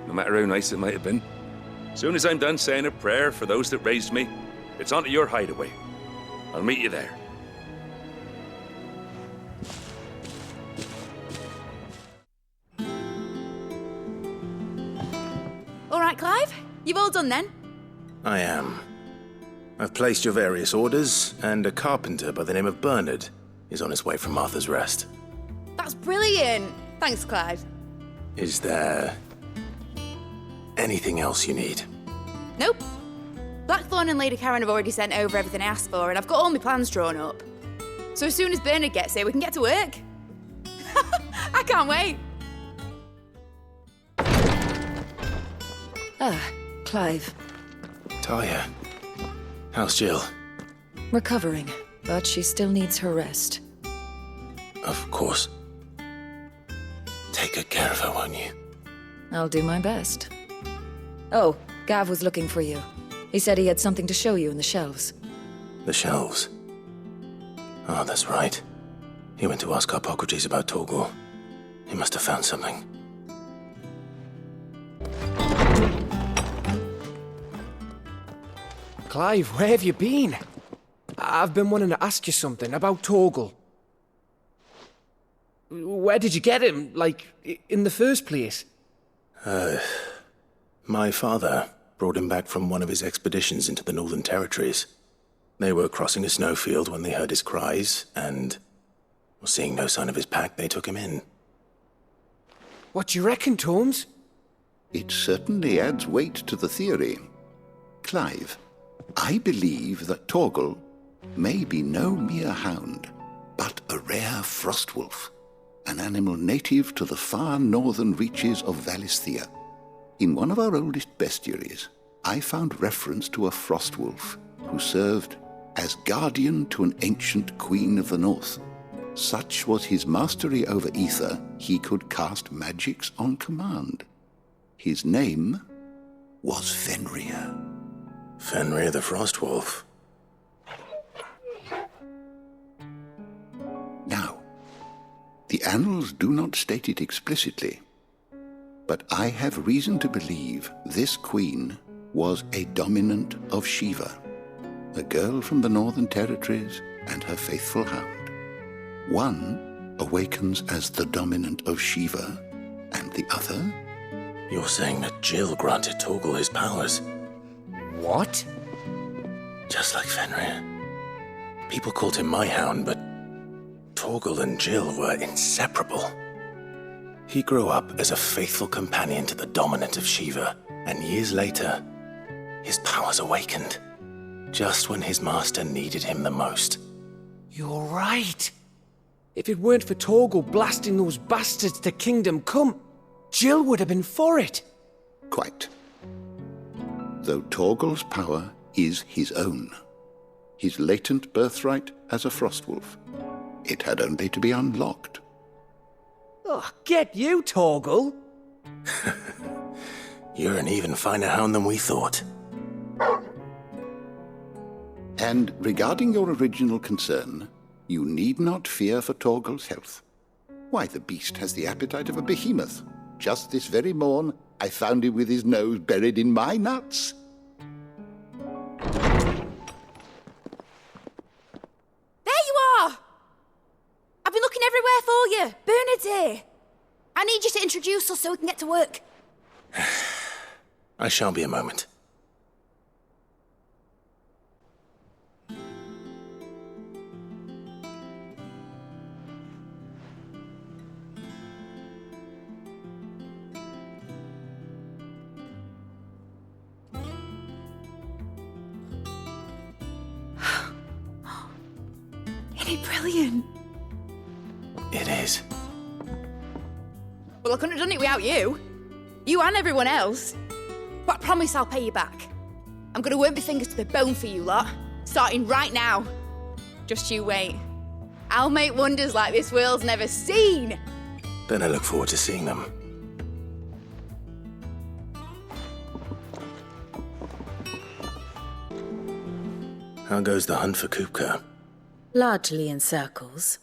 no matter how nice it might have been. Soon as I'm done saying a prayer for those that raised me, it's onto your hideaway. I'll meet you there. All right, Clive. You've all done then? I am. I've placed your various orders, and a carpenter by the name of Bernard is on his way from Martha's Rest. That's brilliant. Thanks, Clive. Is there anything else you need? Nope. Blackthorn and Lady Karen have already sent over everything I asked for, and I've got all my plans drawn up. So as soon as Bernard gets here, we can get to work. I can't wait. Ah, Clive. Talia. How's Jill? Recovering, but she still needs her rest. Of course. Take good care of her, won't you? I'll do my best. Oh, Gav was looking for you. He said he had something to show you in the shelves. The shelves? Oh, that's right. He went to ask Harpocrates about Torgal. He must have found something. Clive, where have you been? I've been wanting to ask you something about Torgal. Where did you get him, like, in the first place? My father brought him back from one of his expeditions into the Northern Territories. They were crossing a snowfield when they heard his cries, and, seeing no sign of his pack, they took him in. What do you reckon, Torms? It certainly adds weight to the theory. Clive, I believe that Torgal may be no mere hound, but a rare frostwolf, an animal native to the far northern reaches of Valisthea. In one of our oldest bestiaries, I found reference to a frostwolf who served as guardian to an ancient queen of the north. Such was his mastery over ether, he could cast magics on command. His name was Fenrir. Fenrir the Frostwolf. Now, the annals do not state it explicitly, but I have reason to believe this queen was a dominant of Shiva, a girl from the Northern Territories and her faithful hound. One awakens as the dominant of Shiva, and the other? You're saying that Jill granted Torgal his powers? What? Just like Fenrir. People called him my hound, but Torgal and Jill were inseparable. He grew up as a faithful companion to the dominant of Shiva, and years later, his powers awakened, just when his master needed him the most. You're right. If it weren't for Torgal blasting those bastards to Kingdom Come, Jill would have been for it. Quite. Though Torgal's power is his own, his latent birthright as a Frostwolf, it had only to be unlocked. Oh, get you, Torgal! You're an even finer hound than we thought. And regarding your original concern, you need not fear for Torgal's health. Why, the beast has the appetite of a behemoth. Just this very morn, I found him with his nose buried in my nuts. There you are! I've been looking everywhere for you. Bernard's here. I need you to introduce us so we can get to work. I shan't be a moment. Isn't it brilliant? It is. Well, I couldn't have done it without you. You and everyone else. But I promise I'll pay you back. I'm gonna work my fingers to the bone for you lot, starting right now. Just you wait. I'll make wonders like this world's never seen. Then I look forward to seeing them. How goes the hunt for Kupka? Largely in circles.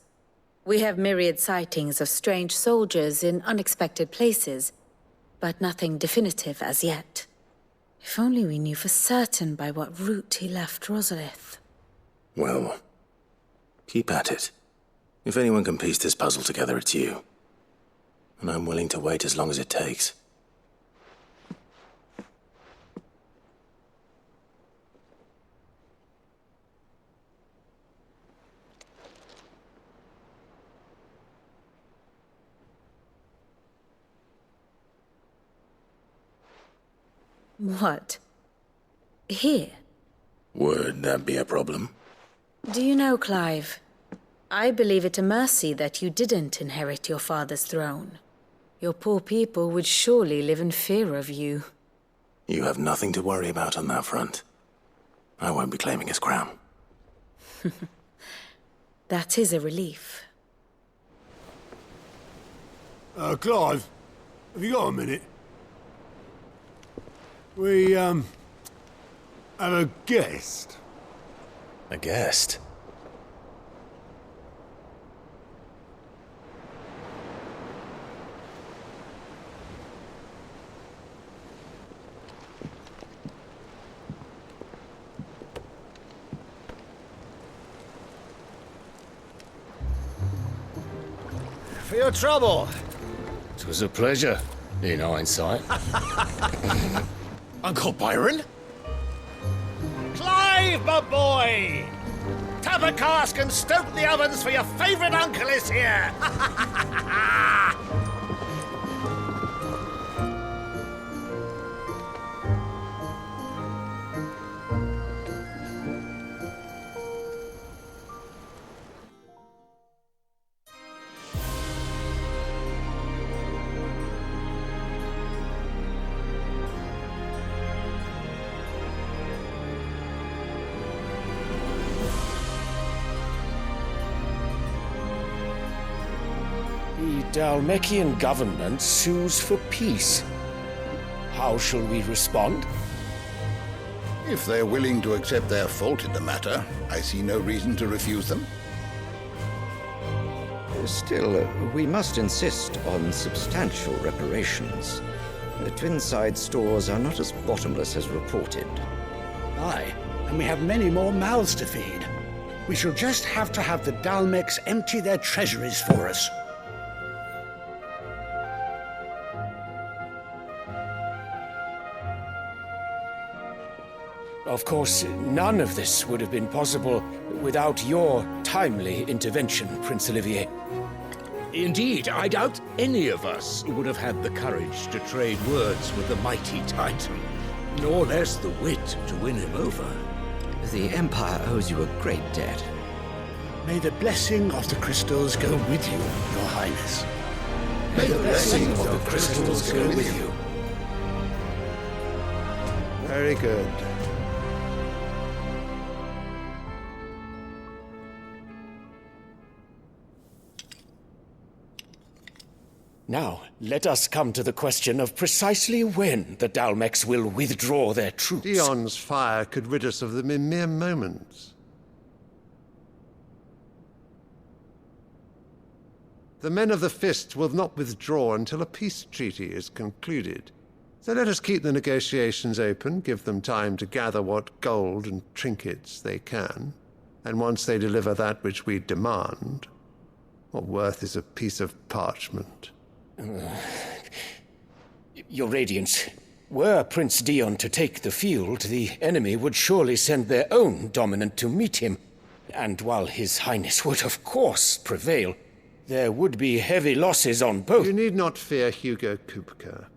We have myriad sightings of strange soldiers in unexpected places, but nothing definitive as yet. If only we knew for certain by what route he left Rosalith. Well, keep at it. If anyone can piece this puzzle together, it's you. And I'm willing to wait as long as it takes. What? Here? Would that be a problem? Do you know, Clive? I believe it a mercy that you didn't inherit your father's throne. Your poor people would surely live in fear of you. You have nothing to worry about on that front. I won't be claiming his crown. That is a relief. Clive, have you got a minute? We, have a guest. A guest? For your trouble. It was a pleasure, in hindsight. Uncle Byron? Clive, my boy! Tap a cask and stoke the ovens for your favourite uncle is here! The Dalmekian government sues for peace. How shall we respond? If they're willing to accept their fault in the matter, I see no reason to refuse them. Still, we must insist on substantial reparations. The Twinside stores are not as bottomless as reported. Aye, and we have many more mouths to feed. We shall just have to have the Dalmecs empty their treasuries for us. Of course, none of this would have been possible without your timely intervention, Prince Olivier. Indeed, I doubt any of us would have had the courage to trade words with the mighty Titan, nor less the wit to win him over. The Empire owes you a great debt. May the blessing of the crystals go with you, Your Highness. May the blessing of the crystals go with you. Very good. Now, let us come to the question of precisely when the Dalmex will withdraw their troops. Dion's fire could rid us of them in mere moments. The men of the Fist will not withdraw until a peace treaty is concluded. So let us keep the negotiations open, give them time to gather what gold and trinkets they can, and once they deliver that which we demand, what worth is a piece of parchment? Your Radiance, were Prince Dion to take the field, the enemy would surely send their own dominant to meet him. And while His Highness would of course prevail, there would be heavy losses on both. You need not fear Hugo Kupka.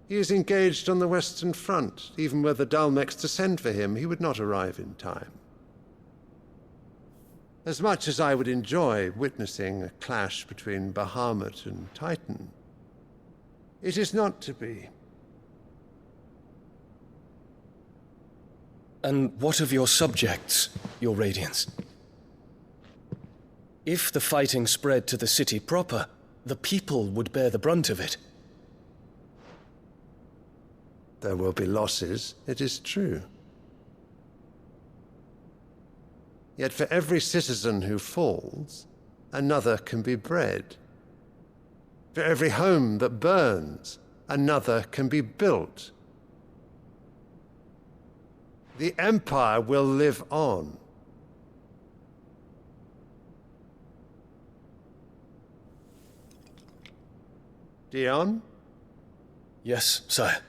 He is engaged on the Western Front. Even were the Dalmex to send for him, he would not arrive in time. As much as I would enjoy witnessing a clash between Bahamut and Titan, it is not to be. And what of your subjects, Your Radiance? If the fighting spread to the city proper, the people would bear the brunt of it. There will be losses, it is true. Yet for every citizen who falls, another can be bred. For every home that burns, another can be built. The Empire will live on. Dion? Yes, sire.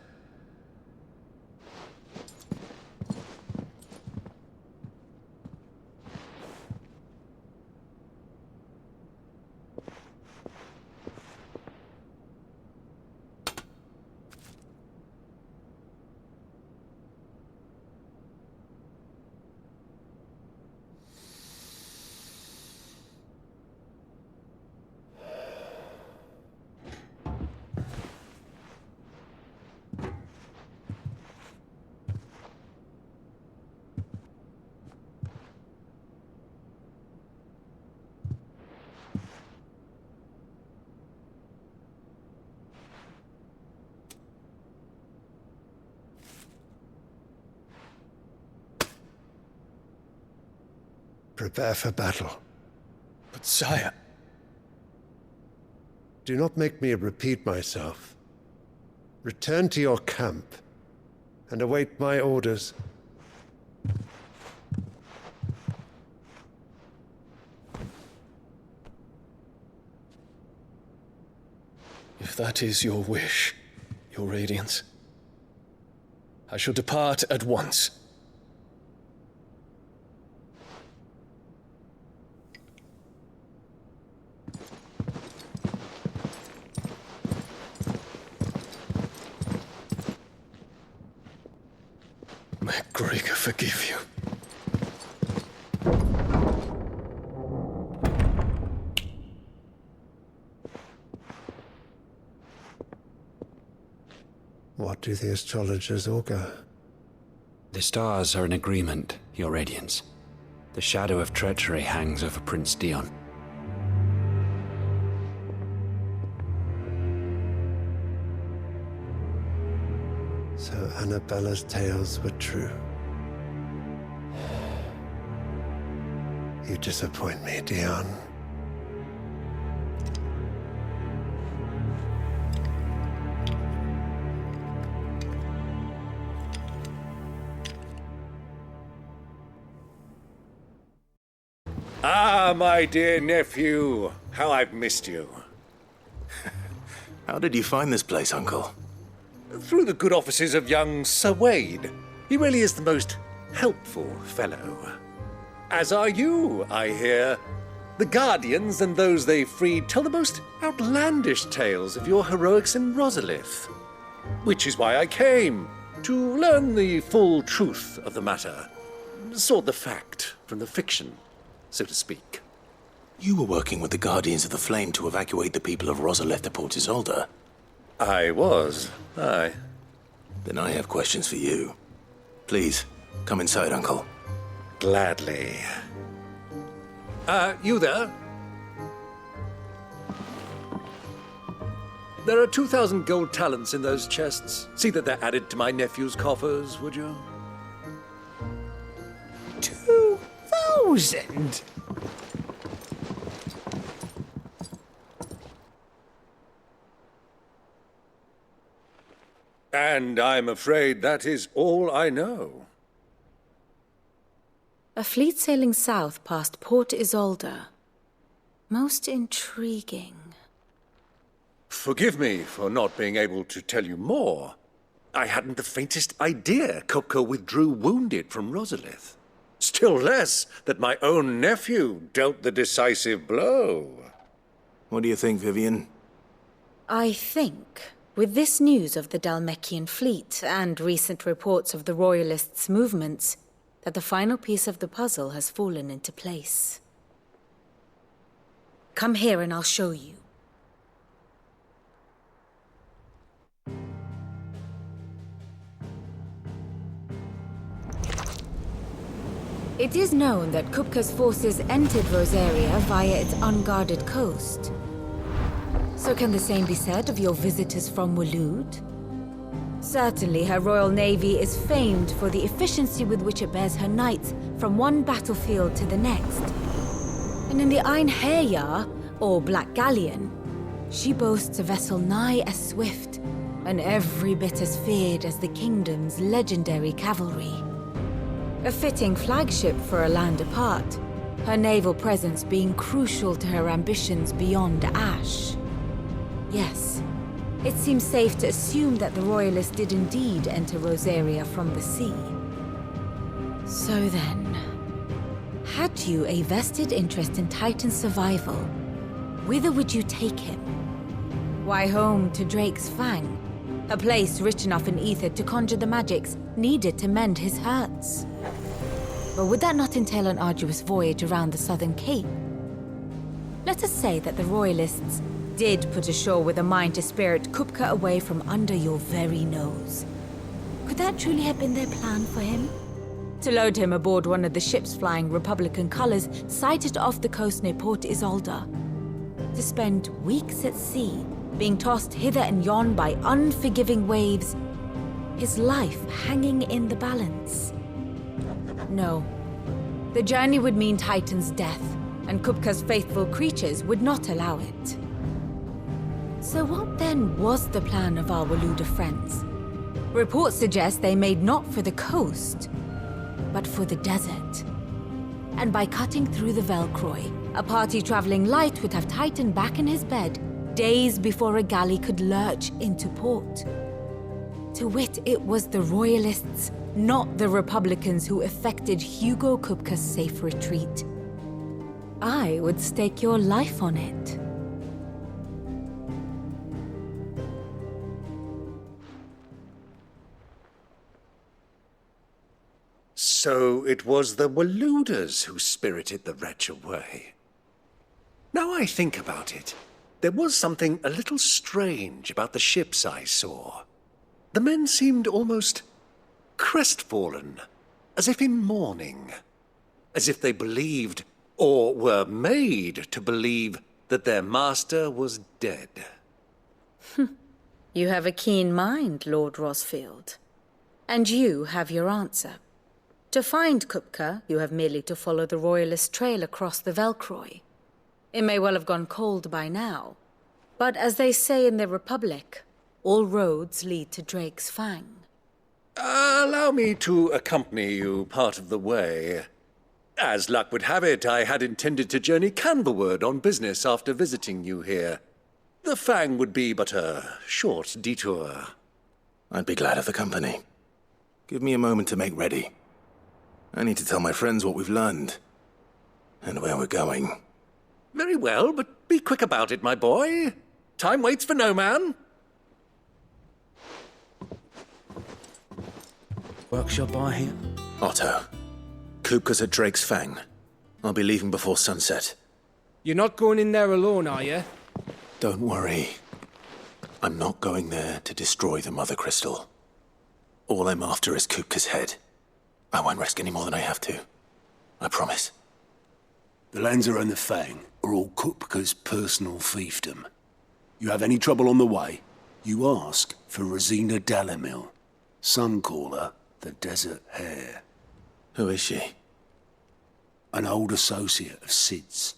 Prepare for battle. But sire... Do not make me repeat myself. Return to your camp and await my orders. If that is your wish, Your Radiance, I shall depart at once. May Gregor forgive you. What do the astrologers augur? The stars are in agreement, Your Radiance. The shadow of treachery hangs over Prince Dion. So Annabella's tales were true. You disappoint me, Dion. Ah, my dear nephew, how I've missed you. How did you find this place, Uncle? Through the good offices of young Sir Wade. He really is the most helpful fellow. As are you, I hear. The Guardians and those they freed tell the most outlandish tales of your heroics in Rosalith. Which is why I came, to learn the full truth of the matter. Sort the fact from the fiction. so to speak. You were working with the Guardians of the Flame to evacuate the people of Rosalith to Port Isolde. I was, aye. Then I have questions for you. Please, come inside, Uncle. Gladly. You there? There are 2,000 gold talents in those chests. See that they're added to my nephew's coffers, would you? 2,000? And I'm afraid that is all I know. A fleet sailing south past Port Isolde. Most intriguing. Forgive me for not being able to tell you more. I hadn't the faintest idea Kupka withdrew wounded from Rosalith. Still less that my own nephew dealt the decisive blow. What do you think, Vivian? I think, with this news of the Dhalmekian fleet and recent reports of the Royalists' movements, that the final piece of the puzzle has fallen into place. Come here and I'll show you. It is known that Kupka's forces entered Rosaria via its unguarded coast. So can the same be said of your visitors from Waloed? Certainly her Royal Navy is famed for the efficiency with which it bears her knights from one battlefield to the next. And in the Einherjar, or Black Galleon, she boasts a vessel nigh as swift and every bit as feared as the kingdom's legendary cavalry. A fitting flagship for a land apart, her naval presence being crucial to her ambitions beyond Ash. Yes, it seems safe to assume that the Royalists did indeed enter Rosaria from the sea. So then, had you a vested interest in Titan's survival, whither would you take him? Why, home to Drake's Fang, a place rich enough in ether to conjure the magics needed to mend his hurts. But would that not entail an arduous voyage around the southern cape? Let us say that the Royalists did put ashore with a mind to spirit Kupka away from under your very nose. Could that truly have been their plan for him? To load him aboard one of the ships flying Republican colors sighted off the coast near Port Isolde? To spend weeks at sea, being tossed hither and yon by unforgiving waves, his life hanging in the balance? No. The journey would mean Titan's death, and Kupka's faithful creatures would not allow it. So what then was the plan of our Waluda friends? Reports suggest they made not for the coast, but for the desert. And by cutting through the Velcroy, a party traveling light would have Titan back in his bed days before a galley could lurch into port. To wit, it was the Royalists, not the Republicans, who effected Hugo Kupka's safe retreat. I would stake your life on it. So it was the Waludas who spirited the wretch away. Now I think about it, there was something a little strange about the ships I saw. The men seemed almost crestfallen, as if in mourning, as if they believed, or were made to believe, that their master was dead. You have a keen mind, Lord Rosfield. And you have your answer. To find Kupka, you have merely to follow the Royalist trail across the Velcroy. It may well have gone cold by now, but as they say in the Republic, all roads lead to Drake's Fang. Allow me to accompany you part of the way. As luck would have it, I had intended to journey Canberward on business after visiting you here. The Fang would be but a short detour. I'd be glad of the company. Give me a moment to make ready. I need to tell my friends what we've learned, and where we're going. Very well, but be quick about it, my boy. Time waits for no man. Workshop by here? Otto, Kupka's at Drake's Fang. I'll be leaving before sunset. You're not going in there alone, are you? Don't worry. I'm not going there to destroy the Mother Crystal. All I'm after is Kupka's head. I won't risk any more than I have to. I promise. The Lanza and the Fang are all Kupka's personal fiefdom. You have any trouble on the way, you ask for Rosina Dalamil. Some call her the Desert Hare. Who is she? An old associate of Sid's,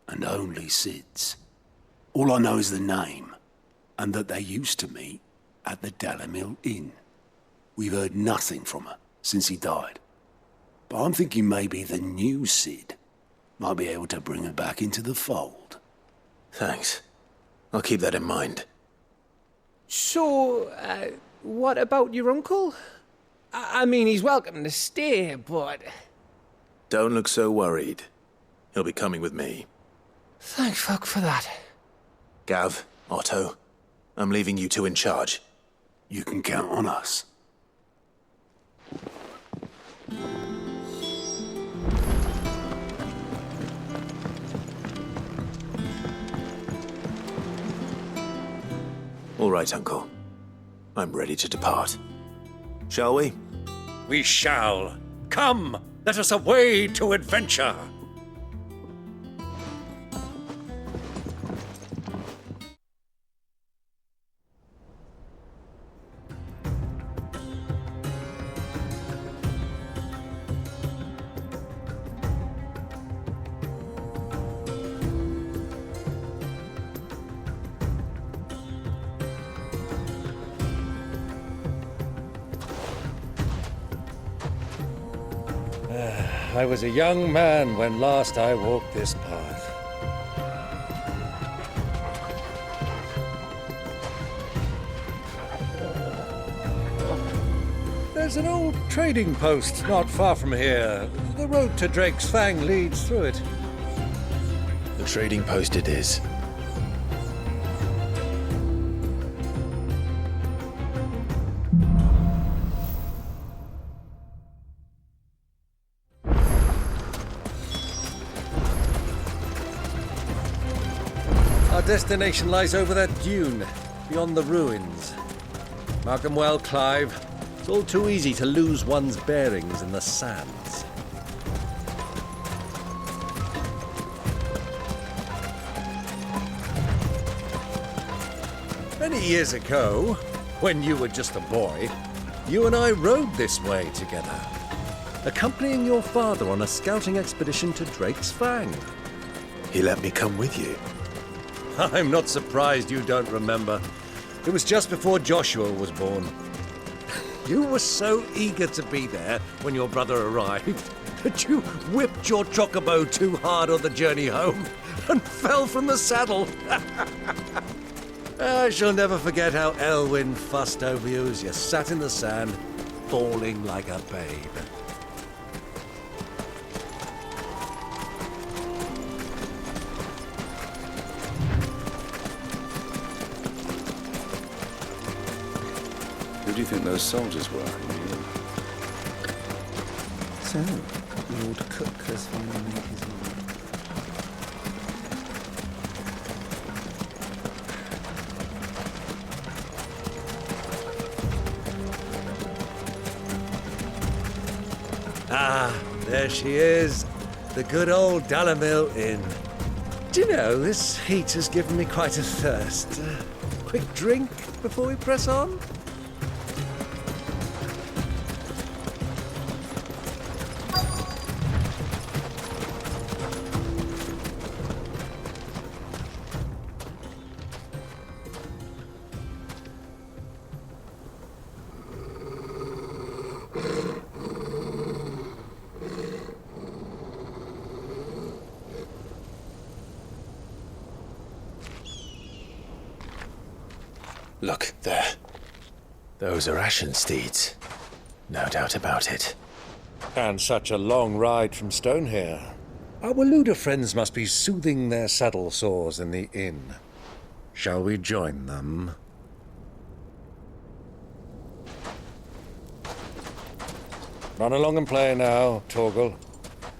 and only Sid's. All I know is the name, and that they used to meet at the Dalamil Inn. We've heard nothing from her since he died. But I'm thinking maybe the new Sid might be able to bring her back into the fold. Thanks. I'll keep that in mind. So, what about your uncle? I mean, he's welcome to stay, but... Don't look so worried. He'll be coming with me. Thank fuck for that. Gav, Otto, I'm leaving you two in charge. You can count on us. All right, Uncle. I'm ready to depart. Shall we? We shall. Come, let us away to adventure. I was a young man when last I walked this path. There's an old trading post not far from here. The road to Drake's Fang leads through it. The trading post it is. Our destination lies over that dune, beyond the ruins. Mark 'em well, Clive. It's all too easy to lose one's bearings in the sands. Many years ago, when you were just a boy, you and I rode this way together, accompanying your father on a scouting expedition to Drake's Fang. He let me come with you. I'm not surprised you don't remember. It was just before Joshua was born. You were so eager to be there when your brother arrived that you whipped your chocobo too hard on the journey home and fell from the saddle. I shall never forget how Elwyn fussed over you as you sat in the sand, bawling like a babe. Who do you think those soldiers were? So, Lord Cook has finally made his mind. Ah, there she is. The good old Dalamil Inn. Do you know, this heat has given me quite a thirst. Quick drink before we press on? Look, there. Those are Ashen steeds. No doubt about it. And such a long ride from Stonehere. Our Waluda friends must be soothing their saddle sores in the inn. Shall we join them? Run along and play now, Torgal.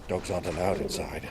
Dogs aren't allowed inside.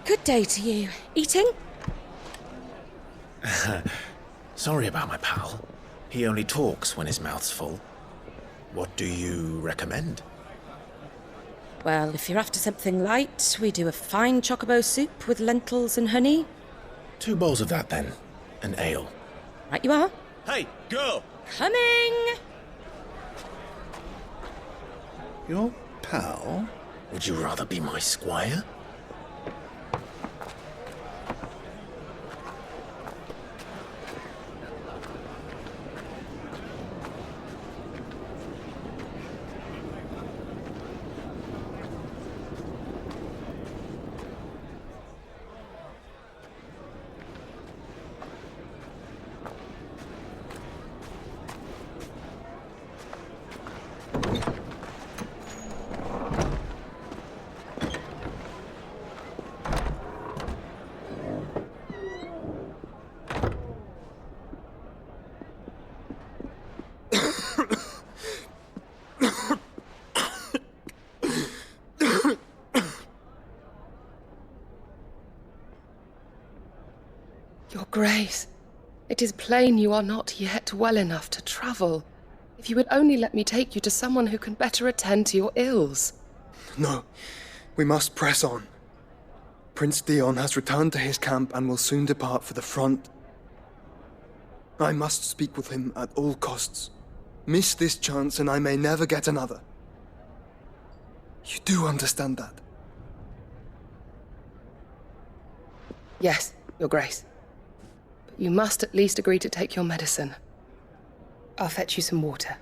Good day to you. Eating? Sorry about my pal. He only talks when his mouth's full. What do you recommend? Well, if you're after something light, we do a fine chocobo soup with lentils and honey. 2 bowls of that, then. An ale. Right you are. Hey, girl! Coming! Your pal? Would you rather be my squire? Your Grace, it is plain you are not yet well enough to travel. If you would only let me take you to someone who can better attend to your ills. No, we must press on. Prince Dion has returned to his camp and will soon depart for the front. I must speak with him at all costs. Miss this chance and I may never get another. You do understand that? Yes, Your Grace. But you must at least agree to take your medicine. I'll fetch you some water.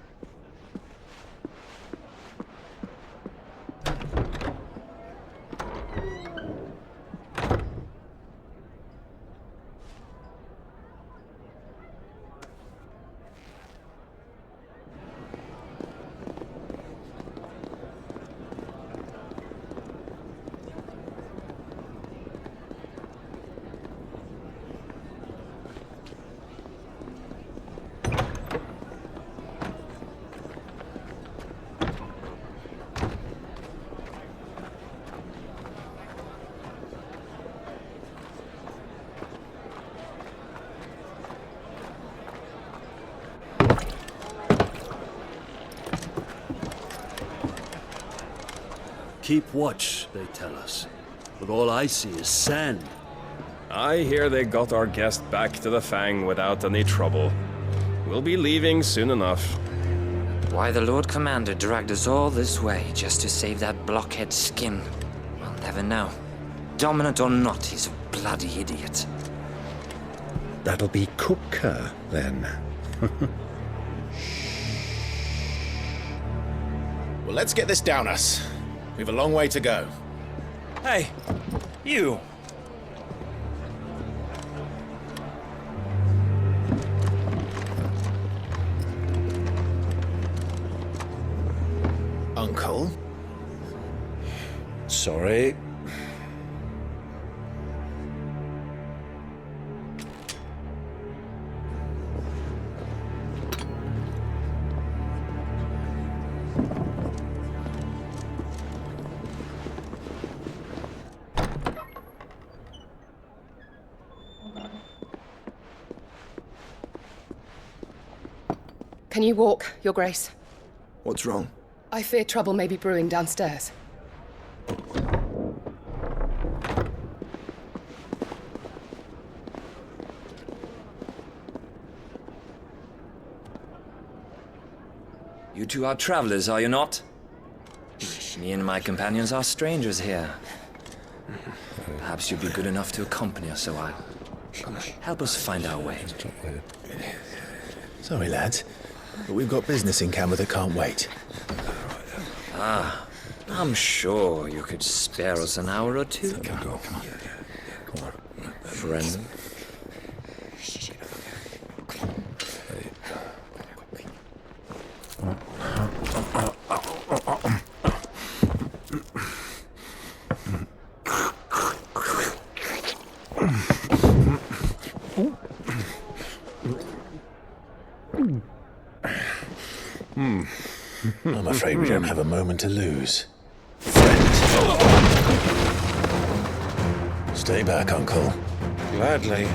Keep watch, they tell us. But all I see is sand. I hear they got our guest back to the Fang without any trouble. We'll be leaving soon enough. Why the Lord Commander dragged us all this way just to save that blockhead skin, we'll never know. Dominant or not, he's a bloody idiot. That'll be Cooker, then. Well, let's get this down us. We've a long way to go. Hey, you! Uncle? Sorry. Can you walk, Your Grace? What's wrong? I fear trouble may be brewing downstairs. You two are travelers, are you not? Me and my companions are strangers here. Perhaps you'd be good enough to accompany us a while. Help us find our way. Sorry, lads, but we've got business in camera that can't wait. Ah, I'm sure you could spare us an hour or two. Come on. Friend. I'm afraid we don't have a moment to lose. Stay back, Uncle. Gladly.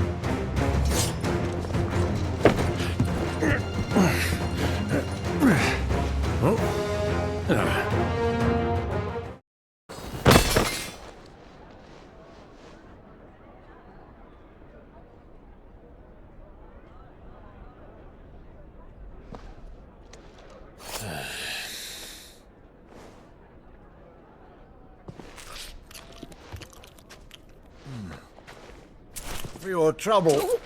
For your trouble.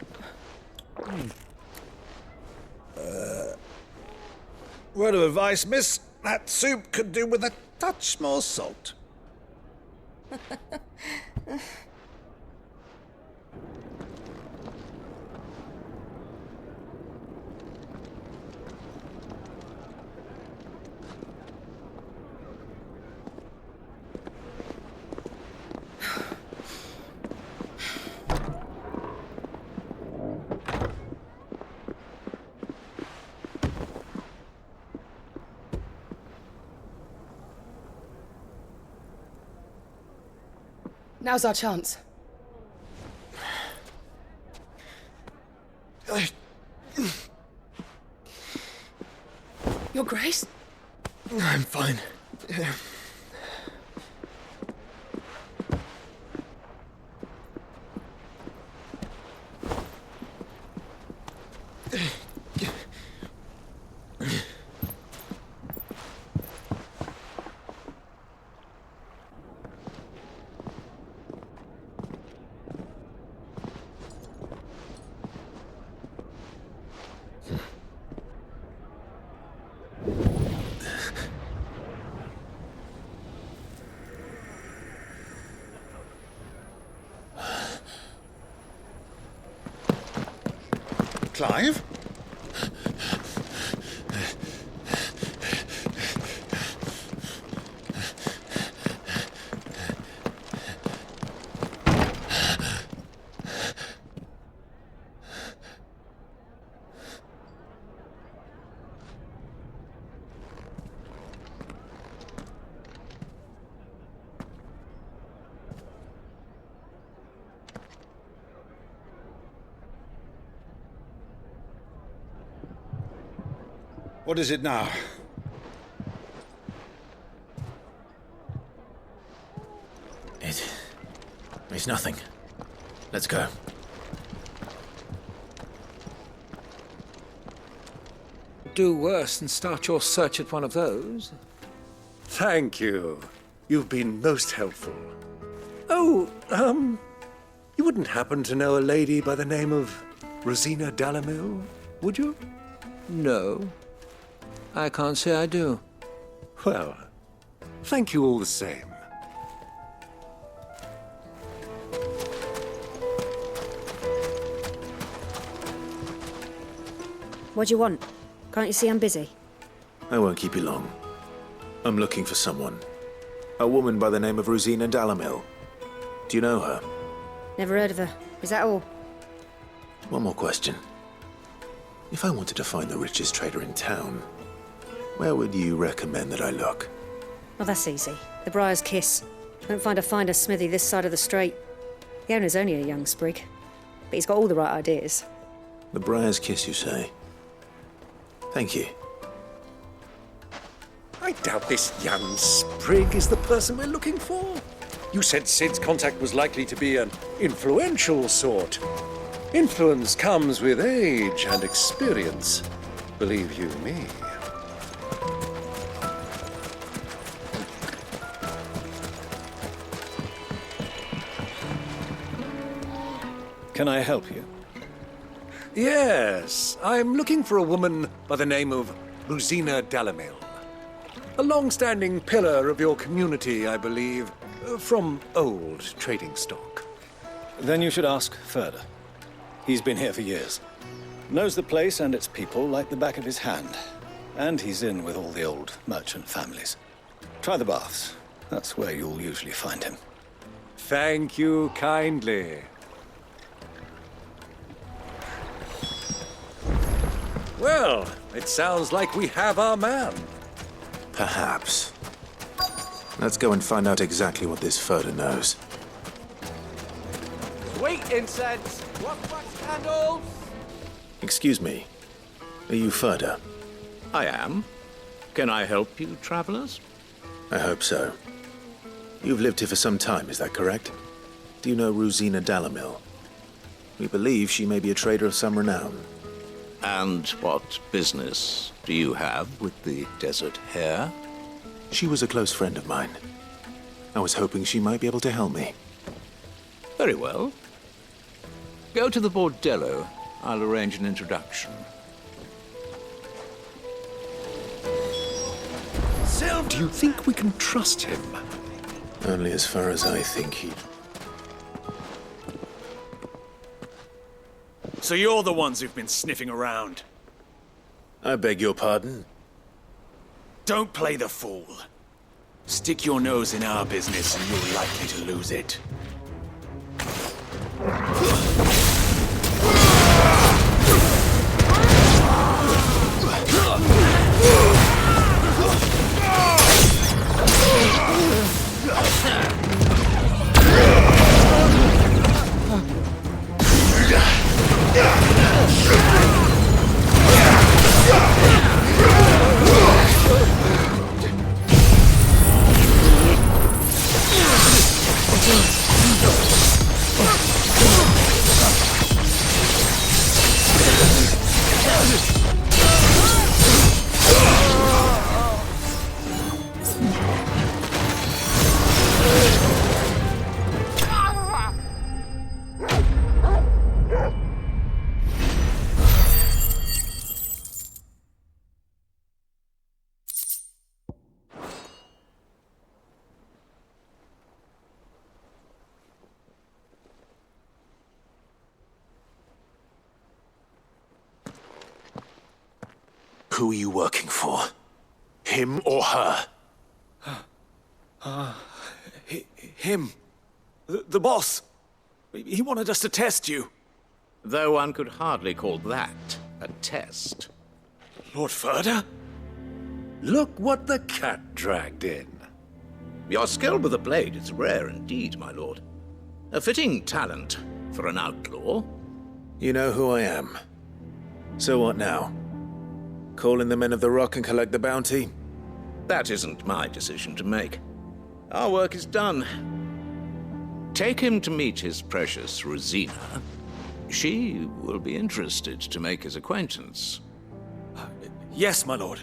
Word of advice, miss. That soup could do with a touch more salt. Now's our chance. Your Grace? I'm fine. Clive? What is it now? It's nothing. Let's go. Do worse than start your search at one of those. Thank you. You've been most helpful. Oh, you wouldn't happen to know a lady by the name of Rosina Dalamil, would you? No. I can't say I do. Well, thank you all the same. What do you want? Can't you see I'm busy? I won't keep you long. I'm looking for someone. A woman by the name of Rosina Dalamil. Do you know her? Never heard of her. Is that all? One more question. If I wanted to find the richest trader in town, where would you recommend that I look? Well, that's easy. The Briar's Kiss. Won't find a finer smithy this side of the strait. The owner's only a young sprig, but he's got all the right ideas. The Briar's Kiss, you say? Thank you. I doubt this young sprig is the person we're looking for. You said Sid's contact was likely to be an influential sort. Influence comes with age and experience, believe you me. Can I help you? Yes, I'm looking for a woman by the name of Rosina Dalamil. A long-standing pillar of your community, I believe, from old trading stock. Then you should ask Ferda. He's been here for years. Knows the place and its people like the back of his hand. And he's in with all the old merchant families. Try the baths. That's where you'll usually find him. Thank you kindly. Well, it sounds like we have our man. Perhaps. Let's go and find out exactly what this Ferda knows. Sweet incense! What wax candles? Excuse me. Are you Ferda? I am. Can I help you, travelers? I hope so. You've lived here for some time, is that correct? Do you know Rosina Dalamil? We believe she may be a trader of some renown. And what business do you have with the desert hare? She was a close friend of mine. I was hoping she might be able to help me. Very well. Go to the bordello. I'll arrange an introduction. Sylv, do you think we can trust him? Only as far as I think he... So you're the ones who've been sniffing around? I beg your pardon? Don't play the fool. Stick your nose in our business and you're likely to lose it. Who are you working for? Him or her? Him. The boss. He wanted us to test you. Though one could hardly call that a test. Lord Ferda? Look what the cat dragged in. Your skill with the blade is rare indeed, my lord. A fitting talent for an outlaw. You know who I am. So what now? Call in the men of the Rock and collect the bounty? That isn't my decision to make. Our work is done. Take him to meet his precious Rosina. She will be interested to make his acquaintance. Yes, my lord.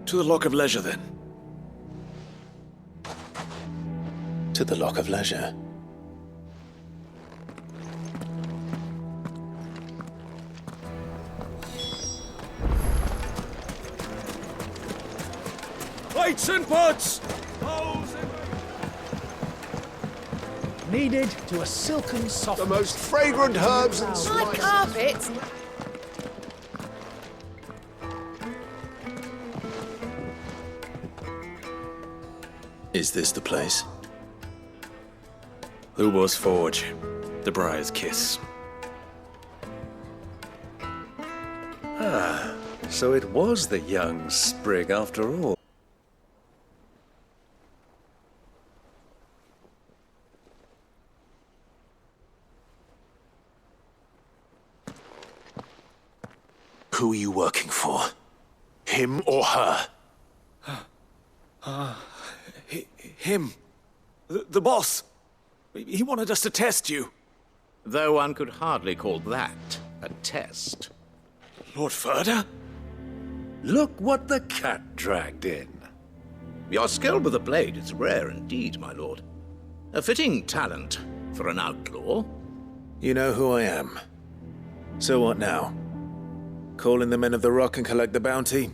To the Lock of Leisure, then. To the Lock of Leisure. Plates and pots! Needed to a silken soft. The most fragrant herbs and My spices. carpet! Is this the place? Lubo's Forge. The Briar's Kiss. Ah, so it was the young sprig after all. Who are you working for? Him or her? Him. The boss. He wanted us to test you. Though one could hardly call that a test. Lord Ferda? Look what the cat dragged in. Your skill with the blade is rare indeed, my lord. A fitting talent for for an outlaw. You know who I am. So what now? Call in the Men of the Rock and collect the bounty?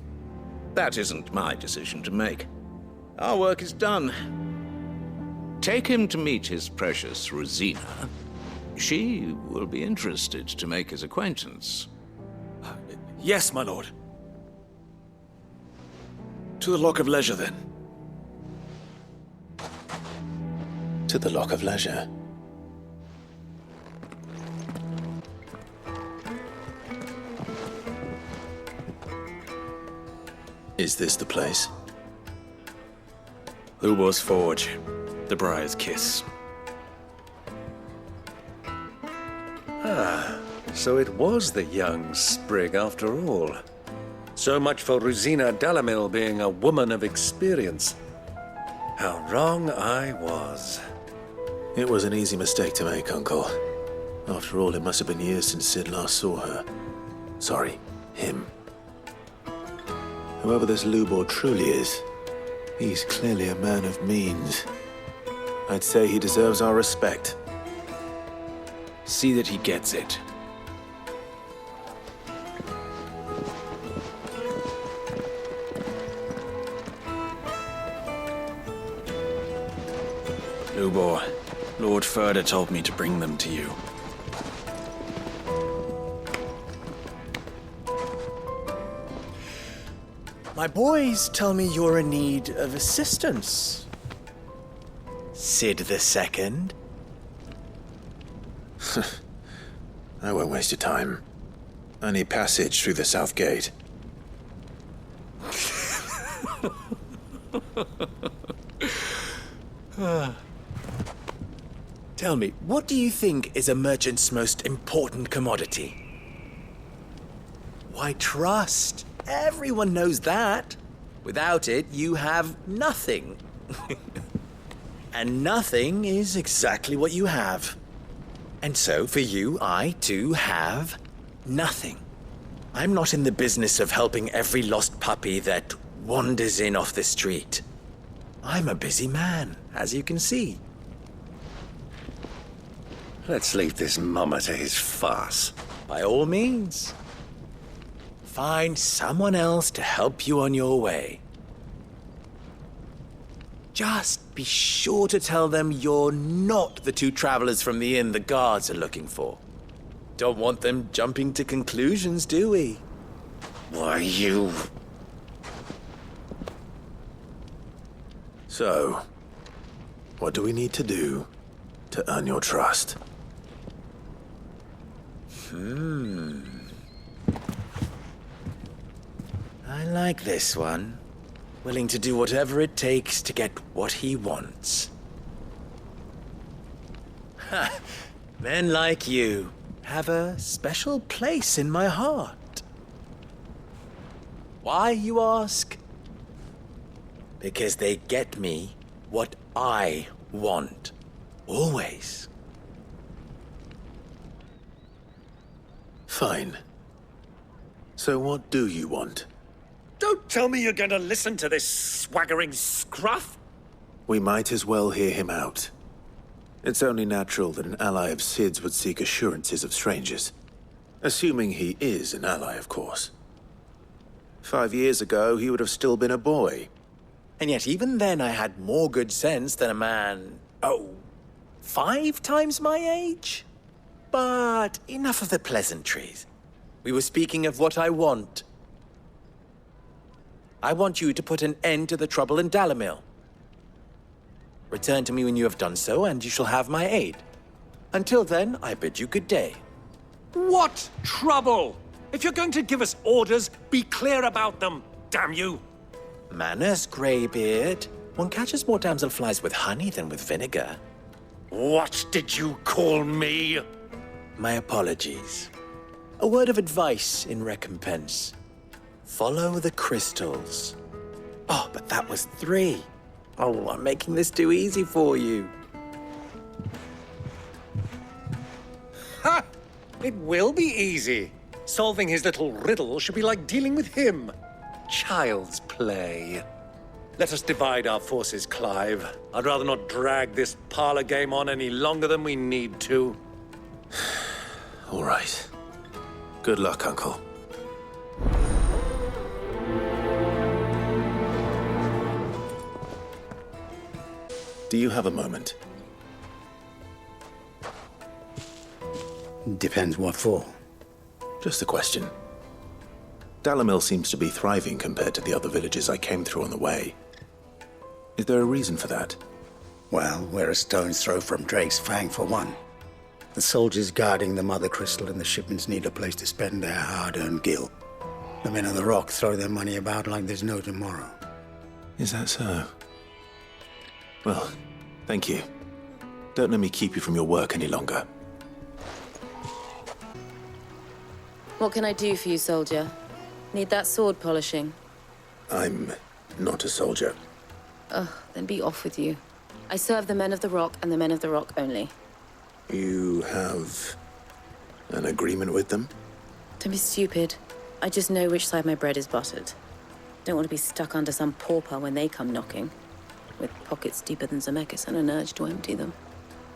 That isn't my decision to make. Our work is done. Take him to meet his precious Rosina. She will be interested to make his acquaintance. Yes, my lord. To the Lock of Leisure, then. To the Lock of Leisure. Is this the place? Lubor's Forge. The Briar's Kiss. Ah, so it was the young sprig after all. So much for Rosina Dalamil being a woman of experience. How wrong I was. It was an easy mistake to make, Uncle. After all, it must have been years since Sid last saw her. Sorry, him. Whoever this Lubor truly is, he's clearly a man of means. I'd say he deserves our respect. See that he gets it. Lubor, Lord Furder told me to bring them to you. My boys tell me you're in need of assistance. Sid the Second. I won't waste your time. I need passage through the south gate. Tell me, what do you think is a merchant's most important commodity? Why, trust. Everyone knows that. Without it, you have nothing. And nothing is exactly what you have. And so, for you, I, too, have nothing. I'm not in the business of helping every lost puppy that wanders in off the street. I'm a busy man, as you can see. Let's leave this mummer to his farce. By all means. Find someone else to help you on your way. Just be sure to tell them you're not the two travelers from the inn the guards are looking for. Don't want them jumping to conclusions, do we? Why, you... So, what do we need to do to earn your trust? I like this one. Willing to do whatever it takes to get what he wants. Ha! Men like you have a special place in my heart. Why, you ask? Because they get me what I want. Always. Fine. So what do you want? Don't tell me you're going to listen to this swaggering scruff! We might as well hear him out. It's only natural that an ally of Sid's would seek assurances of strangers. Assuming he is an ally, of course. 5 years ago, he would have still been a boy. And yet even then I had more good sense than a man, 5 times my age? But enough of the pleasantries. We were speaking of what I want. I want you to put an end to the trouble in Dalamil. Return to me when you have done so, and you shall have my aid. Until then, I bid you good day. What trouble? If you're going to give us orders, be clear about them, damn you! Manners, Greybeard. One catches more damselflies with honey than with vinegar. What did you call me? My apologies. A word of advice in recompense. Follow the crystals. Oh, but that was 3. Oh, I'm making this too easy for you. Ha! It will be easy. Solving his little riddle should be like dealing with him. Child's play. Let us divide our forces, Clive. I'd rather not drag this parlor game on any longer than we need to. All right. Good luck, Uncle. Do you have a moment? Depends what for. Just a question. Dalamil seems to be thriving compared to the other villages I came through on the way. Is there a reason for that? Well, we're a stone's throw from Drake's Fang for one. The soldiers guarding the Mother Crystal and the shipments need a place to spend their hard-earned gil. The men on the rock throw their money about like there's no tomorrow. Is that so? Well, thank you. Don't let me keep you from your work any longer. What can I do for you, soldier? Need that sword polishing? I'm not a soldier. Ugh, then be off with you. I serve the men of the rock and the men of the rock only. You have an agreement with them? Don't be stupid. I just know which side my bread is buttered. Don't want to be stuck under some pauper when they come knocking, with pockets deeper than Zemeckis and an urge to empty them.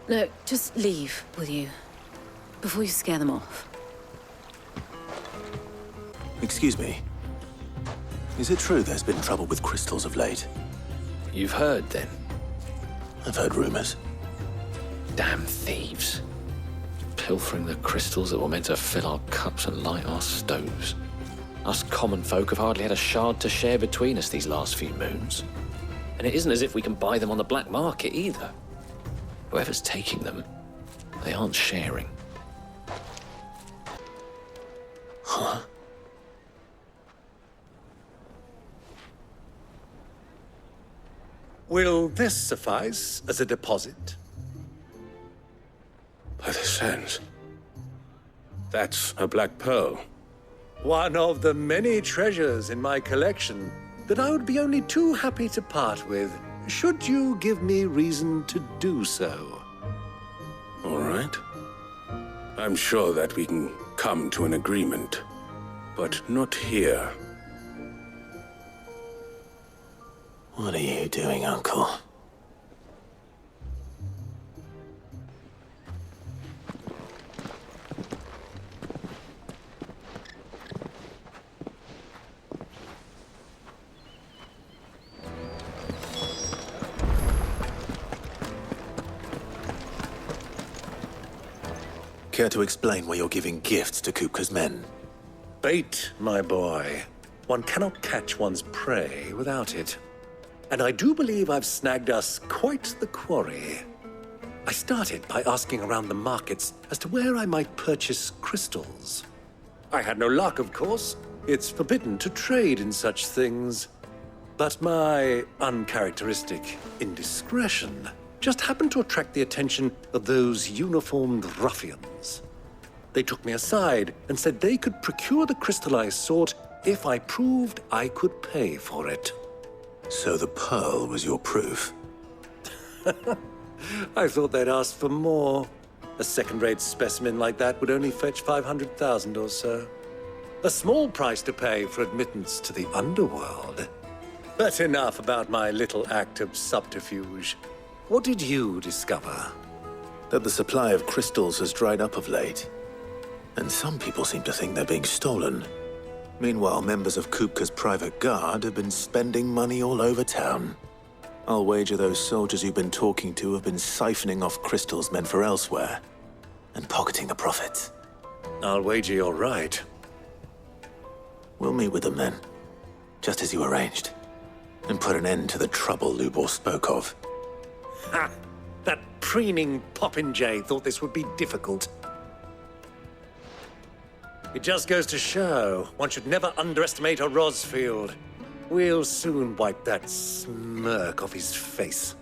No, just leave, will you? Before you scare them off. Excuse me. Is it true there's been trouble with crystals of late? You've heard, then? I've heard rumors. Damn thieves. Pilfering the crystals that were meant to fill our cups and light our stoves. Us common folk have hardly had a shard to share between us these last few moons. And it isn't as if we can buy them on the black market, either. Whoever's taking them, they aren't sharing. Huh? Will this suffice as a deposit? By the sands. That's a black pearl. One of the many treasures in my collection that I would be only too happy to part with, should you give me reason to do so. All right. I'm sure that we can come to an agreement, but not here. What are you doing, Uncle? Care to explain why you're giving gifts to Kupka's men? Bait, my boy. One cannot catch one's prey without it. And I do believe I've snagged us quite the quarry. I started by asking around the markets as to where I might purchase crystals. I had no luck, of course. It's forbidden to trade in such things. But my uncharacteristic indiscretion just happened to attract the attention of those uniformed ruffians. They took me aside and said they could procure the crystal I sought if I proved I could pay for it. So the pearl was your proof? I thought they'd ask for more. A second-rate specimen like that would only fetch 500,000 or so. A small price to pay for admittance to the underworld. But enough about my little act of subterfuge. What did you discover? That the supply of crystals has dried up of late. And some people seem to think they're being stolen. Meanwhile, members of Kupka's private guard have been spending money all over town. I'll wager those soldiers you've been talking to have been siphoning off crystals meant for elsewhere, and pocketing the profits. I'll wager you're right. We'll meet with them then, just as you arranged, and put an end to the trouble Lubor spoke of. Ha! That preening popinjay thought this would be difficult. It just goes to show one should never underestimate a Rosfield. We'll soon wipe that smirk off his face.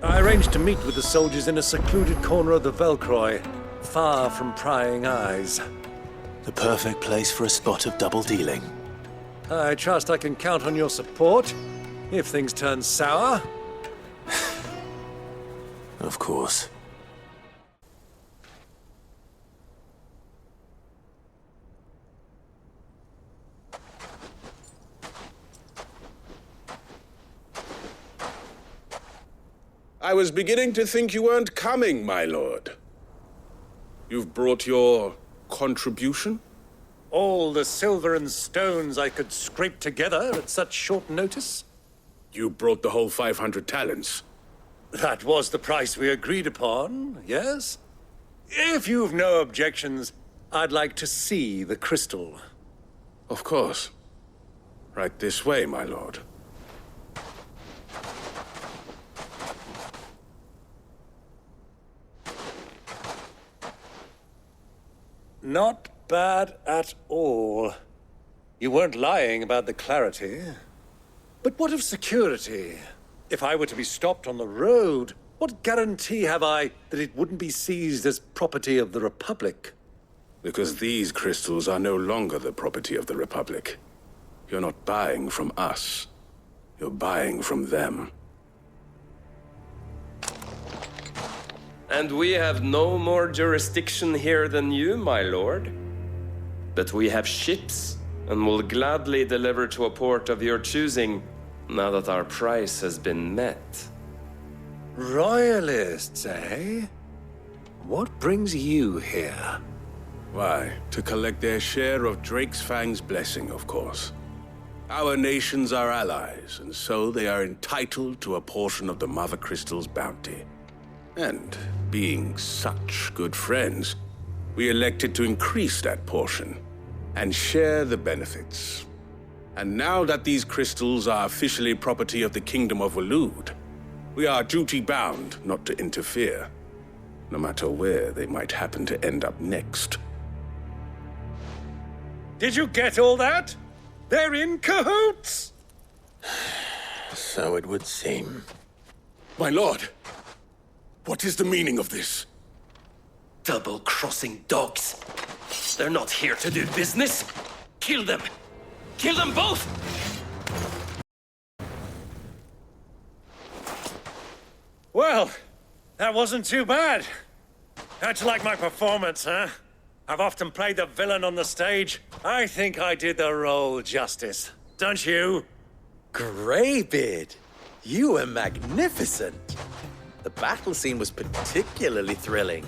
I arranged to meet with the soldiers in a secluded corner of the Velcroy, far from prying eyes. The perfect place for a spot of double dealing. I trust I can count on your support, if things turn sour. Of course. I was beginning to think you weren't coming, my lord. You've brought your contribution? All the silver and stones I could scrape together at such short notice? You brought the whole 500 talents. That was the price we agreed upon, yes? If you've no objections, I'd like to see the crystal. Of course. Right this way, my lord. Not bad at all. You weren't lying about the clarity. But what of security? If I were to be stopped on the road, what guarantee have I that it wouldn't be seized as property of the Republic? Because these crystals are no longer the property of the Republic. You're not buying from us. You're buying from them. And we have no more jurisdiction here than you, my lord. But we have ships, and will gladly deliver to a port of your choosing, now that our price has been met. Royalists, eh? What brings you here? Why, to collect their share of Drake's Fang's blessing, of course. Our nations are allies, and so they are entitled to a portion of the Mother Crystal's bounty. And, being such good friends, we elected to increase that portion and share the benefits. And now that these crystals are officially property of the Kingdom of Waloed, we are duty-bound not to interfere, no matter where they might happen to end up next. Did you get all that? They're in cahoots! So it would seem. My lord, what is the meaning of this? Double-crossing dogs. They're not here to do business. Kill them. Kill them both! Well, that wasn't too bad. How'd you like my performance, huh? I've often played the villain on the stage. I think I did the role justice. Don't you? Greybeard, you were magnificent. The battle scene was particularly thrilling.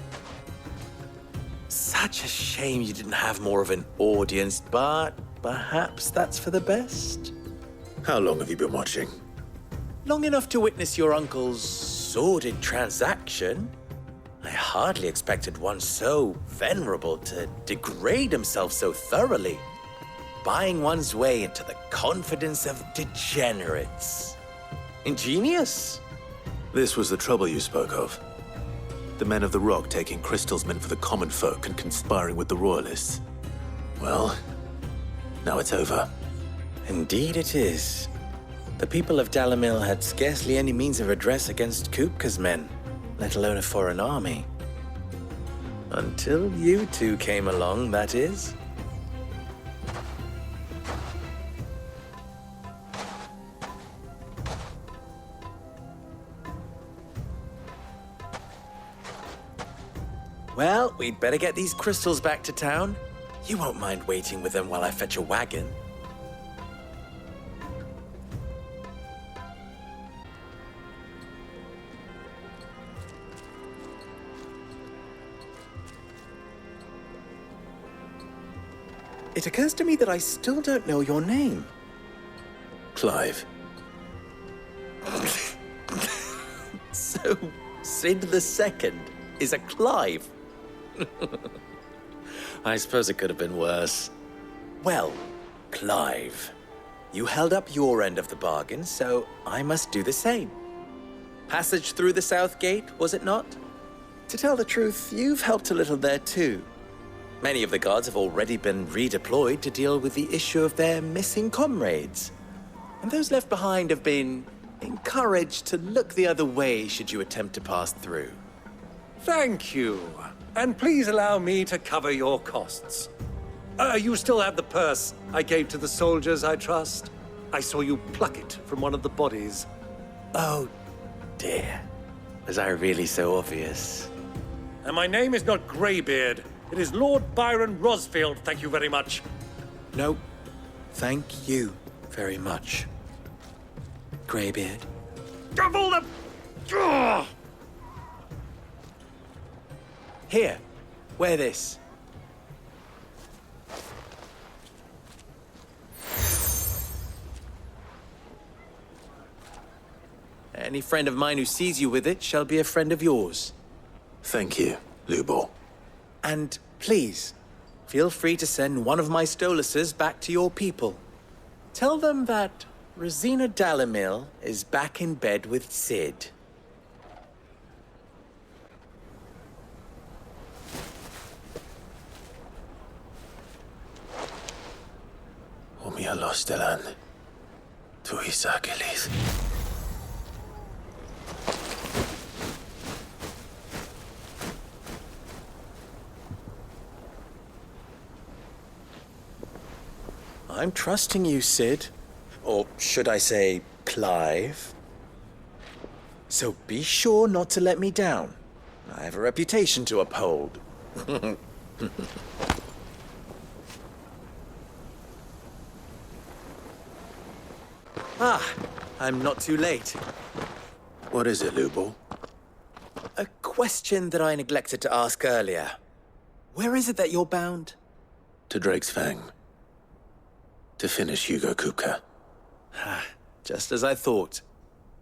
Such a shame you didn't have more of an audience, but perhaps that's for the best. How long have you been watching? Long enough to witness your uncle's sordid transaction. I hardly expected one so venerable to degrade himself so thoroughly, buying one's way into the confidence of degenerates. Ingenious. This was the trouble you spoke of. The men of the Rock taking crystals meant for the common folk and conspiring with the Royalists. Well, now it's over. Indeed it is. The people of Dalamil had scarcely any means of redress against Kupka's men, let alone a foreign army. Until you two came along, that is. Well, we'd better get these crystals back to town. You won't mind waiting with them while I fetch a wagon. It occurs to me that I still don't know your name. Clive. So, Sid the Second is a Clive. I suppose it could have been worse. Well, Clive, you held up your end of the bargain, so I must do the same. Passage through the South Gate, was it not? To tell the truth, you've helped a little there too. Many of the guards have already been redeployed to deal with the issue of their missing comrades. And those left behind have been encouraged to look the other way should you attempt to pass through. Thank you. And please allow me to cover your costs. You still have the purse I gave to the soldiers, I trust? I saw you pluck it from one of the bodies. Oh, dear. Was I really so obvious? And my name is not Greybeard. It is Lord Byron Rosfield, thank you very much. No, thank you very much, Greybeard. Of all the... Ugh! Here, wear this. Any friend of mine who sees you with it shall be a friend of yours. Thank you, Lubor. And please, feel free to send one of my Stoluses back to your people. Tell them that Rosina Dalamil is back in bed with Sid. Omia Lostelan. Tu Isakelis. I'm trusting you, Sid. Or should I say, Clive? So be sure not to let me down. I have a reputation to uphold. I'm not too late. What is it, Lubor? A question that I neglected to ask earlier. Where is it that you're bound? To Drake's Fang. To finish Hugo Kupka. Just as I thought.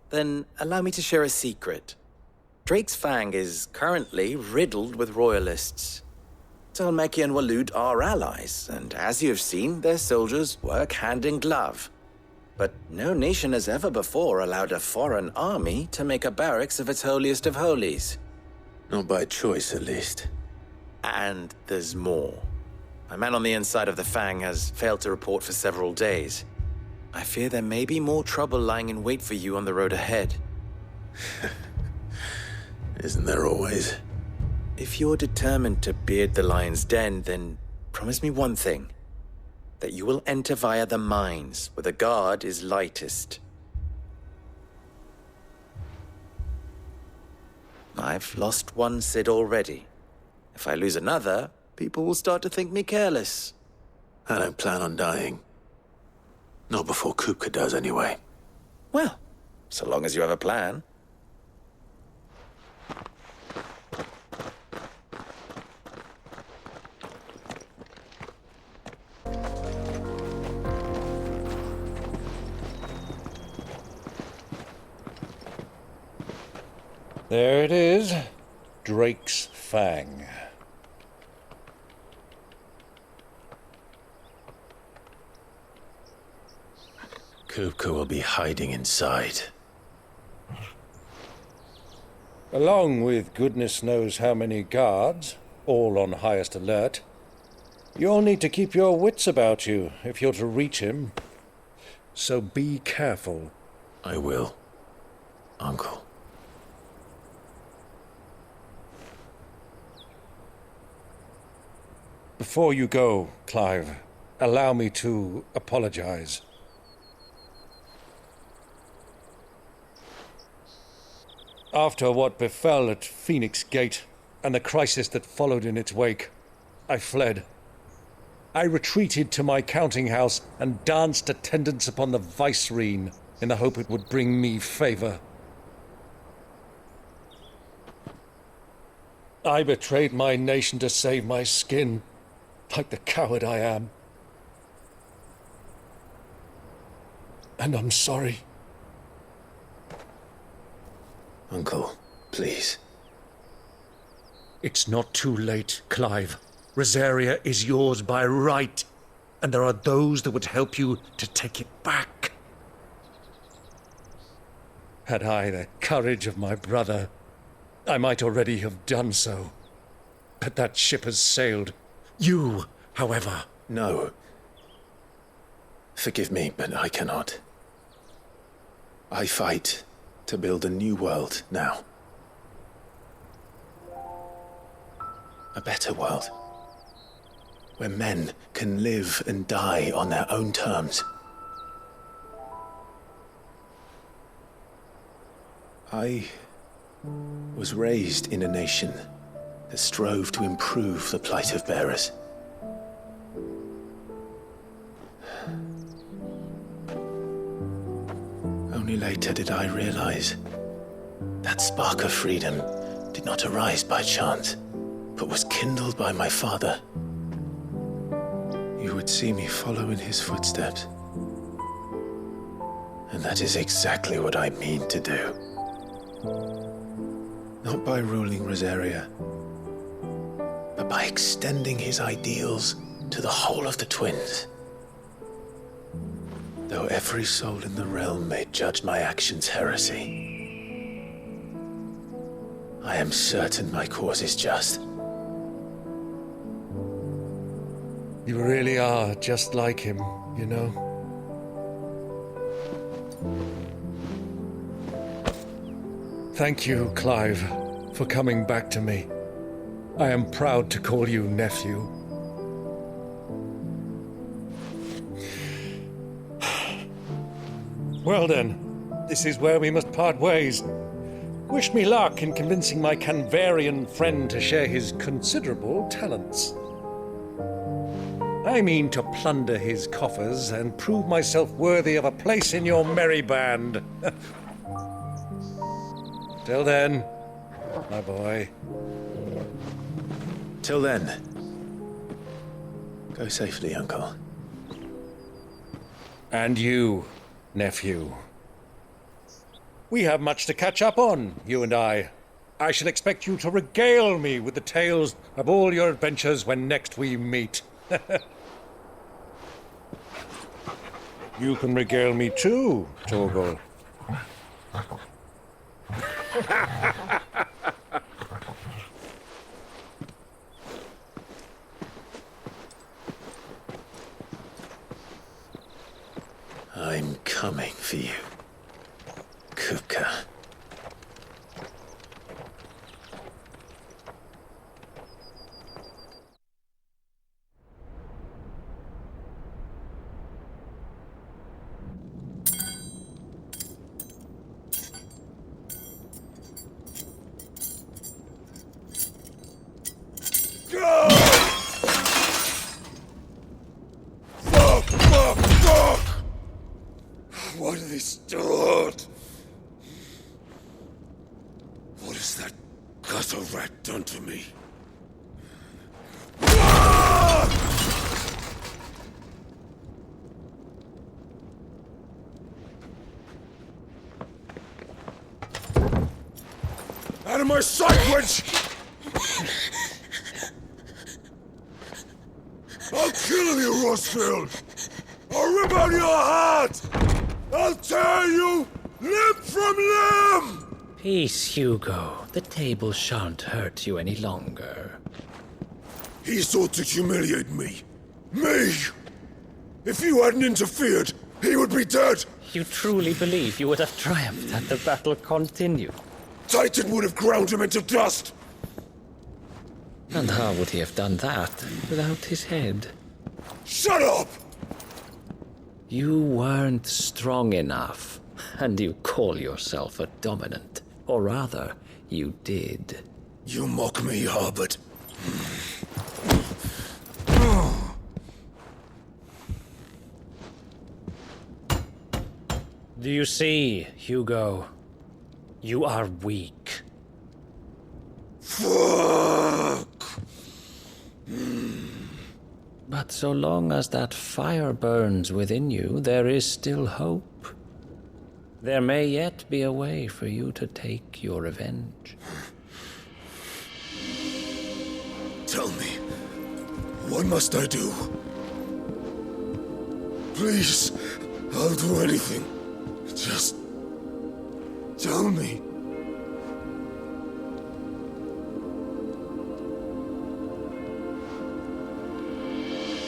Then allow me to share a secret. Drake's Fang is currently riddled with royalists. Talmeki and Walud are allies, and as you have seen, their soldiers work hand in glove. But no nation has ever before allowed a foreign army to make a barracks of its holiest of holies. Not by choice, at least. And there's more. A man on the inside of the Fang has failed to report for several days. I fear there may be more trouble lying in wait for you on the road ahead. Isn't there always? If you're determined to beard the lion's den, then promise me one thing. That you will enter via the mines, where the guard is lightest. I've lost one Sid already. If I lose another, people will start to think me careless. I don't plan on dying. Not before Kupka does, anyway. Well, so long as you have a plan. There it is. Drake's Fang. Kupka will be hiding inside. Along with goodness knows how many guards, all on highest alert. You'll need to keep your wits about you if you're to reach him. So be careful. I will, Uncle. Before you go, Clive, allow me to apologize. After what befell at Phoenix Gate and the crisis that followed in its wake, I fled. I retreated to my counting house and danced attendance upon the vicereine in the hope it would bring me favor. I betrayed my nation to save my skin, like the coward I am. And I'm sorry. Uncle, please. It's not too late, Clive. Rosaria is yours by right, and there are those that would help you to take it back. Had I the courage of my brother, I might already have done so. But that ship has sailed. You, however... No. Forgive me, but I cannot. I fight to build a new world now. A better world. Where men can live and die on their own terms. I was raised in a nation that strove to improve the plight of bearers. Only later did I realize that spark of freedom did not arise by chance, but kindled by my father, you would see me follow in his footsteps. And that is exactly what I mean to do. Not by ruling Rosaria, but by extending his ideals to the whole of the twins. Though every soul in the realm may judge my actions heresy, I am certain my cause is just. You really are just like him, you know? Thank you, Clive, for coming back to me. I am proud to call you nephew. Well then, this is where we must part ways. Wish me luck in convincing my Canvarian friend to share his considerable talents. I mean to plunder his coffers and prove myself worthy of a place in your merry band. Till then, my boy. Till then, go safely, Uncle. And you, nephew. We have much to catch up on, you and I. I shall expect you to regale me with the tales of all your adventures when next we meet. You can regale me too, Torgal. I'm coming for you, Kuka. What have they stored? What has that gutter rat done to me? Out of my sight, witch! I'll kill you, Rosfield! I'll rip out your heart! I'll tear you limb from limb! Peace, Hugo. The table shan't hurt you any longer. He sought to humiliate me. Me! If you hadn't interfered, he would be dead! You truly believe you would have triumphed had the battle continued? Titan would have ground him into dust! And how would he have done that without his head? Shut up! You weren't strong enough, and you call yourself a dominant. Or rather, you did. You mock me, Harbert. Do you see, Hugo? You are weak. Fuck! But so long as that fire burns within you, there is still hope. There may yet be a way for you to take your revenge. Tell me, what must I do? Please, I'll do anything. Just tell me.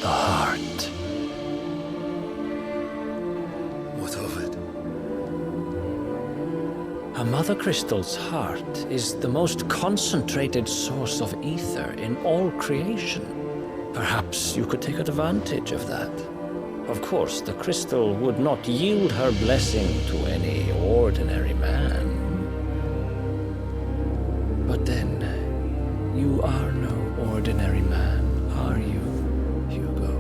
The heart. What of it? A mother crystal's heart is the most concentrated source of ether in all creation. Perhaps you could take advantage of that. Of course, the crystal would not yield her blessing to any ordinary man. But then, you are no ordinary man, are you, Hugo?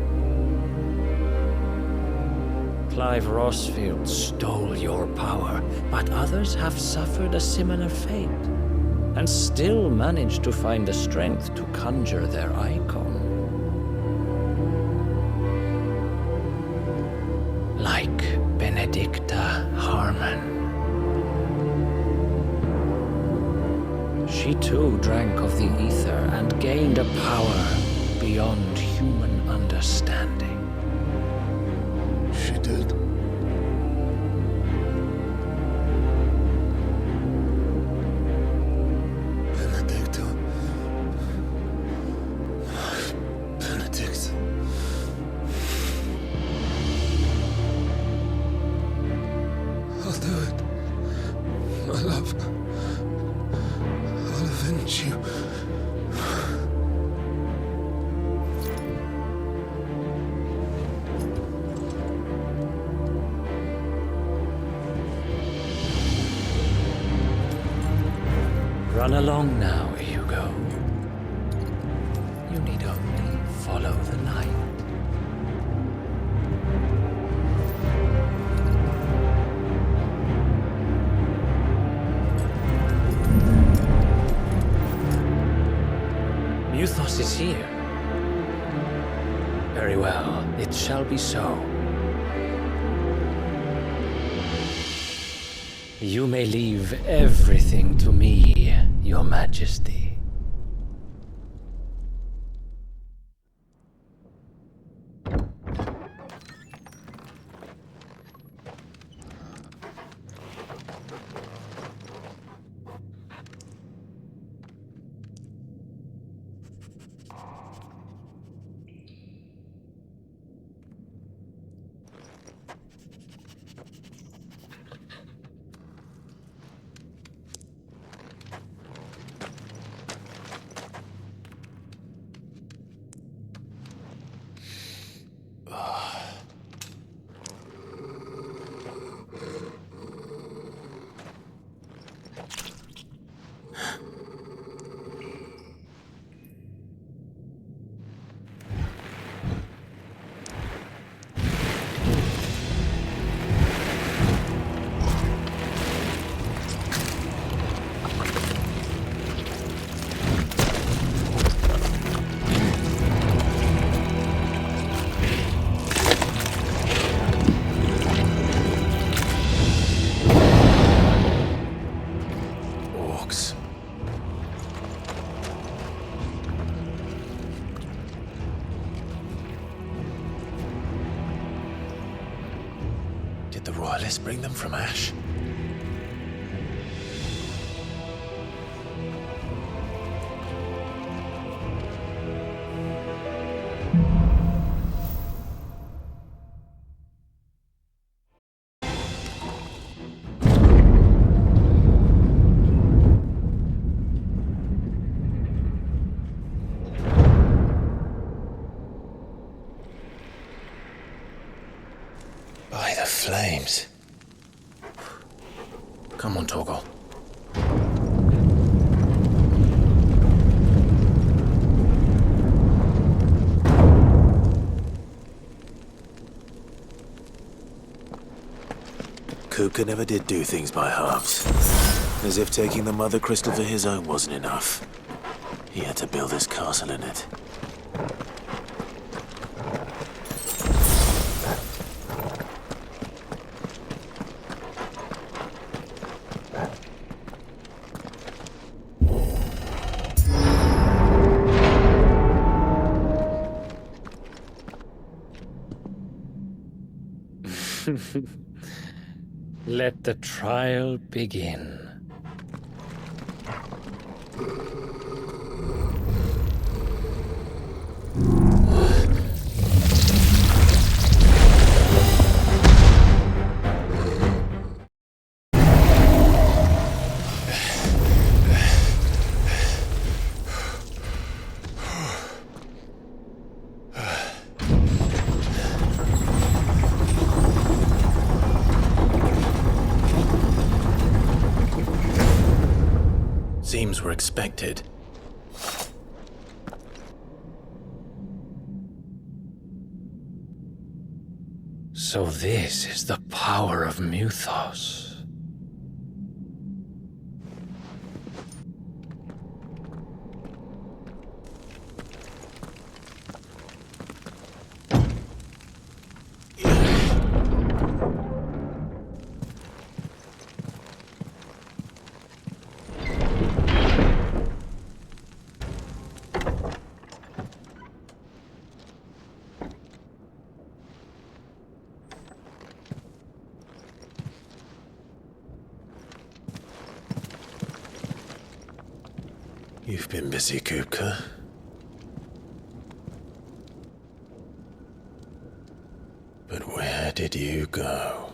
Clive Rosfield stole your power, but others have suffered a similar fate. and still managed to find the strength to conjure their icon. Like Benedicta Harmon. She too drank of the ether and gained a power beyond human understanding. She did. Benedicta. Benedict. I'll do it. My love. I'll avenge you. Run along now, Hugo. You need only follow the light. Muthos is here. Very well, it shall be so. You may leave everything to me, Your Majesty. Did the royalists bring them from Ash? By the flames. Come on, Torgal. Kuka never did do things by halves. As if taking the Mother Crystal for his own wasn't enough. He had to build his castle in it. Let the trial begin. Seems we're expected. So this is the power of Muthos. You've been busy, Kupka. But where did you go?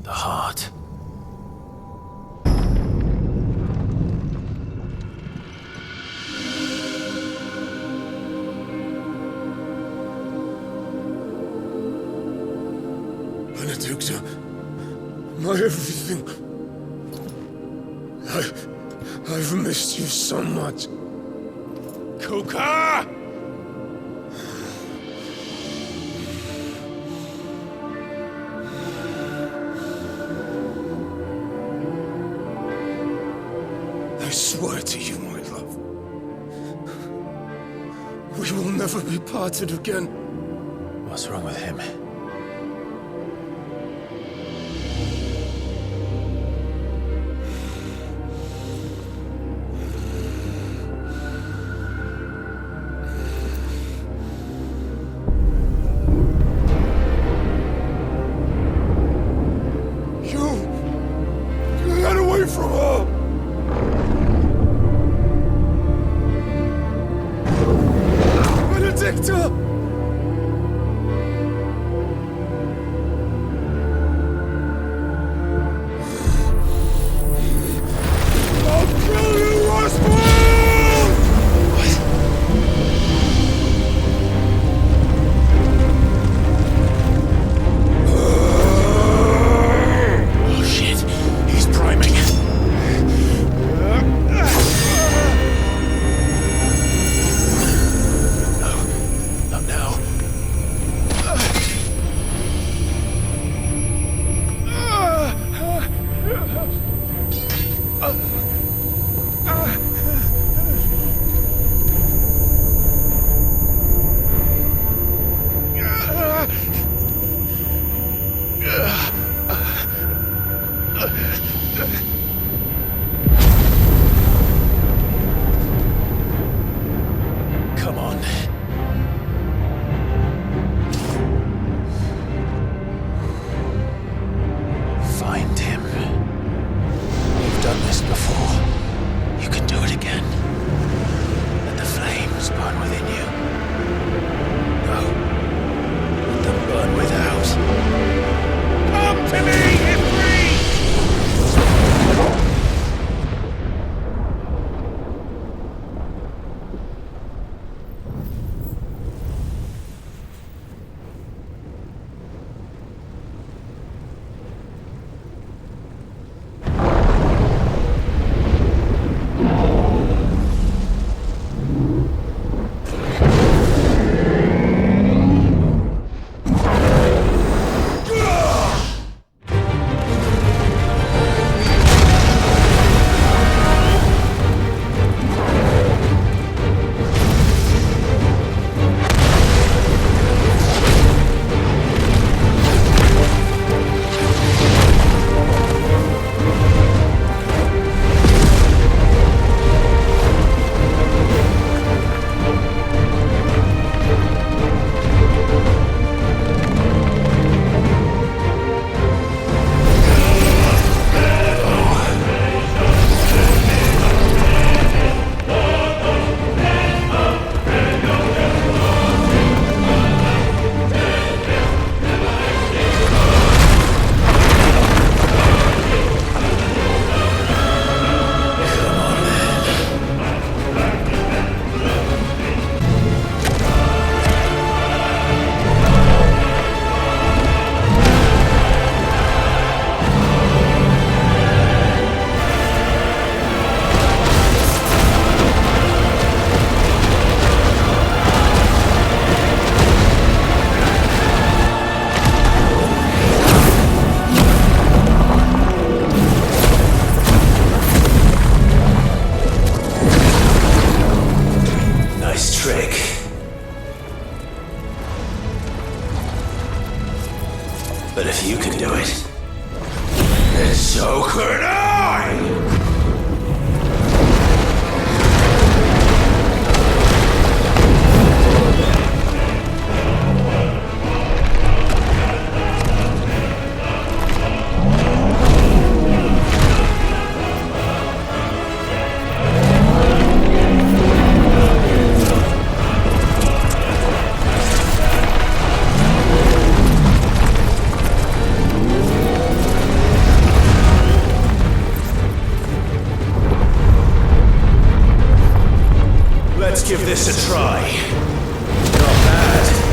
The heart. Benedicta, my everything. I've missed you so much. Kuka! I swear to you, my love, we will never be parted again. What's wrong with him? Get away from her! Benedicta! But if you can do it, then so could I! Let's give this a try. Not bad.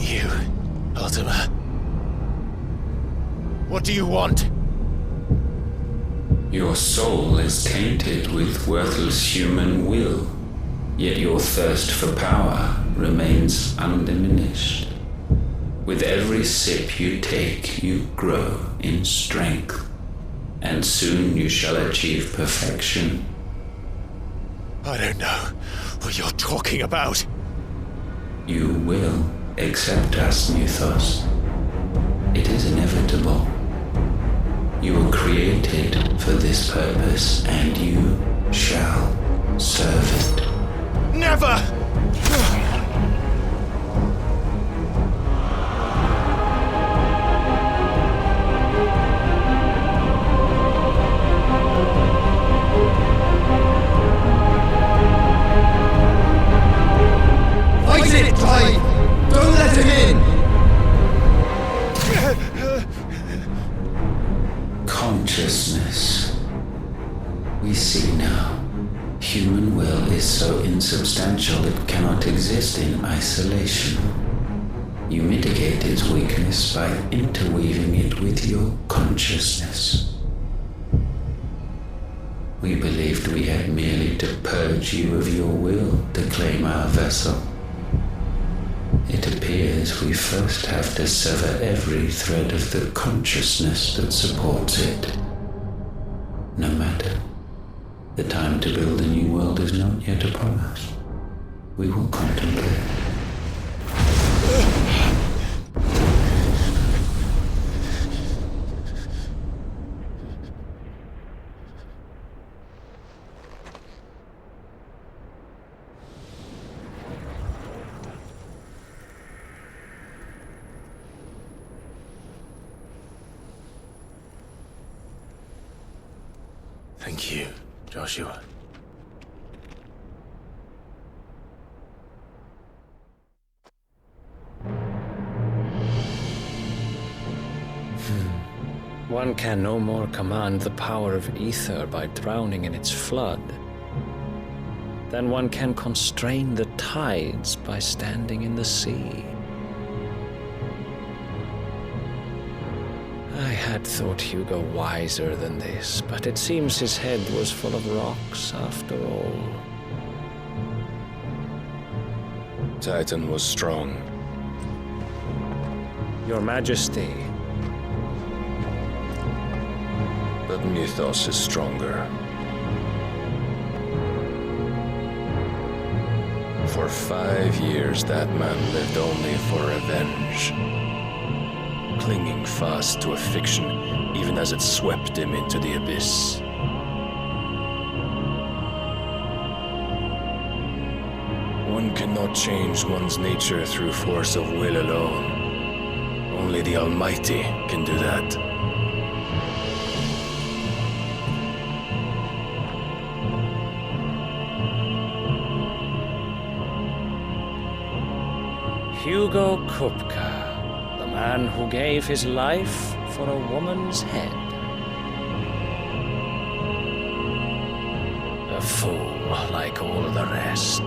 You, Ultima. What do you want? Your soul is tainted with worthless human will, yet your thirst for power remains undiminished. With every sip you take, you grow in strength, and soon you shall achieve perfection. I don't know what you're talking about. You will accept us, Mythos. It is inevitable. You were created for this purpose, and you shall serve it. Never! Fight it, Clive! Don't let him in! Consciousness. We see now. Human will is so insubstantial it cannot exist in isolation. You mitigate its weakness by interweaving it with your consciousness. We believed we had merely to purge you of your will to claim our vessel. It appears we first have to sever every thread of the consciousness that supports it. No matter. The time to build a new world is not yet upon us. We will contemplate. Thank you, Joshua. One can no more command the power of ether by drowning in its flood than one can constrain the tides by standing in the sea. I had thought Hugo wiser than this, but it seems his head was full of rocks after all. Titan was strong. Your Majesty. But Mythos is stronger. For 5 years, that man lived only for revenge. Clinging fast to a fiction, even as it swept him into the abyss. One cannot change one's nature through force of will alone. Only the Almighty can do that. Hugo Kupka, the man who gave his life for a woman's head. A fool like all the rest.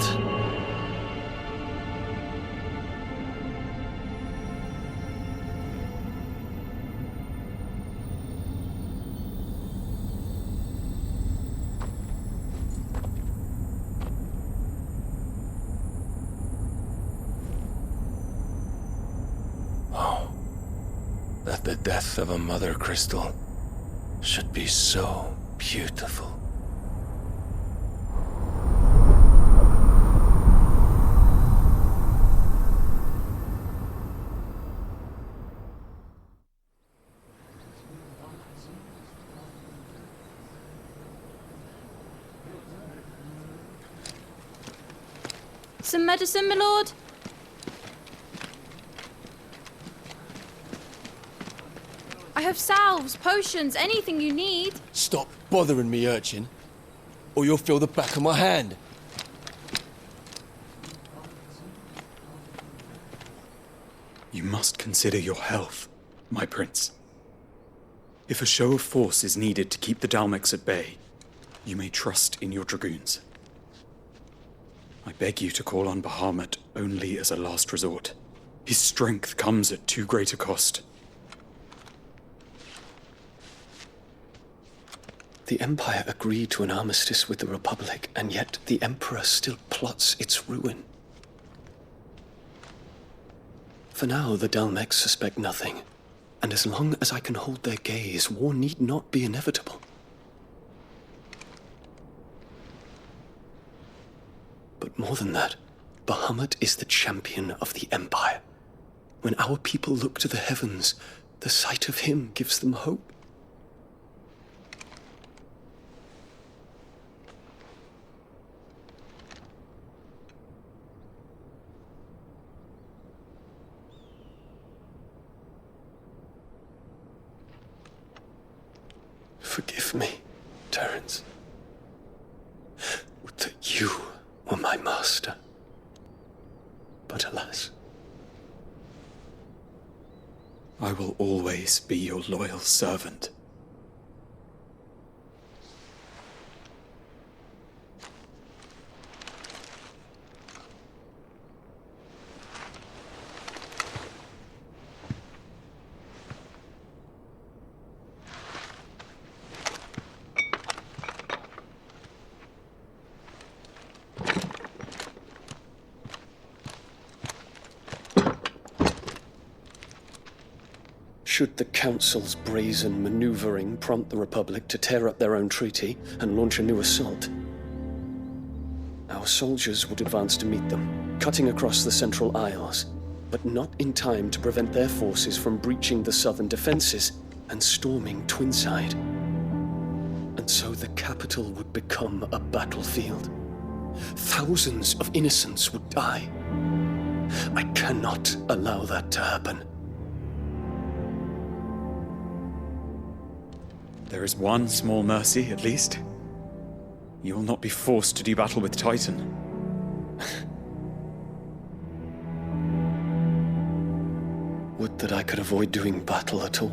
That the death of a mother crystal should be so beautiful. Some medicine, my lord? I have salves, potions, anything you need. Stop bothering me, urchin, or you'll feel the back of my hand. You must consider your health, my prince. If a show of force is needed to keep the Dalmex at bay, you may trust in your dragoons. I beg you to call on Bahamut only as a last resort. His strength comes at too great a cost. The Empire agreed to an armistice with the Republic, and yet the Emperor still plots its ruin. For now, the Dalmex suspect nothing, and as long as I can hold their gaze, war need not be inevitable. But more than that, Bahamut is the champion of the Empire. When our people look to the heavens, the sight of him gives them hope. Forgive me, Terence. Would that you were my master. But alas. I will always be your loyal servant. Should the Council's brazen maneuvering prompt the Republic to tear up their own treaty and launch a new assault, our soldiers would advance to meet them, cutting across the Central Isles, but not in time to prevent their forces from breaching the southern defenses and storming Twinside. And so the capital would become a battlefield. Thousands of innocents would die. I cannot allow that to happen. There is one small mercy, at least. You will not be forced to do battle with Titan. Would that I could avoid doing battle at all.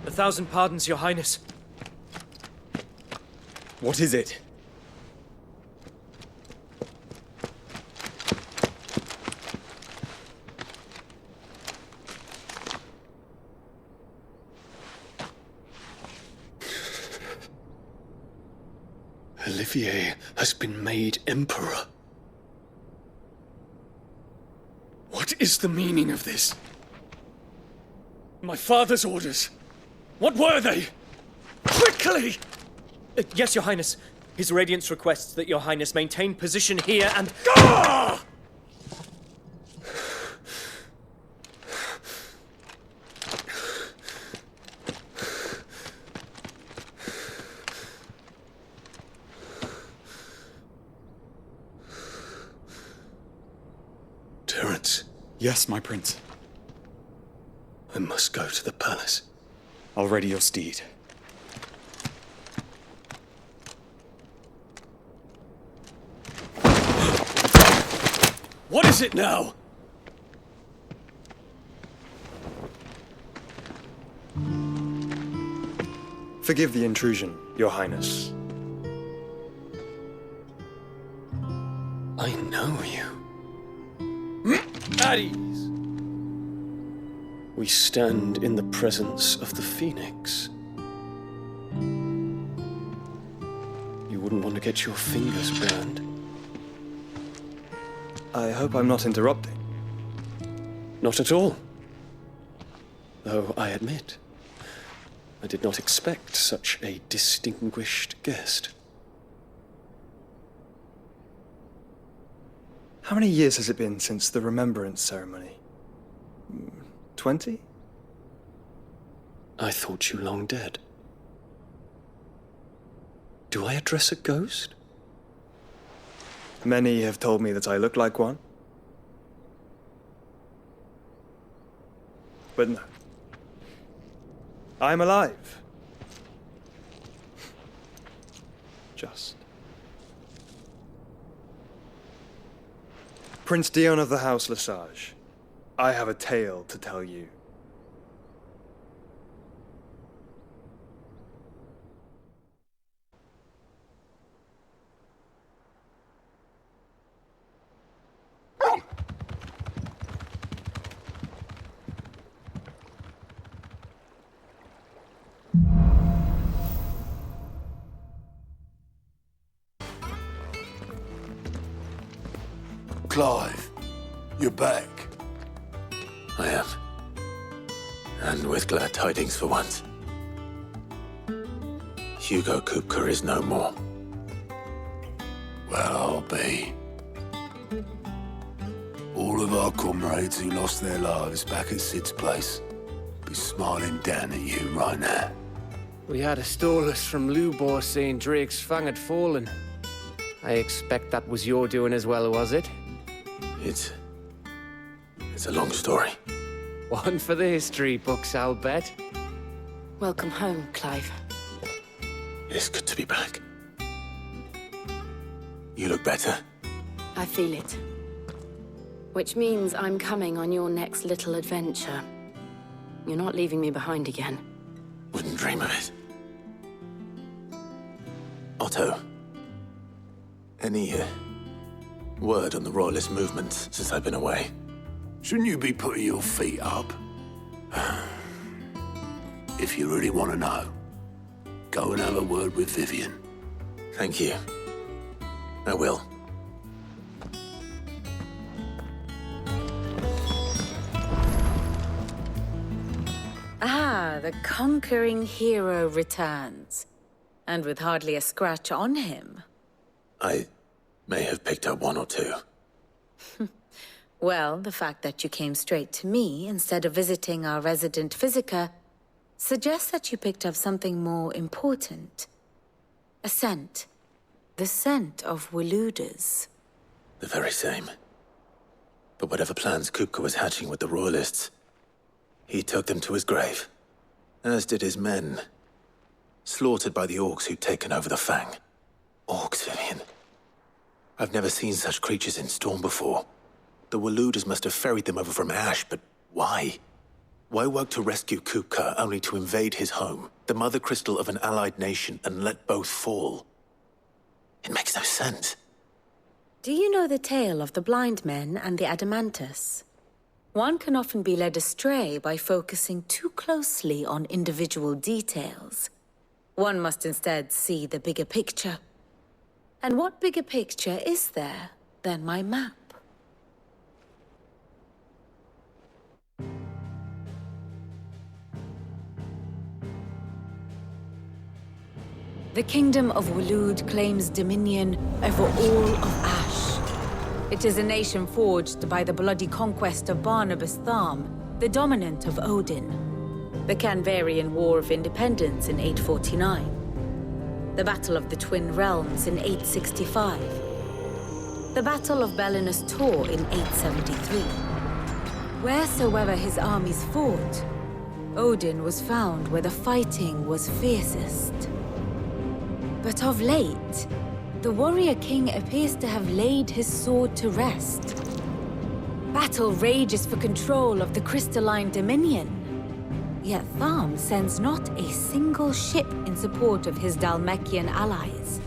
1,000 pardons, Your Highness. What is it? Olivier has been made Emperor. What is the meaning of this? My father's orders. What were they? Quickly! Yes, Your Highness. His Radiance requests that Your Highness maintain position here and... Gah! Terence. Yes, my prince. I must go to the palace. I'll ready your steed. What is it now? Forgive the intrusion, Your Highness. I know you. At ease. We stand in the presence of the Phoenix. You wouldn't want to get your fingers burned. I hope I'm not interrupting. Not at all. Though I admit, I did not expect such a distinguished guest. How many years has it been since the Remembrance ceremony? 20? I thought you long dead. Do I address a ghost? Many have told me that I look like one. But no. I'm alive. Just. Prince Dion of the House Lesage, I have a tale to tell you. Clive, you're back. I am. And with glad tidings for once. Hugo Kupka is no more. Well, I'll be. All of our comrades who lost their lives back at Sid's place be smiling down at you right now. We had a stolus from Lubor saying Drake's Fang had fallen. I expect that was your doing as well, was it? It's a long story. One for the history books, I'll bet. Welcome home, Clive. It is good to be back. You look better. I feel it. Which means I'm coming on your next little adventure. You're not leaving me behind again. Wouldn't dream of it. Otto, any word on the Royalist movement since I've been away? Shouldn't you be putting your feet up? If you really want to know, go and have a word with Vivian. Thank you. I will. Ah, the conquering hero returns. And with hardly a scratch on him. I may have picked up one or two. Well, the fact that you came straight to me instead of visiting our resident physiker suggests that you picked up something more important. A scent. The scent of Waludas. The very same. But whatever plans Kupka was hatching with the Royalists, he took them to his grave. As did his men. Slaughtered by the orcs who'd taken over the Fang. Orcs, Vivian. I've never seen such creatures in Storm before. The Waludas must have ferried them over from Ash, but why? Why work to rescue Kupka only to invade his home, the mother crystal of an allied nation, and let both fall? It makes no sense. Do you know the tale of the blind men and the Adamantus? One can often be led astray by focusing too closely on individual details. One must instead see the bigger picture. And what bigger picture is there than my map? The Kingdom of Waloed claims dominion over all of Ash. It is a nation forged by the bloody conquest of Barnabas Tharm, the dominant of Odin. The Canvarian War of Independence in 849. The Battle of the Twin Realms in 865. The Battle of Belinus Tor in 873. Wheresoever his armies fought, Odin was found where the fighting was fiercest. But of late, the warrior king appears to have laid his sword to rest. Battle rages for control of the crystalline dominion. Yet Tharm sends not a single ship in support of his Dhalmekian allies.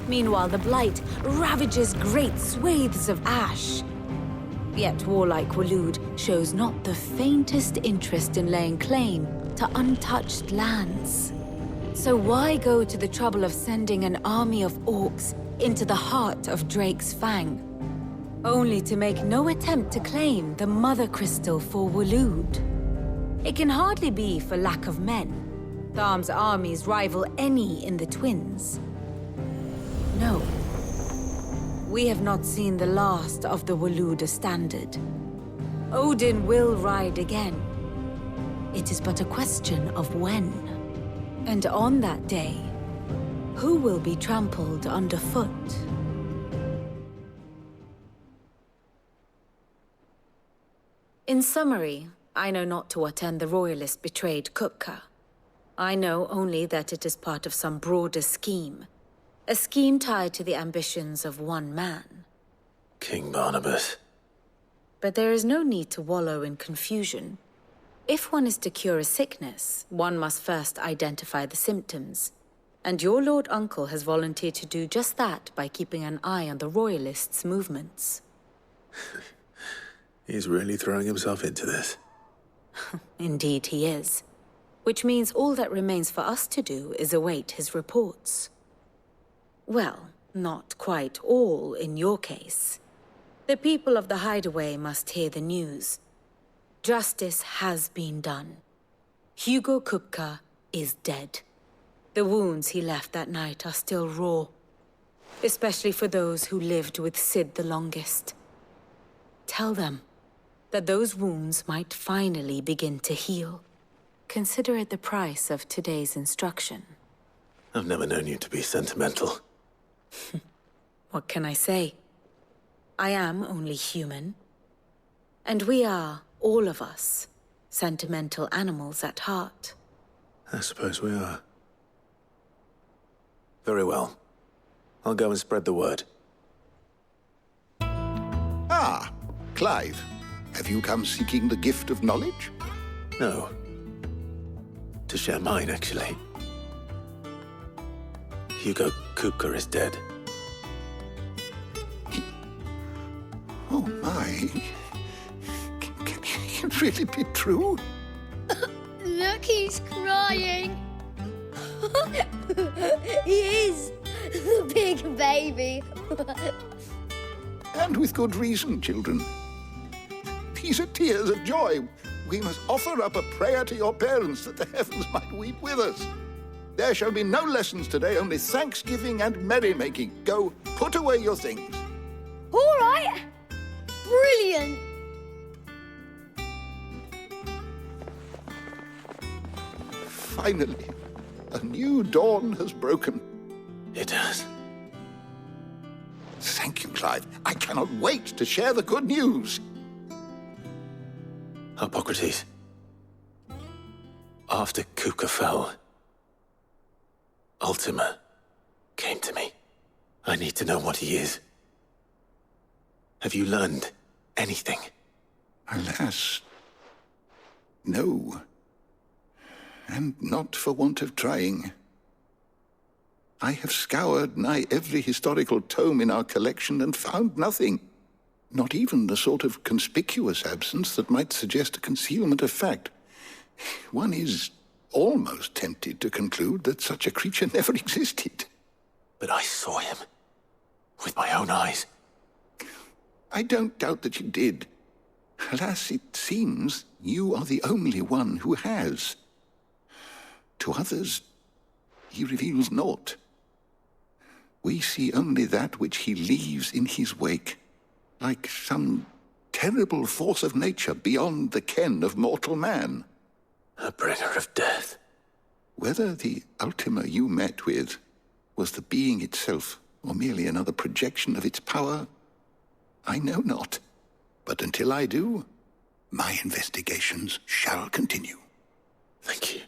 Meanwhile, the Blight ravages great swathes of Ash. Yet warlike Waloed shows not the faintest interest in laying claim to untouched lands. So why go to the trouble of sending an army of orcs into the heart of Drake's Fang, only to make no attempt to claim the Mother Crystal for Waloed? It can hardly be for lack of men. Tharm's armies rival any in the Twins. No. We have not seen the last of the Waluda standard. Odin will ride again. It is but a question of when. And on that day, who will be trampled underfoot? In summary, I know not to what end the Royalists betrayed Kupka. I know only that it is part of some broader scheme. A scheme tied to the ambitions of one man. King Barnabas. But there is no need to wallow in confusion. If one is to cure a sickness, one must first identify the symptoms. And your Lord Uncle has volunteered to do just that by keeping an eye on the Royalists' movements. He's really throwing himself into this. Indeed he is. Which means all that remains for us to do is await his reports. Well, not quite all in your case. The people of the Hideaway must hear the news. Justice has been done. Hugo Kupka is dead. The wounds he left that night are still raw, especially for those who lived with Sid the longest. Tell them that those wounds might finally begin to heal. Consider it the price of today's instruction. I've never known you to be sentimental. What can I say? I am only human. And we are, all of us, sentimental animals at heart. I suppose we are. Very well. I'll go and spread the word. Ah, Clive. Have you come seeking the gift of knowledge? No. To share mine, actually. Hugo Kupka is dead. Oh my. Can it really be true? Look, he's crying. He is. The big baby. And with good reason, children. These are tears of joy. We must offer up a prayer to your parents that the heavens might weep with us. There shall be no lessons today, only thanksgiving and merrymaking. Go, put away your things. All right. Brilliant. Finally, a new dawn has broken. It has. Thank you, Clive. I cannot wait to share the good news. Hippocrates. After Kupka fell, Ultima came to me. I need to know what he is. Have you learned anything? Alas, no. And not for want of trying. I have scoured nigh every historical tome in our collection and found nothing. Not even the sort of conspicuous absence that might suggest a concealment of fact. One is almost tempted to conclude that such a creature never existed. But I saw him. With my own eyes. I don't doubt that you did. Alas, it seems you are the only one who has. To others, he reveals naught. We see only that which he leaves in his wake, like some terrible force of nature beyond the ken of mortal man. A bringer of death. Whether the Ultima you met with was the being itself, or merely another projection of its power, I know not. But until I do, my investigations shall continue. Thank you.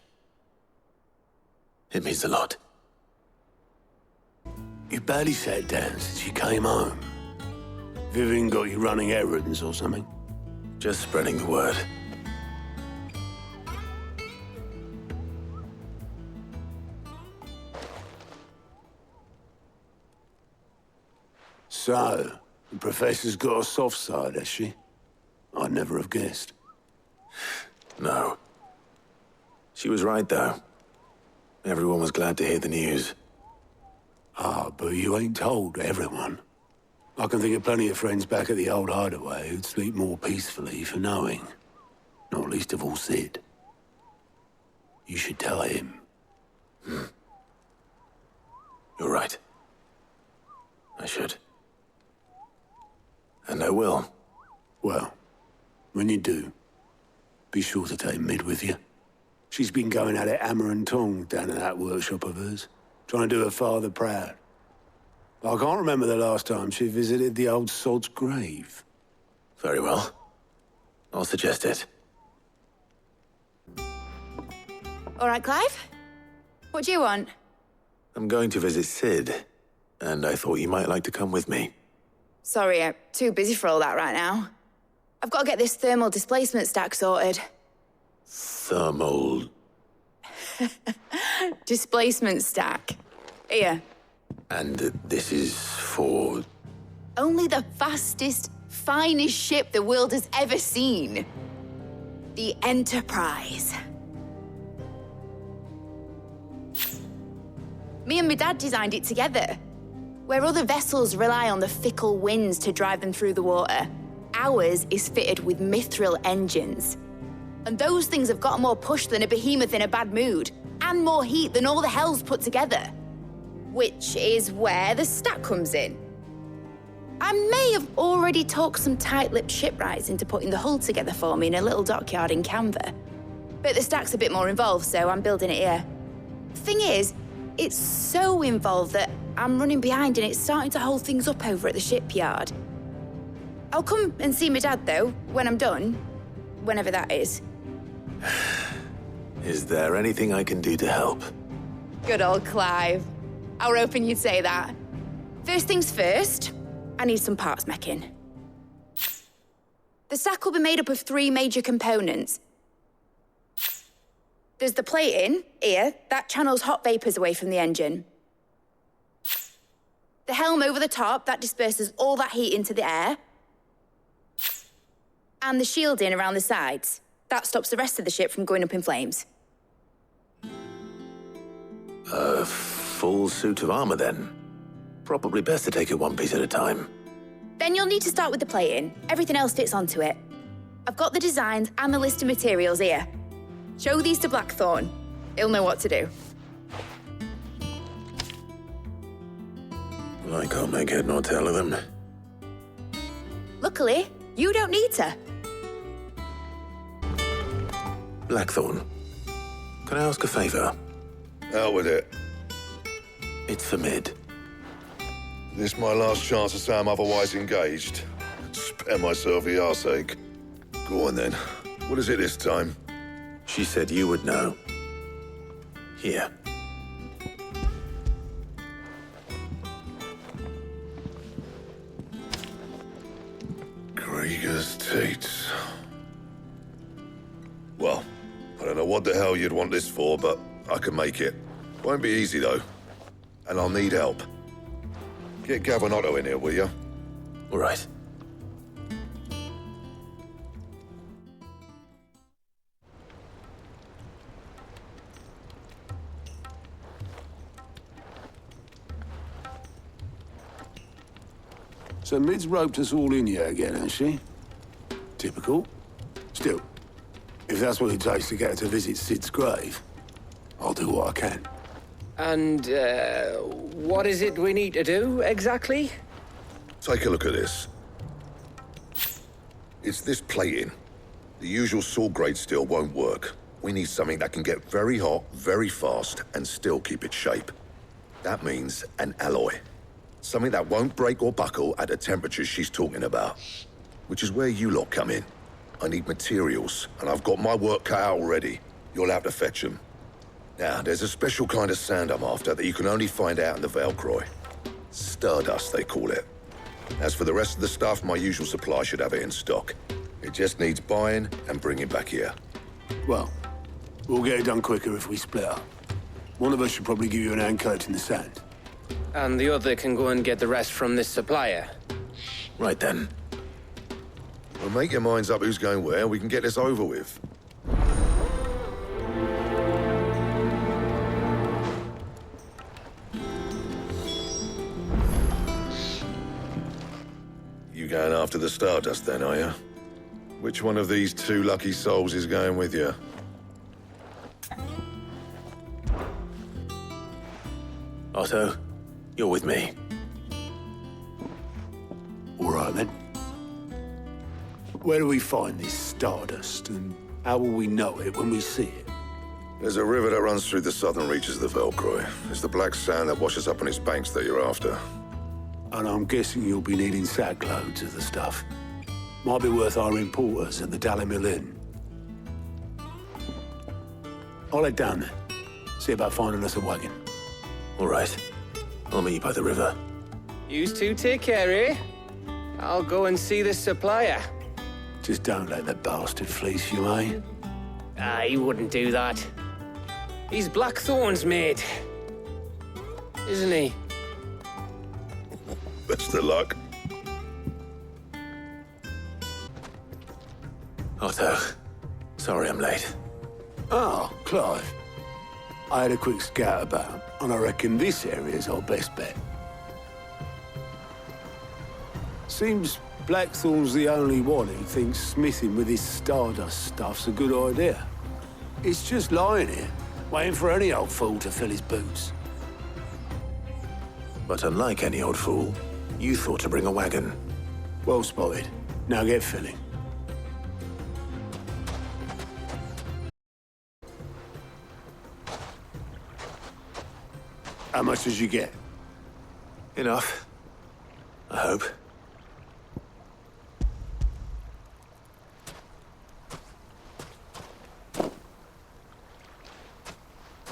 It means a lot. You barely sat down since you came home. Vivian got you running errands or something? Just spreading the word. So, the Professor's got a soft side, has she? I'd never have guessed. No. She was right, though. Everyone was glad to hear the news. Ah, but you ain't told everyone. I can think of plenty of friends back at the old hideaway who'd sleep more peacefully for knowing. Not least of all Sid. You should tell him. You're right. I should. And I will. Well, when you do, be sure to take Mid with you. She's been going at it hammer and tong down in that workshop of hers, trying to do her father proud. I can't remember the last time she visited the old sod's grave. Very well. I'll suggest it. All right, Clive? What do you want? I'm going to visit Sid, and I thought you might like to come with me. Sorry, I'm too busy for all that right now. I've got to get this thermal displacement stack sorted. Thermal... Displacement stack. Here. And this is for... Only the fastest, finest ship the world has ever seen. The Enterprise. Me and my dad designed it together. Where other vessels rely on the fickle winds to drive them through the water, ours is fitted with mithril engines. And those things have got more push than a behemoth in a bad mood, and more heat than all the hells put together. Which is where the stack comes in. I may have already talked some tight-lipped shipwrights into putting the hull together for me in a little dockyard in Canva. But the stack's a bit more involved, so I'm building it here. Thing is, it's so involved that I'm running behind and it's starting to hold things up over at the shipyard. I'll come and see my dad, though, when I'm done. Whenever that is. Is there anything I can do to help? Good old Clive. I were hoping you'd say that. First things first, I need some parts meching. The stack will be made up of 3 major components. There's the plating, here, that channels hot vapors away from the engine. The helm over the top, that disperses all that heat into the air. And the shielding around the sides. That stops the rest of the ship from going up in flames. A full suit of armor, then. Probably best to take it one piece at a time. Then you'll need to start with the plating. Everything else fits onto it. I've got the designs and the list of materials here. Show these to Blackthorn. He'll know what to do. I can't make head nor tail of them. Luckily, you don't need to. Blackthorn, can I ask a favor? Out with it. It's for Mid. This my last chance to say I'm otherwise engaged. Spare myself the arseache. Go on then. What is it this time? She said you would know. Here. Krieger's teats. Well, I don't know what the hell you'd want this for, but I can make it. Won't be easy, though. And I'll need help. Get Gavin in here, will you? All right. So Mid's roped us all in here again, has she? Typical. Still, if that's what it takes to get her to visit Sid's grave, I'll do what I can. And, what is it we need to do, exactly? Take a look at this. It's this plating. The usual sword-grade steel won't work. We need something that can get very hot, very fast, and still keep its shape. That means an alloy. Something that won't break or buckle at the temperatures she's talking about. Which is where you lot come in. I need materials, and I've got my work cut out already. You'll have to fetch them. Now, there's a special kind of sand I'm after that you can only find out in the Velcroy. Stardust, they call it. As for the rest of the stuff, my usual supply should have it in stock. It just needs buying and bringing back here. Well, we'll get it done quicker if we split up. One of us should probably give you an hand coat in the sand. And the other can go and get the rest from this supplier. Right then. Well, make your minds up who's going where, and we can get this over with. You going after the Stardust then, are you? Which one of these 2 lucky souls is going with you? Otto, you're with me. All right, then. Where do we find this Stardust, and how will we know it when we see it? There's a river that runs through the southern reaches of the Velcroy. It's the black sand that washes up on its banks that you're after. And I'm guessing you'll be needing sackloads of the stuff. Might be worth our importers at the Dalimil Inn. I'll head down there. See about finding us a wagon. All right. I'll meet you by the river. You two take care, eh? I'll go and see the supplier. Just don't let the bastard fleece you, eh? He wouldn't do that. He's Blackthorn's mate. Isn't he? Best of luck. Otto, sorry I'm late. Ah, Clive. I had a quick scout about, and I reckon this area's our best bet. Seems Blackthorn's the only one who thinks smithing with his Stardust stuff's a good idea. It's just lying here, waiting for any old fool to fill his boots. But unlike any old fool, you thought to bring a wagon. Well spotted. Now get filling. How much did you get? Enough. I hope.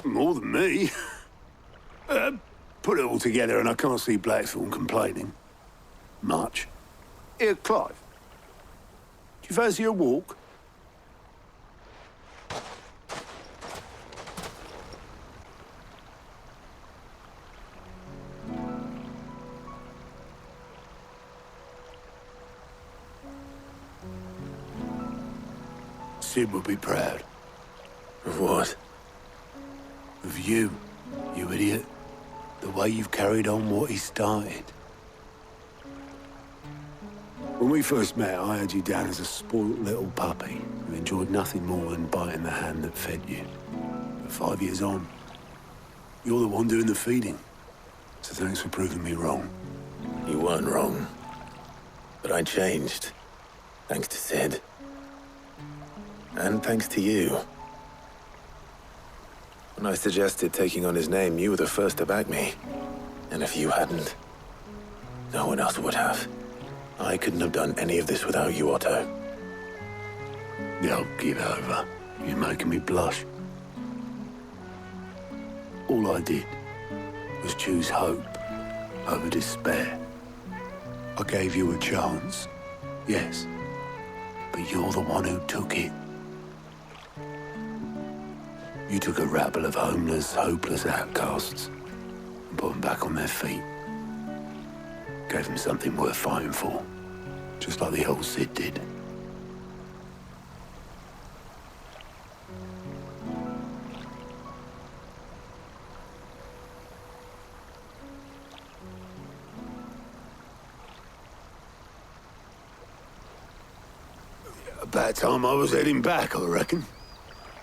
More than me. Put it all together and I can't see Blackthorn complaining. Much. Here, Clive. Do you fancy a walk? Sid would be proud. Of what? Of you, you idiot. The way you've carried on what he started. When we first met, I had you down as a spoilt little puppy who enjoyed nothing more than biting the hand that fed you. But 5 years on, you're the one doing the feeding. So thanks for proving me wrong. You weren't wrong. But I changed. Thanks to Sid. And thanks to you. When I suggested taking on his name, you were the first to back me. And if you hadn't, no one else would have. I couldn't have done any of this without you, Otto. Yo, give over. You're making me blush. All I did was choose hope over despair. I gave you a chance, yes, but you're the one who took it. You took a rabble of homeless, hopeless outcasts and put them back on their feet. Gave them something worth fighting for, just like the old Sid did. About time I was heading back, I reckon.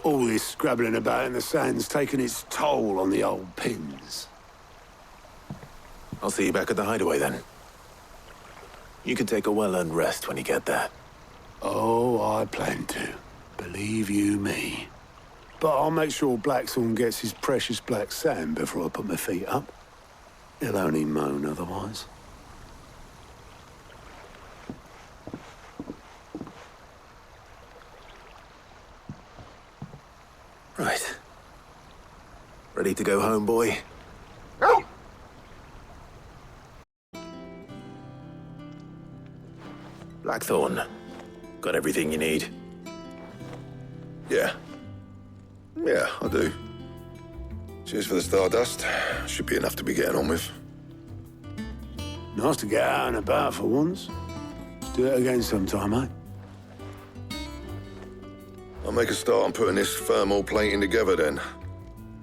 All this scrabbling about in the sand's taken its toll on the old pins. I'll see you back at the hideaway then. You can take a well-earned rest when you get there. Oh, I plan to. Believe you me. But I'll make sure Blackthorn gets his precious black sand before I put my feet up. He'll only moan otherwise. Right. Ready to go home, boy? Blackthorn, got everything you need? Yeah. Yeah, I do. Cheers for the Stardust. Should be enough to be getting on with. Nice to get out and about for once. Let's do it again sometime, eh? I'll make a start on putting this thermal plating together then.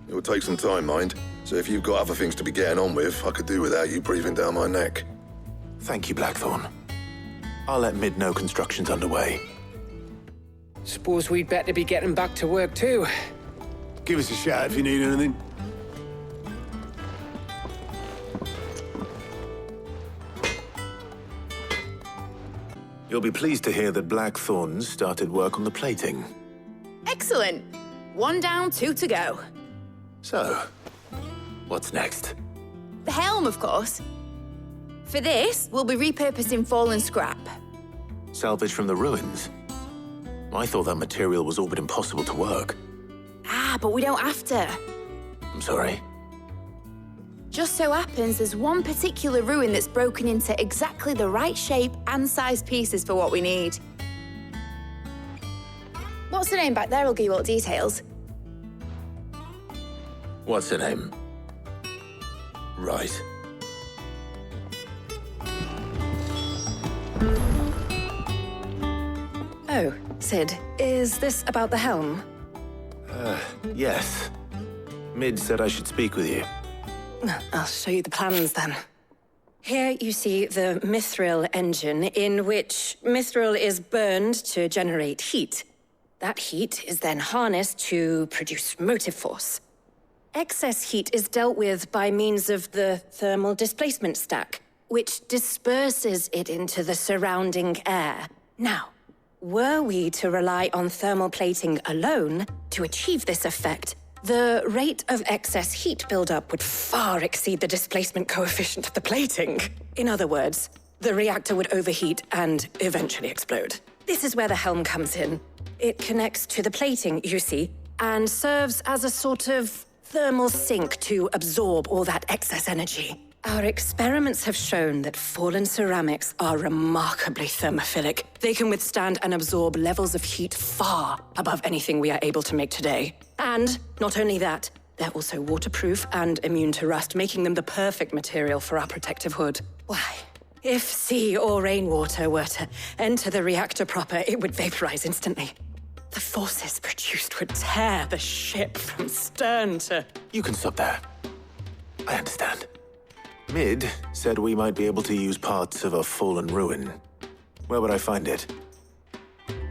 It will take some time, mind. So if you've got other things to be getting on with, I could do without you breathing down my neck. Thank you, Blackthorn. I'll let Mid know construction's underway. Suppose we'd better be getting back to work too. Give us a shout if you need anything. You'll be pleased to hear that Blackthorn's started work on the plating. Excellent. 1 down, 2 to go. So, what's next? The helm, of course. For this, we'll be repurposing fallen scrap. Salvage from the ruins? I thought that material was all but impossible to work. Ah, but we don't have to. I'm sorry. Just so happens there's one particular ruin that's broken into exactly the right shape and size pieces for what we need. What's the name back there? I'll give you all the details. What's her name? Right. Oh, Sid, is this about the helm? Yes. Mid said I should speak with you. I'll show you the plans then. Here you see the mithril engine, in which mithril is burned to generate heat. That heat is then harnessed to produce motive force. Excess heat is dealt with by means of the thermal displacement stack, which disperses it into the surrounding air. Now, were we to rely on thermal plating alone to achieve this effect, the rate of excess heat buildup would far exceed the displacement coefficient of the plating. In other words, the reactor would overheat and eventually explode. This is where the helm comes in. It connects to the plating, you see, and serves as a sort of thermal sink to absorb all that excess energy. Our experiments have shown that fallen ceramics are remarkably thermophilic. They can withstand and absorb levels of heat far above anything we are able to make today. And not only that, they're also waterproof and immune to rust, making them the perfect material for our protective hood. Why, if sea or rainwater were to enter the reactor proper, it would vaporize instantly. The forces produced would tear the ship from stern to... You can stop there. I understand. Mid said we might be able to use parts of a fallen ruin. Where would I find it?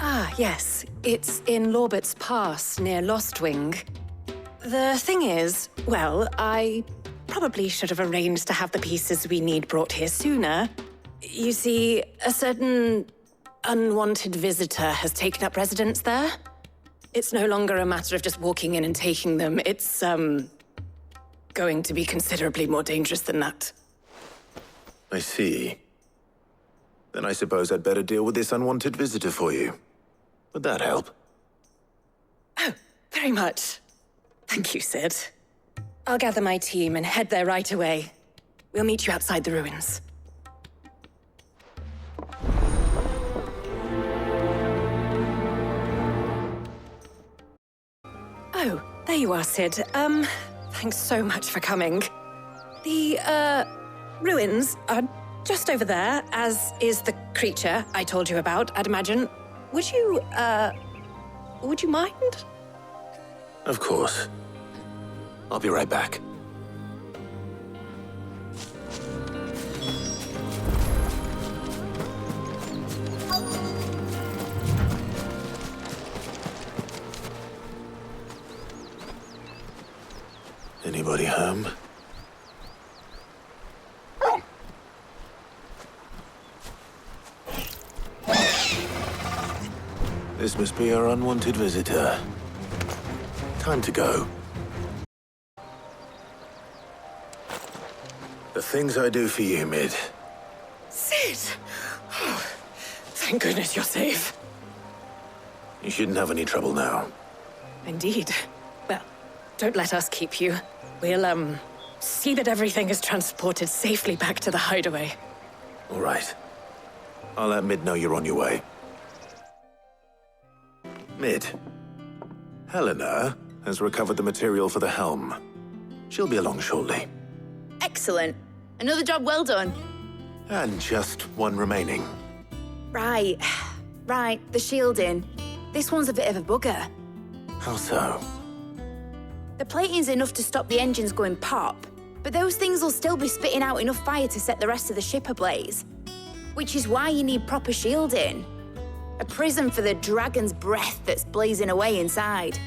Ah, yes. It's in Lorbert's Pass, near Lostwing. The thing is, well, I probably should have arranged to have the pieces we need brought here sooner. You see, a certain unwanted visitor has taken up residence there. It's no longer a matter of just walking in and taking them. It's, going to be considerably more dangerous than that. I see. Then I suppose I'd better deal with this unwanted visitor for you. Would that help? Oh, very much. Thank you, Sid. I'll gather my team and head there right away. We'll meet you outside the ruins. Oh, there you are, Sid. Thanks so much for coming. The, ruins are just over there, as is the creature I told you about, I'd imagine. Would you mind? Of course. I'll be right back. Anybody home? This must be our unwanted visitor. Time to go. The things I do for you, Mid. Sid! Oh, thank goodness you're safe. You shouldn't have any trouble now. Indeed. Well, don't let us keep you. We'll, see that everything is transported safely back to the hideaway. All right. I'll let Mid know you're on your way. Mid. Helena has recovered the material for the helm. She'll be along shortly. Excellent. Another job well done. And just one remaining. Right. The shielding. This one's a bit of a bugger. How so? The plating's enough to stop the engines going pop, but those things will still be spitting out enough fire to set the rest of the ship ablaze. Which is why you need proper shielding. A prison for the dragon's breath that's blazing away inside.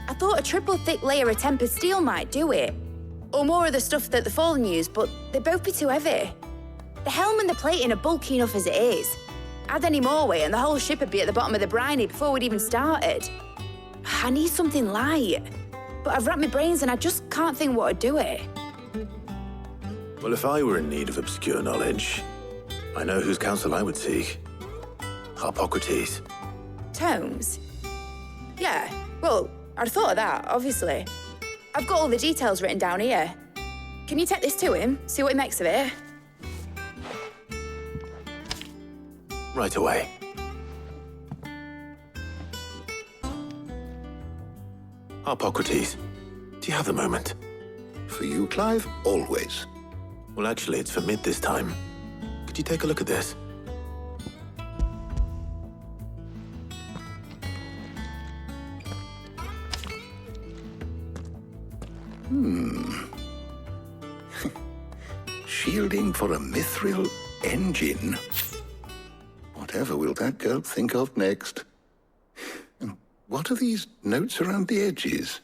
I thought a triple thick layer of tempered steel might do it. Or more of the stuff that the Fallen use, but they'd both be too heavy. The helm and the plating are bulky enough as it is. Add any more weight and the whole ship would be at the bottom of the briny before we'd even started. I need something light. But I've racked my brains and I just can't think what would do it. Well, if I were in need of obscure knowledge, I know whose counsel I would seek. Harpocrates. Tomes? Yeah, well, I'd thought of that, obviously. I've got all the details written down here. Can you take this to him, see what he makes of it? Right away. Harpocrates, do you have a moment? For you, Clive, always. Well, actually, it's for Mid this time. Could you take a look at this? Shielding for a mithril engine? Whatever will that girl think of next? And what are these notes around the edges?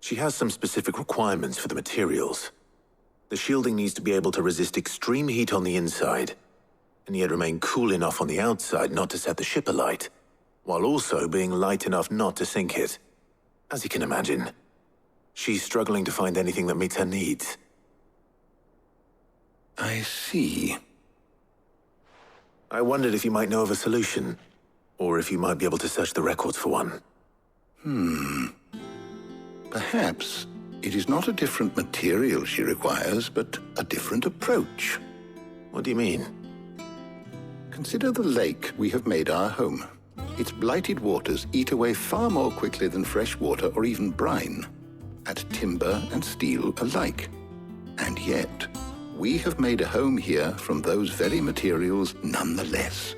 She has some specific requirements for the materials. The shielding needs to be able to resist extreme heat on the inside, and yet remain cool enough on the outside not to set the ship alight, while also being light enough not to sink it. As you can imagine, she's struggling to find anything that meets her needs. I see. I wondered if you might know of a solution, or if you might be able to search the records for one. Perhaps it is not a different material she requires, but a different approach. What do you mean? Consider the lake we have made our home. Its blighted waters eat away far more quickly than fresh water or even brine, at timber and steel alike. And yet, we have made a home here from those very materials nonetheless.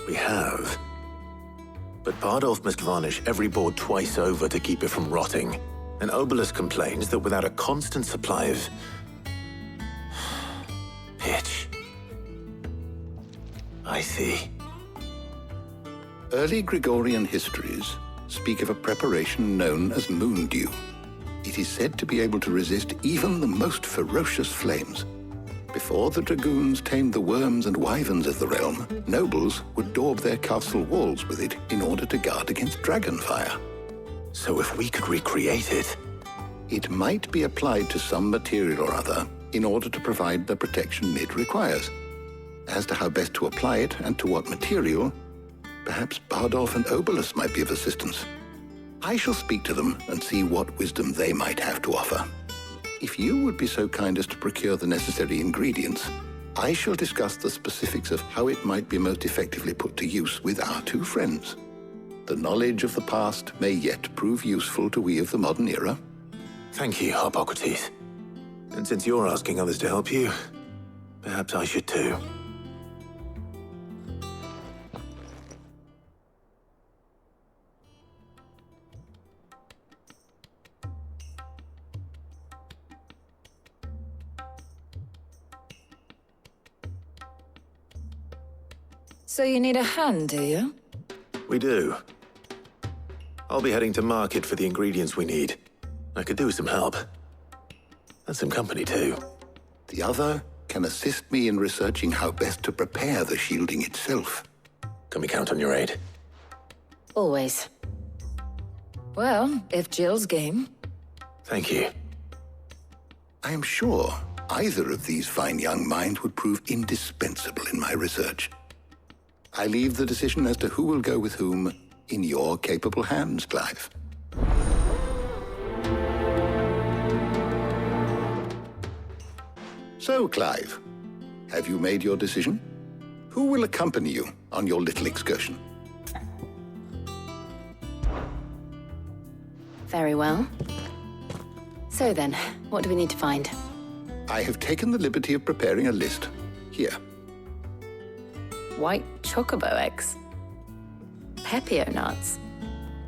We have. But Bardolph must varnish every board twice over to keep it from rotting. And Obelus complains that without a constant supply of pitch. I see. Early Gregorian histories speak of a preparation known as moon dew. It is said to be able to resist even the most ferocious flames. Before the dragoons tamed the worms and wyverns of the realm, nobles would daub their castle walls with it in order to guard against dragon fire. So if we could recreate it... It might be applied to some material or other in order to provide the protection Mid requires. As to how best to apply it and to what material, perhaps Bardolph and Obelus might be of assistance. I shall speak to them and see what wisdom they might have to offer. If you would be so kind as to procure the necessary ingredients, I shall discuss the specifics of how it might be most effectively put to use with our two friends. The knowledge of the past may yet prove useful to we of the modern era. Thank you, Harpocrates. And since you're asking others to help you, perhaps I should too. So you need a hand, do you? We do. I'll be heading to market for the ingredients we need. I could do with some help. And some company, too. The other can assist me in researching how best to prepare the shielding itself. Can we count on your aid? Always. Well, if Jill's game. Thank you. I am sure either of these fine young minds would prove indispensable in my research. I leave the decision as to who will go with whom in your capable hands, Clive. So, Clive, have you made your decision? Who will accompany you on your little excursion? Very well. So then, what do we need to find? I have taken the liberty of preparing a list. Here. White chocobo eggs. Pepio nuts.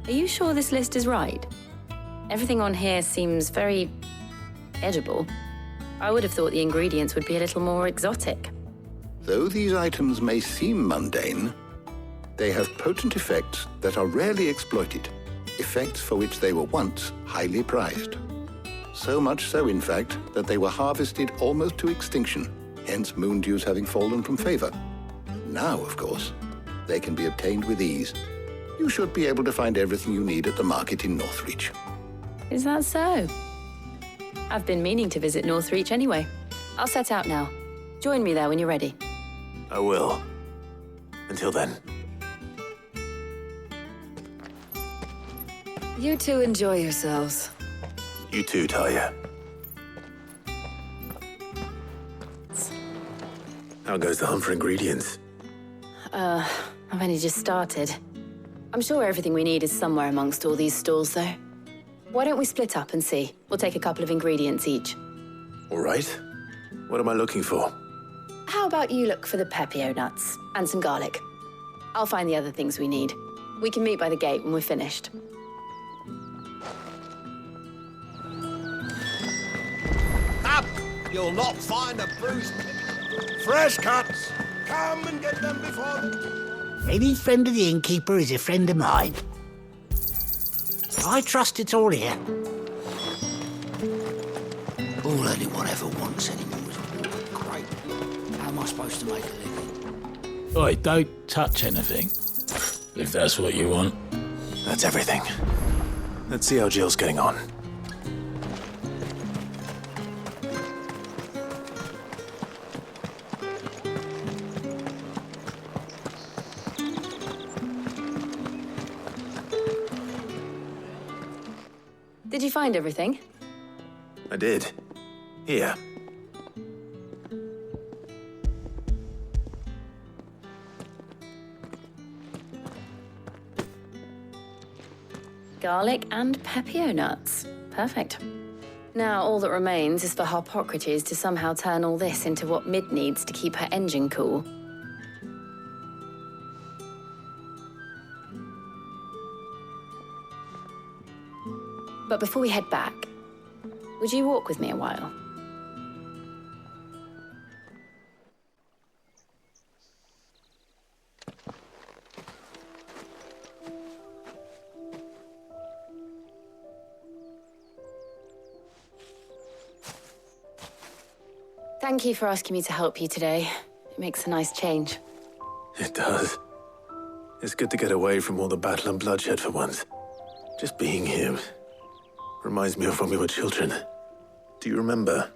Are you sure this list is right? Everything on here seems very edible. I would have thought the ingredients would be a little more exotic. Though these items may seem mundane, they have potent effects that are rarely exploited, effects for which they were once highly prized. So much so, in fact, that they were harvested almost to extinction, hence moon dews having fallen from favor. Now, of course, they can be obtained with ease. You should be able to find everything you need at the market in Northreach. Is that so? I've been meaning to visit Northreach anyway. I'll set out now. Join me there when you're ready. I will. Until then. You two enjoy yourselves. You too, Talia. How goes the hunt for ingredients? I've only just started. I'm sure everything we need is somewhere amongst all these stalls, though. Why don't we split up and see? We'll take a couple of ingredients each. All right. What am I looking for? How about you look for the Pepio nuts and some garlic? I'll find the other things we need. We can meet by the gate when we're finished. You'll not find a bruised... Fresh cuts! Come and get them before... Any friend of the innkeeper is a friend of mine. I trust it's all here. All anyone ever wants anymore is a water crate. How am I supposed to make a living? Oi, don't touch anything. If that's what you want. That's everything. Let's see how Jill's getting on. Did you find everything? I did. Here. Garlic and pepio nuts. Perfect. Now all that remains is for Harpocrates to somehow turn all this into what Mid needs to keep her engine cool. But before we head back, would you walk with me a while? Thank you for asking me to help you today. It makes a nice change. It does. It's good to get away from all the battle and bloodshed for once. Just being here reminds me of when we were children. Do you remember?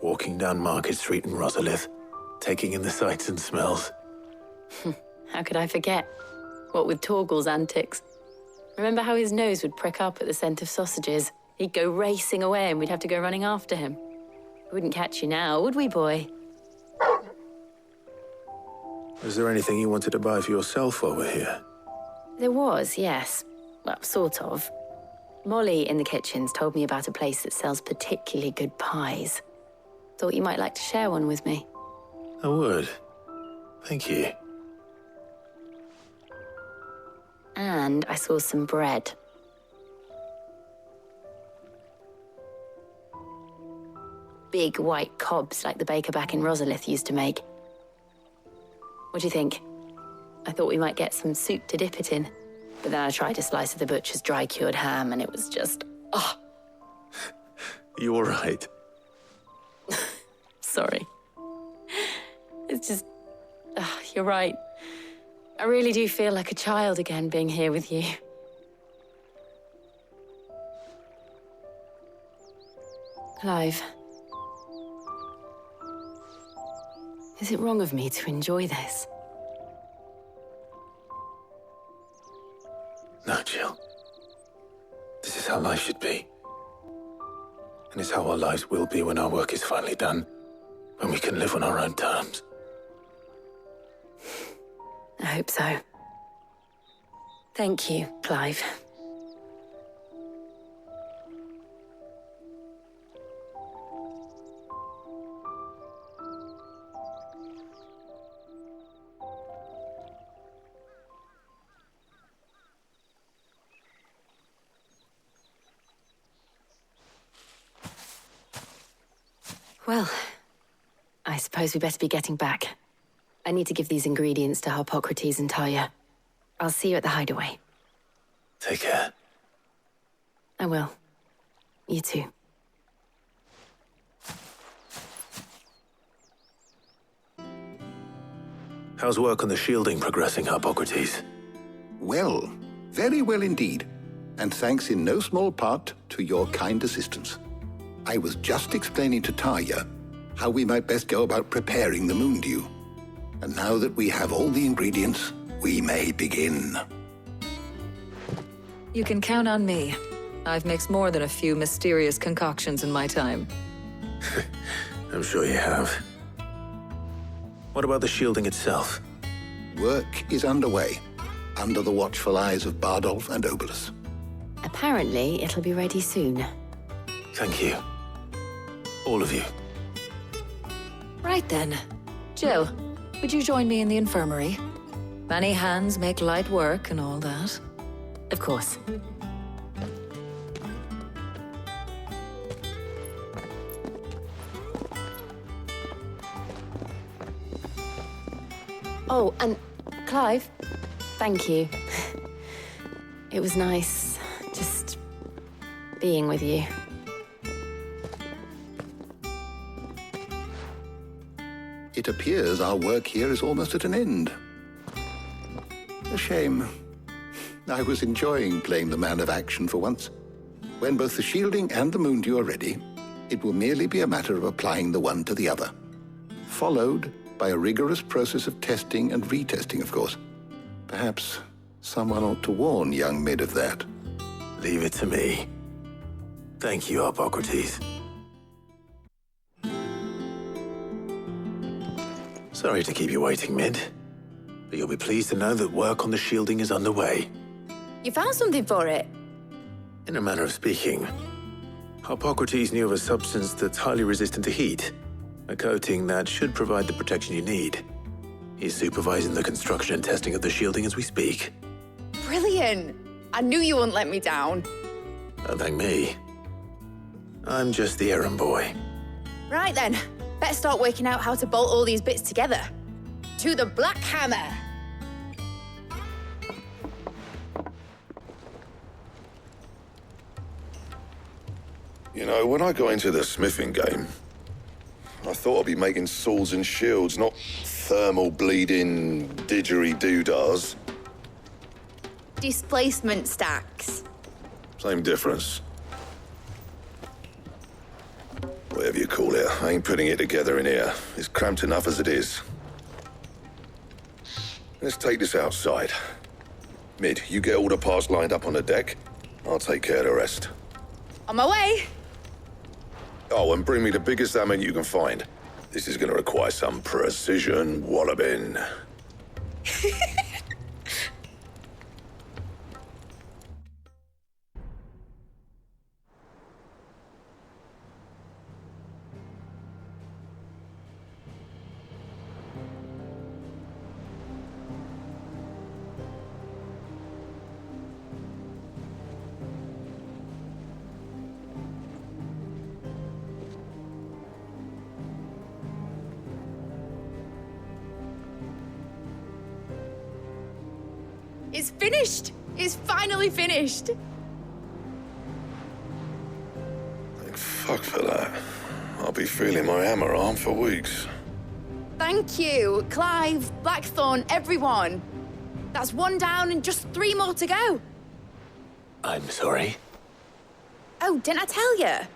Walking down Market Street in Rosalith, taking in the sights and smells. How could I forget? What with Torgal's antics. Remember how his nose would prick up at the scent of sausages? He'd go racing away and we'd have to go running after him. We wouldn't catch you now, would we, boy? Was there anything you wanted to buy for yourself while we're here? There was, yes. Well, sort of. Molly in the kitchens told me about a place that sells particularly good pies. Thought you might like to share one with me. I would. Thank you. And I saw some bread. Big white cobs like the baker back in Rosalith used to make. What do you think? I thought we might get some soup to dip it in. But then I tried a slice of the butcher's dry-cured ham and it was just... oh! You all right? Sorry. It's just... you're right. I really do feel like a child again being here with you. Clive. Is it wrong of me to enjoy this? No, Jill. This is how life should be. And it's how our lives will be when our work is finally done. When we can live on our own terms. I hope so. Thank you, Clive. Well, I suppose we better be getting back. I need to give these ingredients to Harpocrates and Talia. I'll see you at the hideaway. Take care. I will. You too. How's work on the shielding progressing, Harpocrates? Well, very well indeed. And thanks in no small part to your kind assistance. I was just explaining to Talia how we might best go about preparing the moon dew. And now that we have all the ingredients, we may begin. You can count on me. I've mixed more than a few mysterious concoctions in my time. I'm sure you have. What about the shielding itself? Work is underway, under the watchful eyes of Bardolph and Obolus. Apparently, it'll be ready soon. Thank you. All of you. Right then. Jill, would you join me in the infirmary? Many hands make light work and all that. Of course. Oh, and Clive, thank you. It was nice just being with you. It appears our work here is almost at an end. A shame. I was enjoying playing the man of action for once. When both the shielding and the moondew are ready, it will merely be a matter of applying the one to the other. Followed by a rigorous process of testing and retesting, of course. Perhaps someone ought to warn young Mid of that. Leave it to me. Thank you, Hippocrates. Sorry to keep you waiting, Mid. But you'll be pleased to know that work on the shielding is underway. You found something for it? In a manner of speaking, Hippocrates knew of a substance that's highly resistant to heat, a coating that should provide the protection you need. He's supervising the construction and testing of the shielding as we speak. Brilliant! I knew you wouldn't let me down. Don't thank me. I'm just the errand boy. Right then, better start working out how to bolt all these bits together. To the Black Hammer! You know, when I got into the smithing game, I thought I'd be making swords and shields, not thermal bleeding didgeridoo-dahs. Displacement stacks. Same difference. Whatever you call it, I ain't putting it together in here. It's cramped enough as it is. Let's take this outside. Mid, you get all the parts lined up on the deck. I'll take care of the rest. On my way! Oh, and bring me the biggest hammer you can find. This is gonna require some precision walloping. It's finished! It's finally finished! Thank fuck for that. I'll be feeling my hammer arm for weeks. Thank you, Clive, Blackthorn, everyone. That's one down and just 3 more to go. I'm sorry. Oh, didn't I tell you?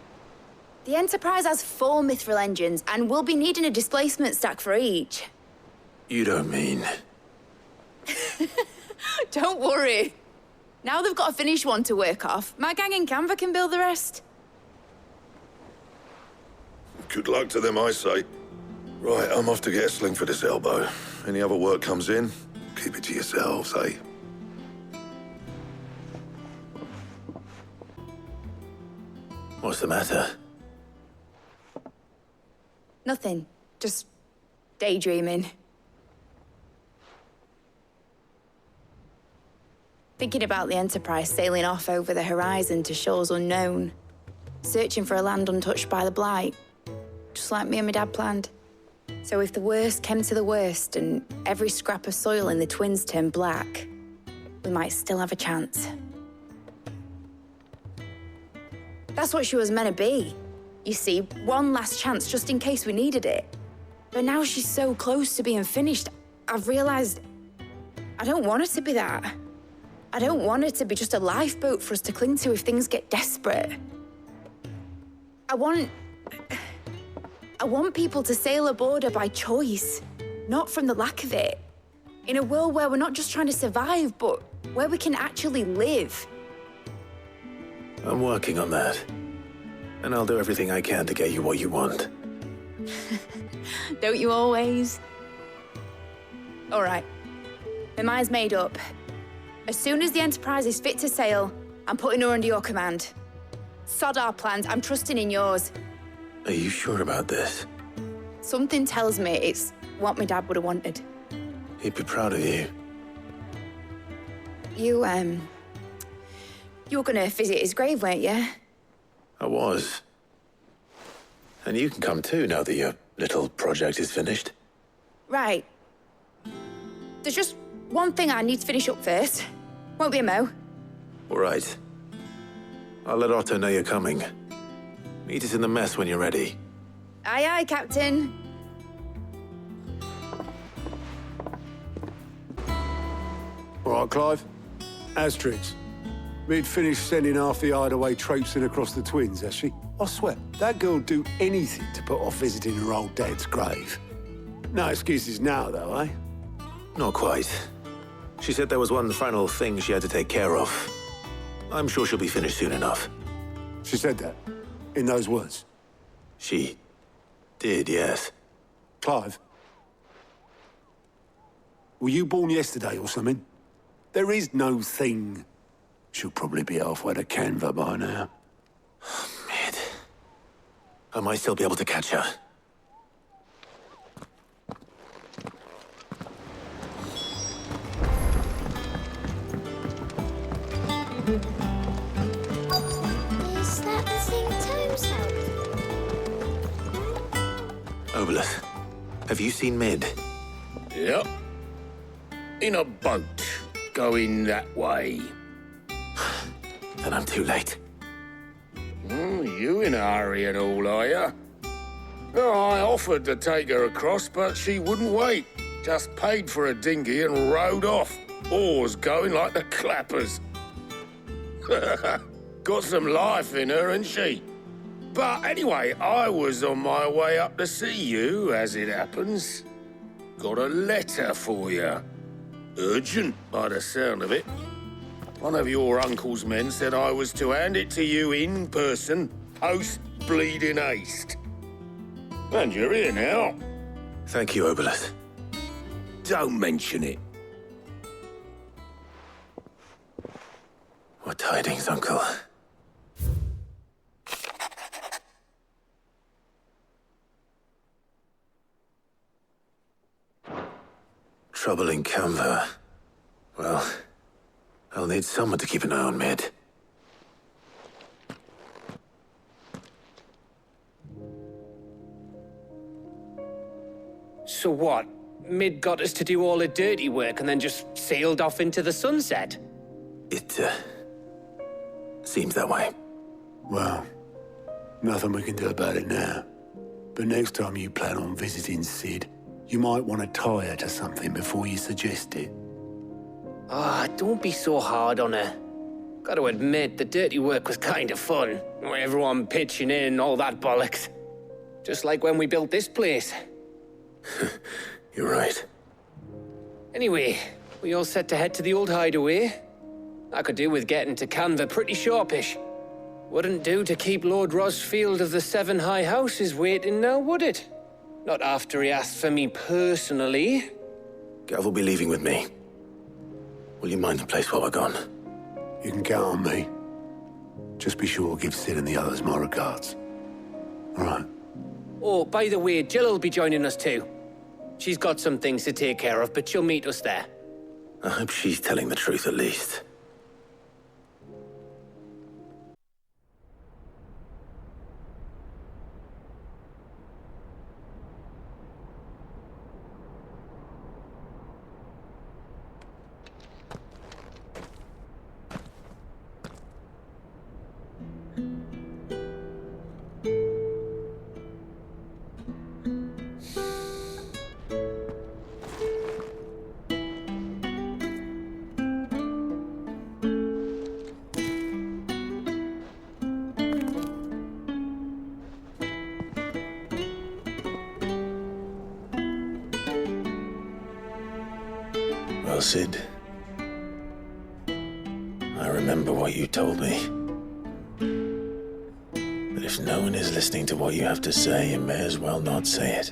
The Enterprise has 4 mithril engines, and we'll be needing a displacement stack for each. You don't mean... Don't worry. Now they've got a finished one to work off, my gang in Canva can build the rest. Good luck to them, I say. Right, I'm off to get a sling for this elbow. Any other work comes in, keep it to yourselves, eh? What's the matter? Nothing. Just daydreaming. Thinking about the Enterprise sailing off over the horizon to shores unknown, searching for a land untouched by the Blight, just like me and my dad planned. So if the worst came to the worst and every scrap of soil in the Twins turned black, we might still have a chance. That's what she was meant to be. You see, one last chance just in case we needed it. But now she's so close to being finished, I've realized I don't want it to be that. I don't want it to be just a lifeboat for us to cling to if things get desperate. I want people to sail aboard her by choice, not from the lack of it. In a world where we're not just trying to survive, but where we can actually live. I'm working on that. And I'll do everything I can to get you what you want. Don't you always? All right. My mind's made up. As soon as the Enterprise is fit to sail, I'm putting her under your command. Sod our plans, I'm trusting in yours. Are you sure about this? Something tells me it's what my dad would have wanted. He'd be proud of you. You were gonna visit his grave, weren't you? I was. And you can come too now that your little project is finished. Right. there's just one thing I need to finish up first. Won't be a mo. All right. I'll let Otto know you're coming. Meet us in the mess when you're ready. Aye, aye, Captain. All right, Clive. Asterix. We'd finished sending half the hideaway traipsing across the twins, has she? I swear, that girl'd do anything to put off visiting her old dad's grave. No excuses now, though, eh? Not quite. She said there was one final thing she had to take care of. I'm sure she'll be finished soon enough. She said that? In those words? She did, yes. Clive? Were you born yesterday or something? There is no thing. She'll probably be halfway to Canva by now. Mid. I might still be able to catch her. Is that the thing Tomes held? Obelus, have you seen Mid? Yep. In a boat, going that way. Then I'm too late. You in a hurry and all, are you? Oh, I offered to take her across, but she wouldn't wait. Just paid for a dinghy and rowed off. Oars going like the clappers. Got some life in her, ain't she? But anyway, I was on my way up to see you, as it happens. Got a letter for you. Urgent, by the sound of it. One of your uncle's men said I was to hand it to you in person, post-bleeding haste. And you're here now. Thank you, Obelus. Don't mention it. What tidings, Uncle? Trouble in Canva. Well, I'll need someone to keep an eye on Mid. So what? Mid got us to do all the dirty work and then just sailed off into the sunset? It, seems that way. Well, nothing we can do about it now. But next time you plan on visiting Sid, you might want to tie her to something before you suggest it. Ah, don't be so hard on her. Got to admit, the dirty work was kind of fun. Everyone pitching in, all that bollocks. Just like when we built this place. You're right. Anyway, we all set to head to the old hideaway. I could do with getting to Canva pretty sharpish. Wouldn't do to keep Lord Rosfield of the Seven High Houses waiting now, would it? Not after he asked for me personally. Gav will be leaving with me. Will you mind the place while we're gone? You can count on me. Just be sure to give Sid and the others my regards. All right. Oh, by the way, Jill will be joining us too. She's got some things to take care of, but she'll meet us there. I hope she's telling the truth at least. Well, Sid, I remember what you told me. That if no one is listening to what you have to say, you may as well not say it.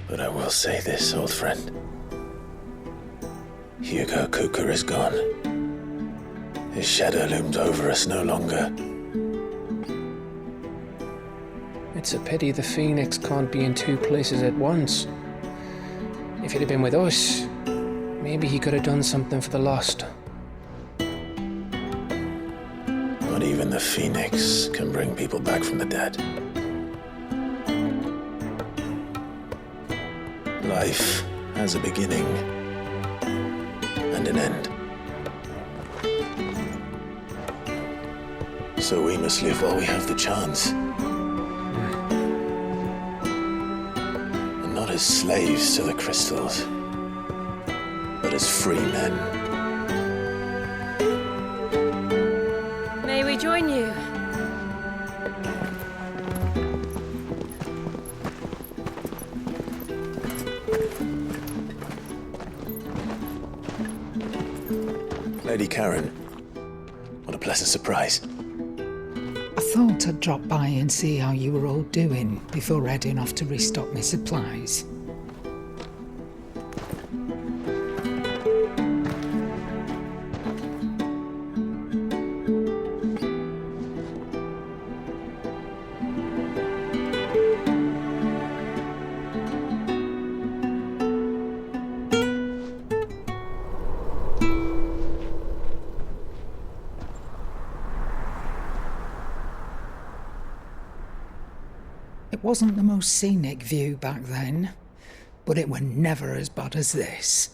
But I will say this, old friend. Hugo Cooker is gone. His shadow looms over us no longer. It's a pity the Phoenix can't be in two places at once. If he'd have been with us, maybe he could have done something for the lost. Not even the the Phoenix can bring people back from the dead. Life has a beginning and an end. So we must live while we have the chance. And not as slaves to the crystals, but as free men. May we join you? Lady Karen, what a pleasant surprise. I thought I'd drop by and see how you were all doing before heading off to restock my supplies. It wasn't the most scenic view back then, but it were never as bad as this.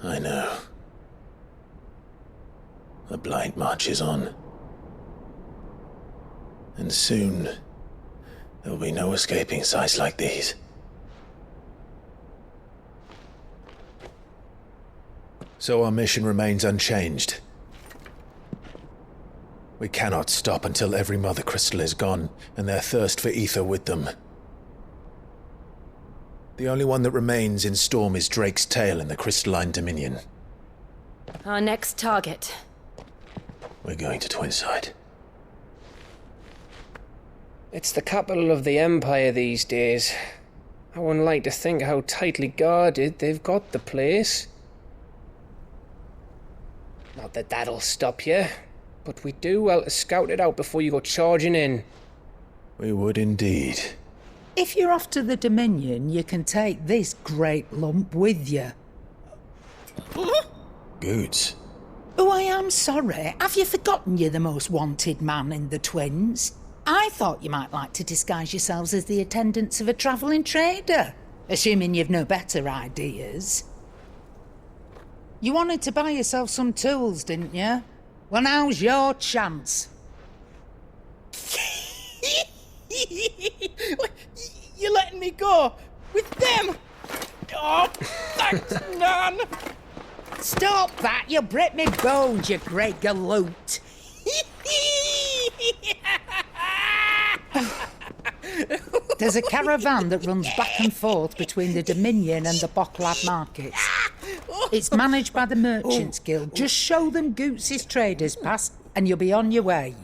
I know. The blight marches on. And soon, there will be no escaping sights like these. So our mission remains unchanged. We cannot stop until every Mother Crystal is gone, and their thirst for ether with them. The only one that remains in Storm is Drake's Tail in the Crystalline Dominion. Our next target. We're going to Twinside. It's the capital of the Empire these days. I wouldn't like to think how tightly guarded they've got the place. Not that that'll stop you, but we do well to scout it out before you go charging in. We would indeed. If you're off to the Dominion, you can take this great lump with you. Goods. Oh, I am sorry. Have you forgotten you're the most wanted man in the Twins? I thought you might like to disguise yourselves as the attendants of a travelling trader, assuming you've no better ideas. You wanted to buy yourself some tools, didn't you? Well, now's your chance. You're letting me go with them? Oh, thanks, Nan. Stop that! You'll break me bones, you great galoot. There's a caravan that runs back and forth between the Dominion and the Bocklad markets. It's managed by the Merchants Guild. Just show them Goots' traders pass and you'll be on your way.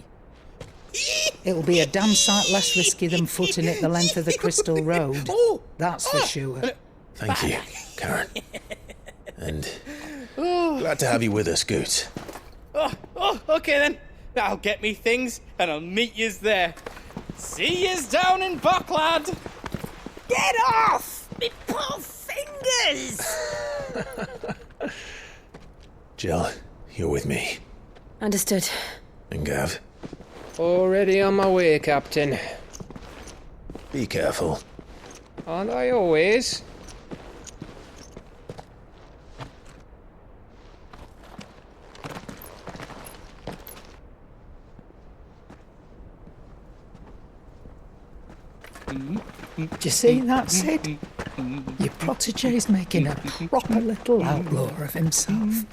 It'll be a damn sight less risky than footing it the length of the Crystal Road. That's for sure. Thank you, Karen. And glad to have you with us, Goots. Okay then. I'll get me things and I'll meet yous there. See yous down in Bocklad. Get off! Me poor fingers! Jill, you're with me. Understood. And Gav? Already on my way, Captain. Be careful. Aren't I always? Do you see that, Sid? Your protege's making a proper little outlaw of himself.